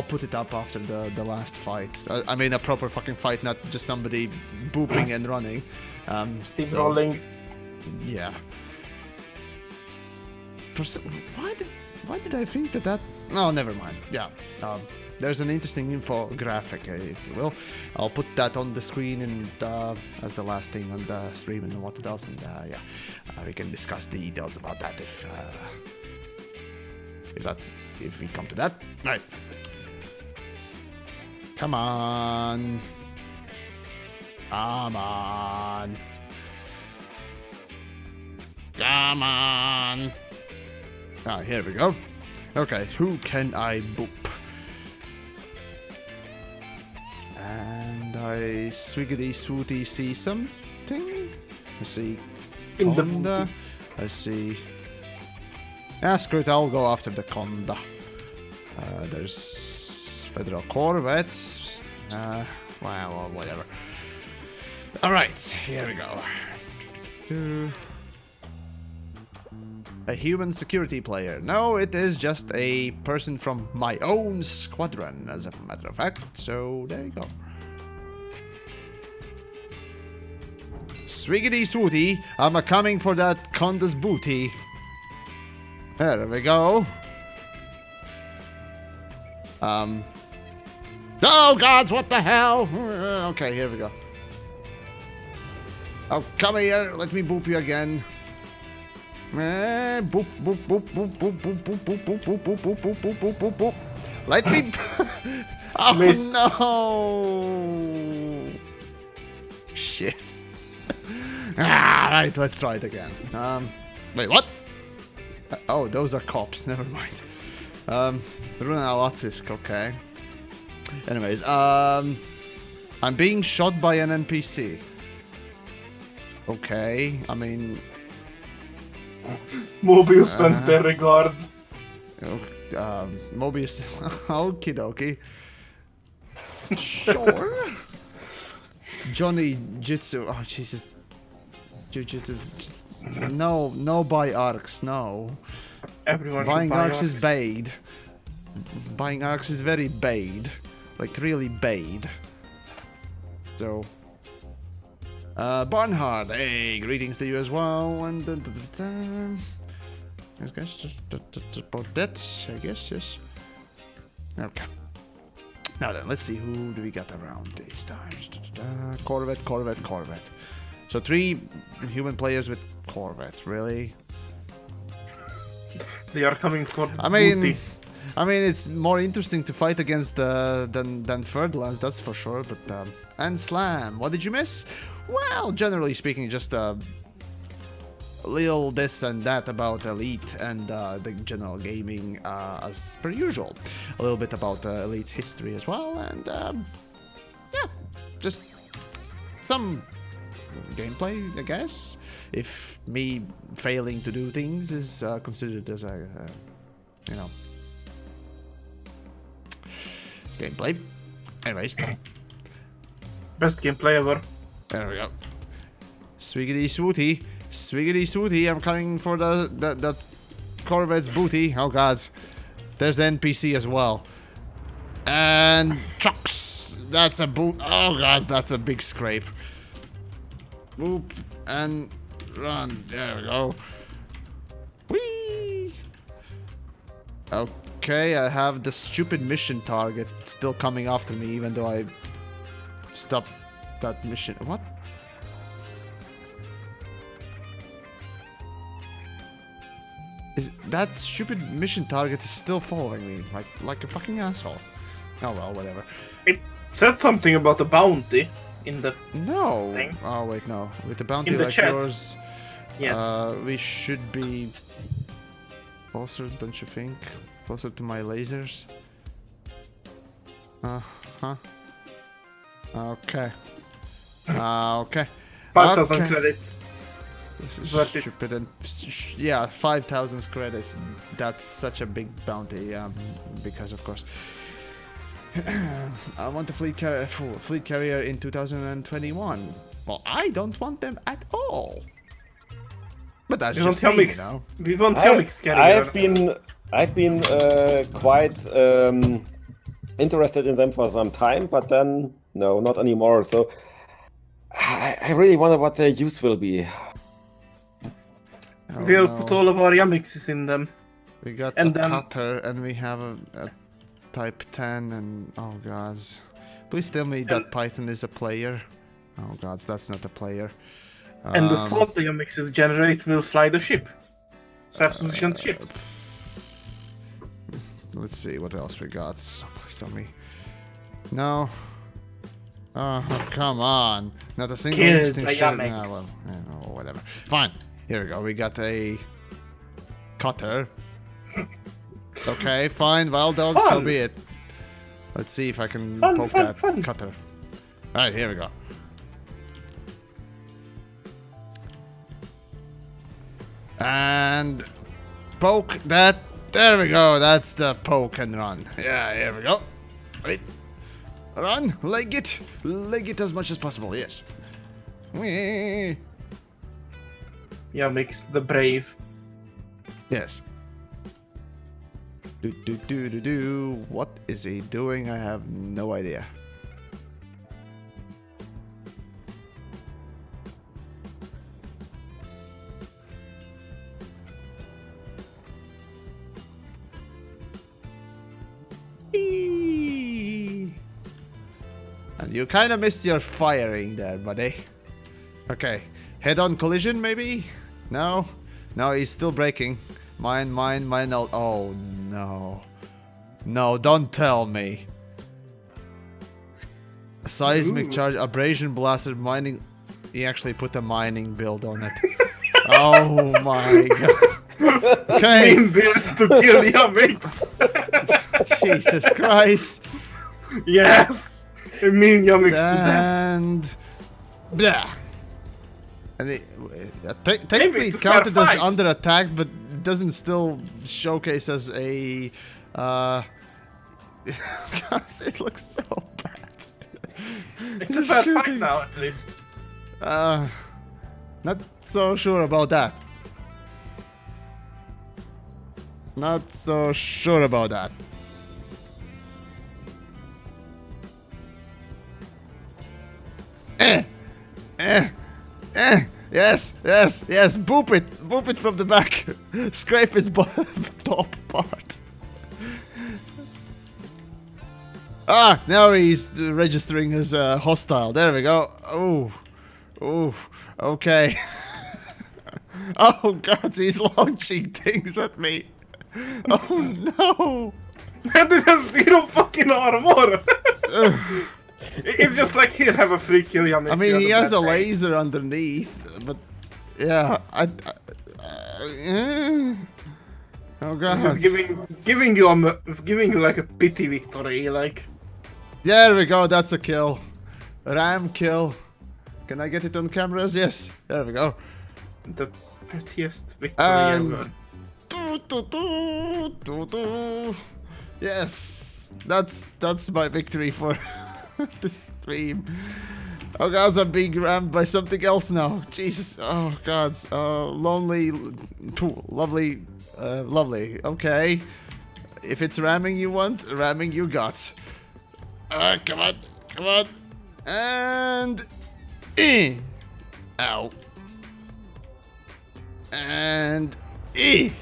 put it up after the last fight. I mean, a proper fucking fight, not just somebody booping and running. Steve rolling. Yeah. Why did I think that? Oh, never mind. Yeah. There's an interesting infographic, if you will. I'll put that on the screen and as the last thing on the stream and what else. And we can discuss the details about that if we come to that. Right. Come on. Come on. Come on. Ah, here we go. Okay, who can I boop? And I swiggity swooty see something. I see In the Conda. I see. Yeah, screw it, I'll go after the Conda. There's Federal Corvettes. Well, whatever. Alright, here we go. A human security player. No, it is just a person from my own squadron, as a matter of fact. So, there you go. Swiggity swooty, I'm a-coming for that Conda's booty. There we go. Oh gods, what the hell? Okay, here we go. Oh, come here, let me boop you again. Boop, boop, boop, boop, boop, boop, boop, boop, boop, boop, boop, boop, boop, boop, boop, boop, boop. Let me. Oh Missed. no! Shit. Right, let's try it again. Wait, what? Oh, those are cops. Never mind. Runalatisk, okay. Anyways, I'm being shot by an NPC. Okay, I mean. Mobius sends their regards. Mobius. Okie dokie. Sure. Johnny Jitsu. Oh, Jesus. Jujitsu. No buy arcs, no. Everyone should Buying buy arcs is bad. Buying arcs is very bad. Like, really bad. So. Barnhard, hey, greetings to you as well. And I guess just about that, I guess, yes. Okay. Now then, let's see, who do we got around these times? Corvette. So 3 human players with Corvette, really? They are coming for I mean, it's more interesting to fight against than Ferdlands, that's for sure. But and Slam, what did you miss? Well, generally speaking, just a little this and that about Elite and the general gaming as per usual. A little bit about Elite's history as well, and yeah, just some gameplay, I guess. If me failing to do things is considered as a, gameplay. Anyways, Best gameplay ever. there we go. Swiggity swooty, swiggity swooty. I'm coming for the Corvette's booty. Oh god, there's the NPC as well. And trucks. That's a boot. Oh god, that's a big scrape. Whoop and run. There we go. Whee! Okay, I have the stupid mission target still coming after me, even though I stopped that mission. What? Is that stupid mission target is still following me like a fucking asshole? Oh well, whatever. It said something about the bounty in the No. thing. Oh wait, no. With the bounty In the like chat. yours, Yes. we should be closer, don't you think? Closer to my lasers. Huh. Okay. Okay. 5,000 Okay. credits. This is Worth it. stupid and yeah, 5,000 credits. That's such a big bounty. Because of course, I want a fleet carrier in 2021. Well, I don't want them at all. But that's We want just me, you TheYamiks. know. We want TheYamiks carriers. I've been quite interested in them for some time, but then no, not anymore. So I really wonder what their use will be. Oh, We'll no. put all of our YamiKs in them. We got and a then- cutter, and we have a type 10, and oh gods. Please tell me that Python is a player. Oh gods, that's not a player. And the salt the YamiKs generate will fly the ship. Self-sufficient ships. Let's see what else we got. Please tell me. No. Oh, come on. Not a single Kill interesting the shit. YamiKs. Well, yeah, oh, whatever. Fine. Here we go. We got a cutter. Okay, fine. Wild dog, so Fun. be it. Let's see if I can Fun, poke fun, that fun. cutter. Alright, here we go. And poke that. There we go. That's the poke and run. Yeah, here we go. Wait. Run. Leg it. Leg it as much as possible. Yes. Whee. YamiKs, the brave. Yes. Do. What is he doing? I have no idea. Eee. And you kind of missed your firing there, buddy. Okay. Head-on collision, maybe? No? No, he's still braking. Mine. Oh, no. No, don't tell me. Seismic Ooh. charge, abrasion blaster, mining. He actually put a mining build on it. Oh my god. Okay. Main build to kill YamiKs. Jesus Christ. Yes. I mean YamiKs to death. And. Blah. And it, technically it's it a fair counted as fight. under attack, but it doesn't still showcase as a. Guys, it looks so bad. It's a fair fight now, at least. Not so sure about that. Not so sure about that. Yes. Boop it from the back. Scrape his top part. Ah, now he's registering as hostile. There we go. Oh, okay. Oh god, he's launching things at me. Oh no. And it has zero fucking armor. It's just like, here, have a free kill YamiKs. I mean, he has a bad day. laser underneath, but yeah, oh god. Just giving you like a pity victory, like. There we go, that's a kill. Ram kill. Can I get it on cameras? Yes. There we go. The pettiest victory And ever. Yes. my victory for this stream. Oh gods, I'm being rammed by something else now. Jesus. Oh gods. Lonely. Lovely. Lovely. Okay. If it's ramming you want, ramming you got. Come on. Come on. And... Ow. And... Where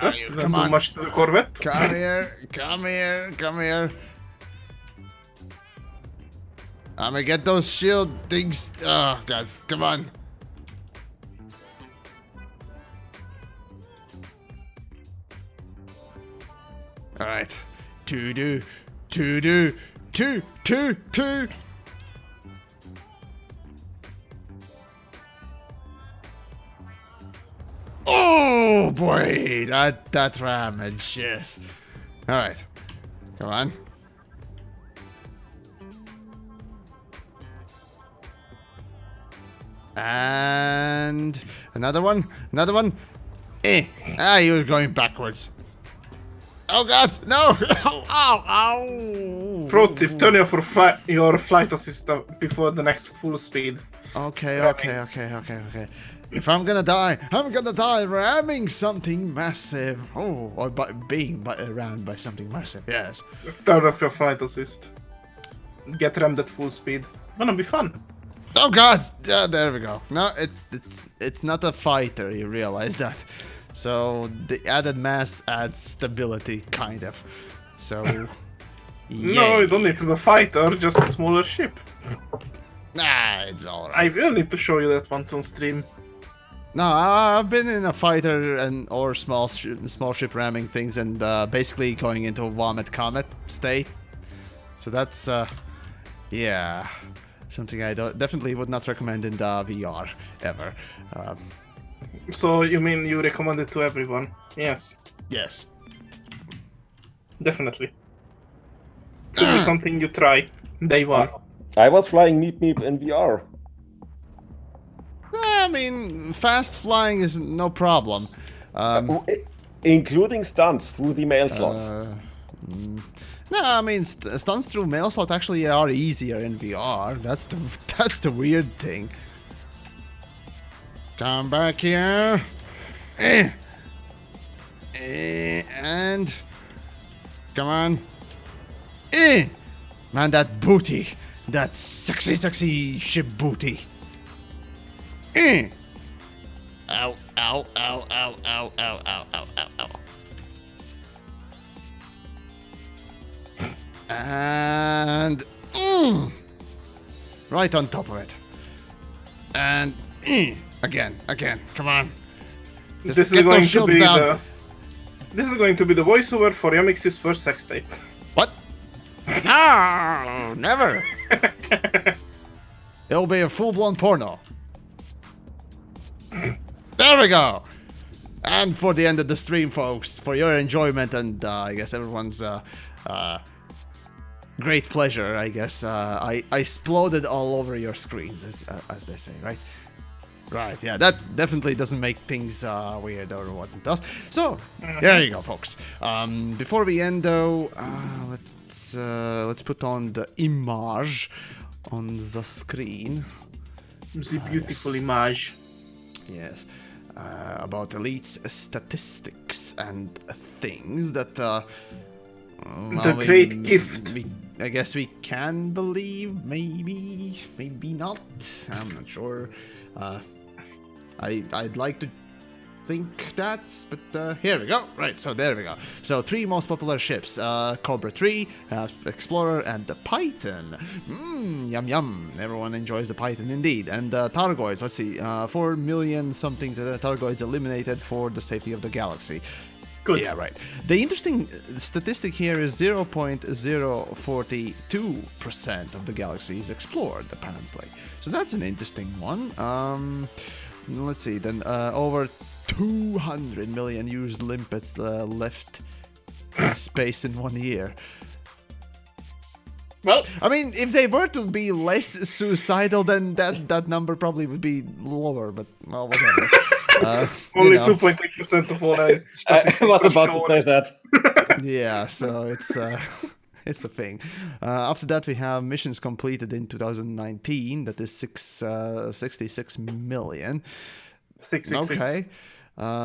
are you? Come on. Much to the Corvette. Come here. Come here. Come here. I'm gonna get those shield things. Oh, God. Come on. All right. Two. Oh boy, that damage, yes. All right, come on. And another one. You're going backwards. Oh God, no! Ow! Pro tip: turn your flight assist before the next full speed. Okay. If I'm gonna die ramming something massive. Oh, or being rammed by something massive. Yes. Just turn off your flight assist. Get rammed at full speed. Gonna be fun. Oh God! There we go. No, it's not a fighter. You realize that. So the added mass adds stability, kind of. So. No, you don't need to be a fighter. Just a smaller ship. Nah, it's alright. I will need to show you that once on stream. No, I've been in a fighter or small ship ramming things and basically going into a vomit comet state. So that's yeah, something I definitely would not recommend in the VR ever. So you mean you recommend it to everyone? Yes. Yes. Definitely. Could be something you try day one. I was flying Meep Meep in VR. I mean, fast flying is no problem. Including stunts through the mail slots. No, I mean stunts through mail slot actually are easier in VR. That's the weird thing. Come back here. And come on. Man, that booty. That sexy ship booty. Ow. And right on top of it. And again. Come on. Just This is get going those to shields be down. This is going to be the voiceover for TheYamiks' first sex tape. What? No, never. It'll be a full-blown porno. There we go. And for the end of the stream, folks, for your enjoyment and I guess everyone's great pleasure, I guess I exploded all over your screens, as they say, right? Right, yeah, that definitely doesn't make things weird or what it does. So, there you go, folks. Before we end, though, let's put on the image on the screen. The beautiful image. Yes, about Elite's statistics and things that the great gift. I guess we can believe, maybe not. I'm not sure. I'd like to think that, but here we go. Right, so there we go. So 3 most popular ships: Cobra 3, Explorer, and the Python. Yum. Everyone enjoys the Python indeed. And Targoids. Let's see, 4 million something Targoids eliminated for the safety of the galaxy. Good. Yeah, right. The interesting statistic here is 0.042% of the galaxy is explored, apparently. So that's an interesting one. Let's see, then over 200 million used limpets left in space in 1 year. Well, I mean, if they were to be less suicidal, then that number probably would be lower, but well, whatever. Only know. 2.8% of all. I was about to say that. Yeah, so it's it's a thing. After that, we have missions completed in 2019. That is 66 million. 666. Okay.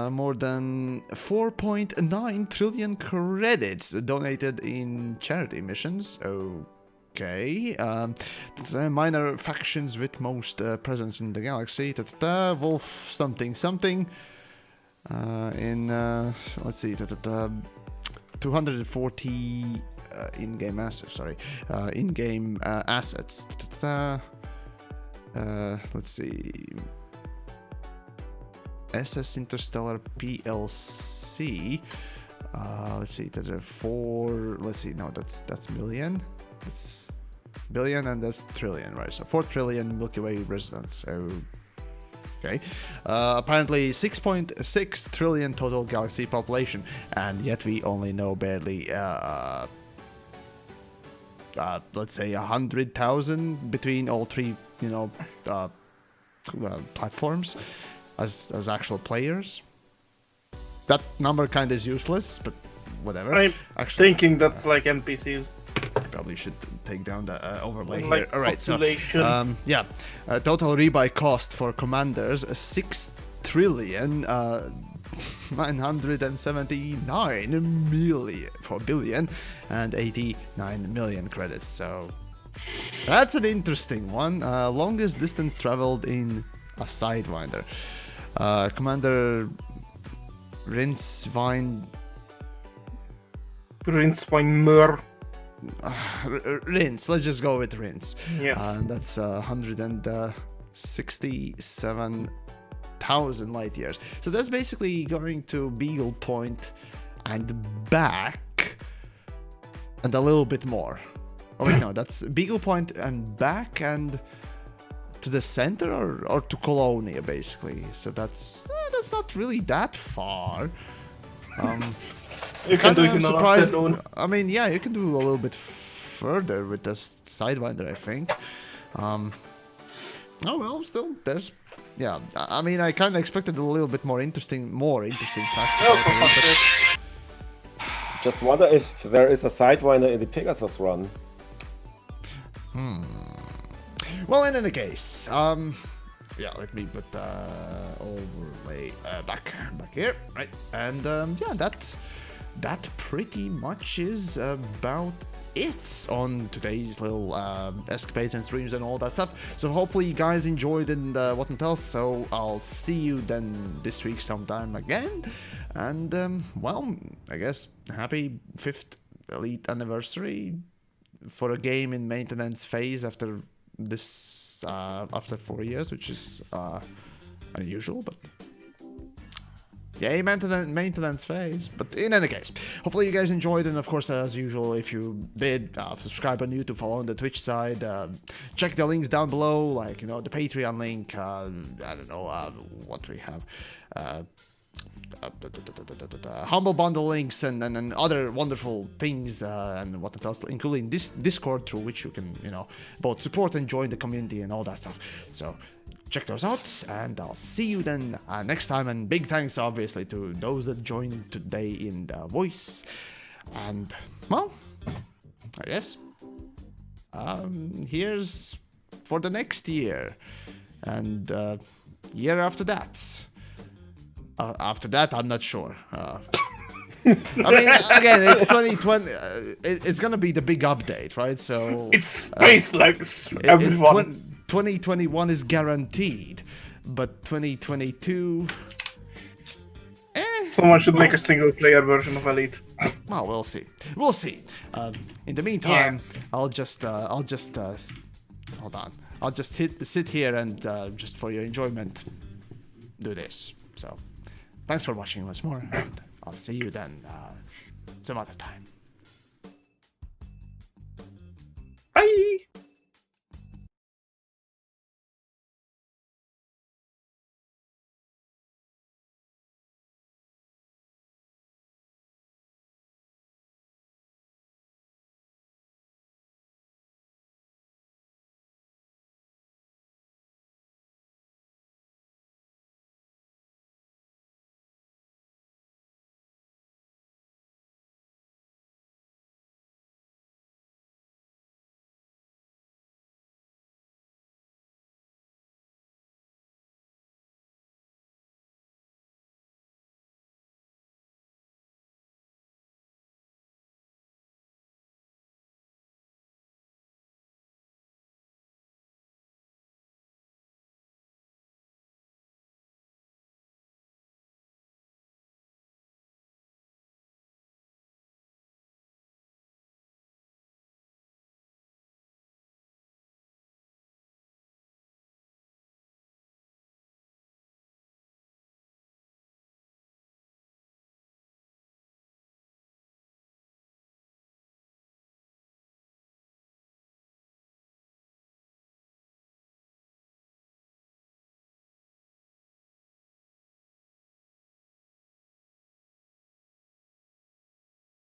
More than 4.9 trillion credits donated in charity missions. Okay. The minor factions with most presence in the galaxy. Wolf something something. Let's see. 240 in-game assets. Sorry, in-game assets. Let's see. SS Interstellar PLC. Let's see. There are 4. Let's see. No, that's million. That's billion and that's trillion, right? So 4 trillion Milky Way residents. Okay. Apparently 6.6 trillion total galaxy population, and yet we only know barely, let's say 100,000 between all three, platforms as actual players. That number kind of is useless, but whatever. I'm Actually, thinking that's like NPCs. probably should take down the overlay Like here. All right, population. so total rebuy cost for commanders 6 trillion 979 million for billion and 89 million credits. So that's an interesting one. Longest distance traveled in a sidewinder. Commander Rinsvine Rinswine Rins, let's just go with Rins. Yes. That's 167,000 light years. So that's basically going to Beagle Point and back, and a little bit more. Oh wait, no, that's Beagle Point and back and to the center or to Colonia, basically. So that's not really that far. You can do it in the afternoon. I mean, yeah, you can do a little bit further with the sidewinder, I think. Oh well, still there's. Yeah, I mean, I kind of expected a little bit more interesting facts. Oh, about for it, fuck's but- sake. Just wonder if there is a sidewinder in the Pegasus run. Well, in any case, yeah, let me put overlay back here, right? And yeah, that pretty much is about it on today's little escapades and streams and all that stuff. So hopefully you guys enjoyed and whatnot else. So I'll see you then this week sometime again. And well, I guess happy 5th Elite anniversary for a game in maintenance phase after this after 4 years, which is unusual, but yeah, maintenance phase. But in any case, hopefully you guys enjoyed, and of course, as usual, if you did, subscribe on YouTube, follow on the Twitch side, check the links down below, like the Patreon link. I don't know what we have. Humble bundle links and other wonderful things and what else, including this Discord, through which you can both support and join the community and all that stuff. So check those out, and I'll see you then next time. And big thanks obviously to those that joined today in the voice. And well, I guess here's for the next year and year after that. After that, I'm not sure. I mean, again, it's 2020. It's gonna be the big update, right? So It's space like everyone. 2021 is guaranteed, but 2022. Someone should make a single-player version of Elite. Well, we'll see. We'll see. In the meantime, Yes. I'll just hold on. I'll just sit here and just for your enjoyment, do this. So, thanks for watching once more, and I'll see you then some other time.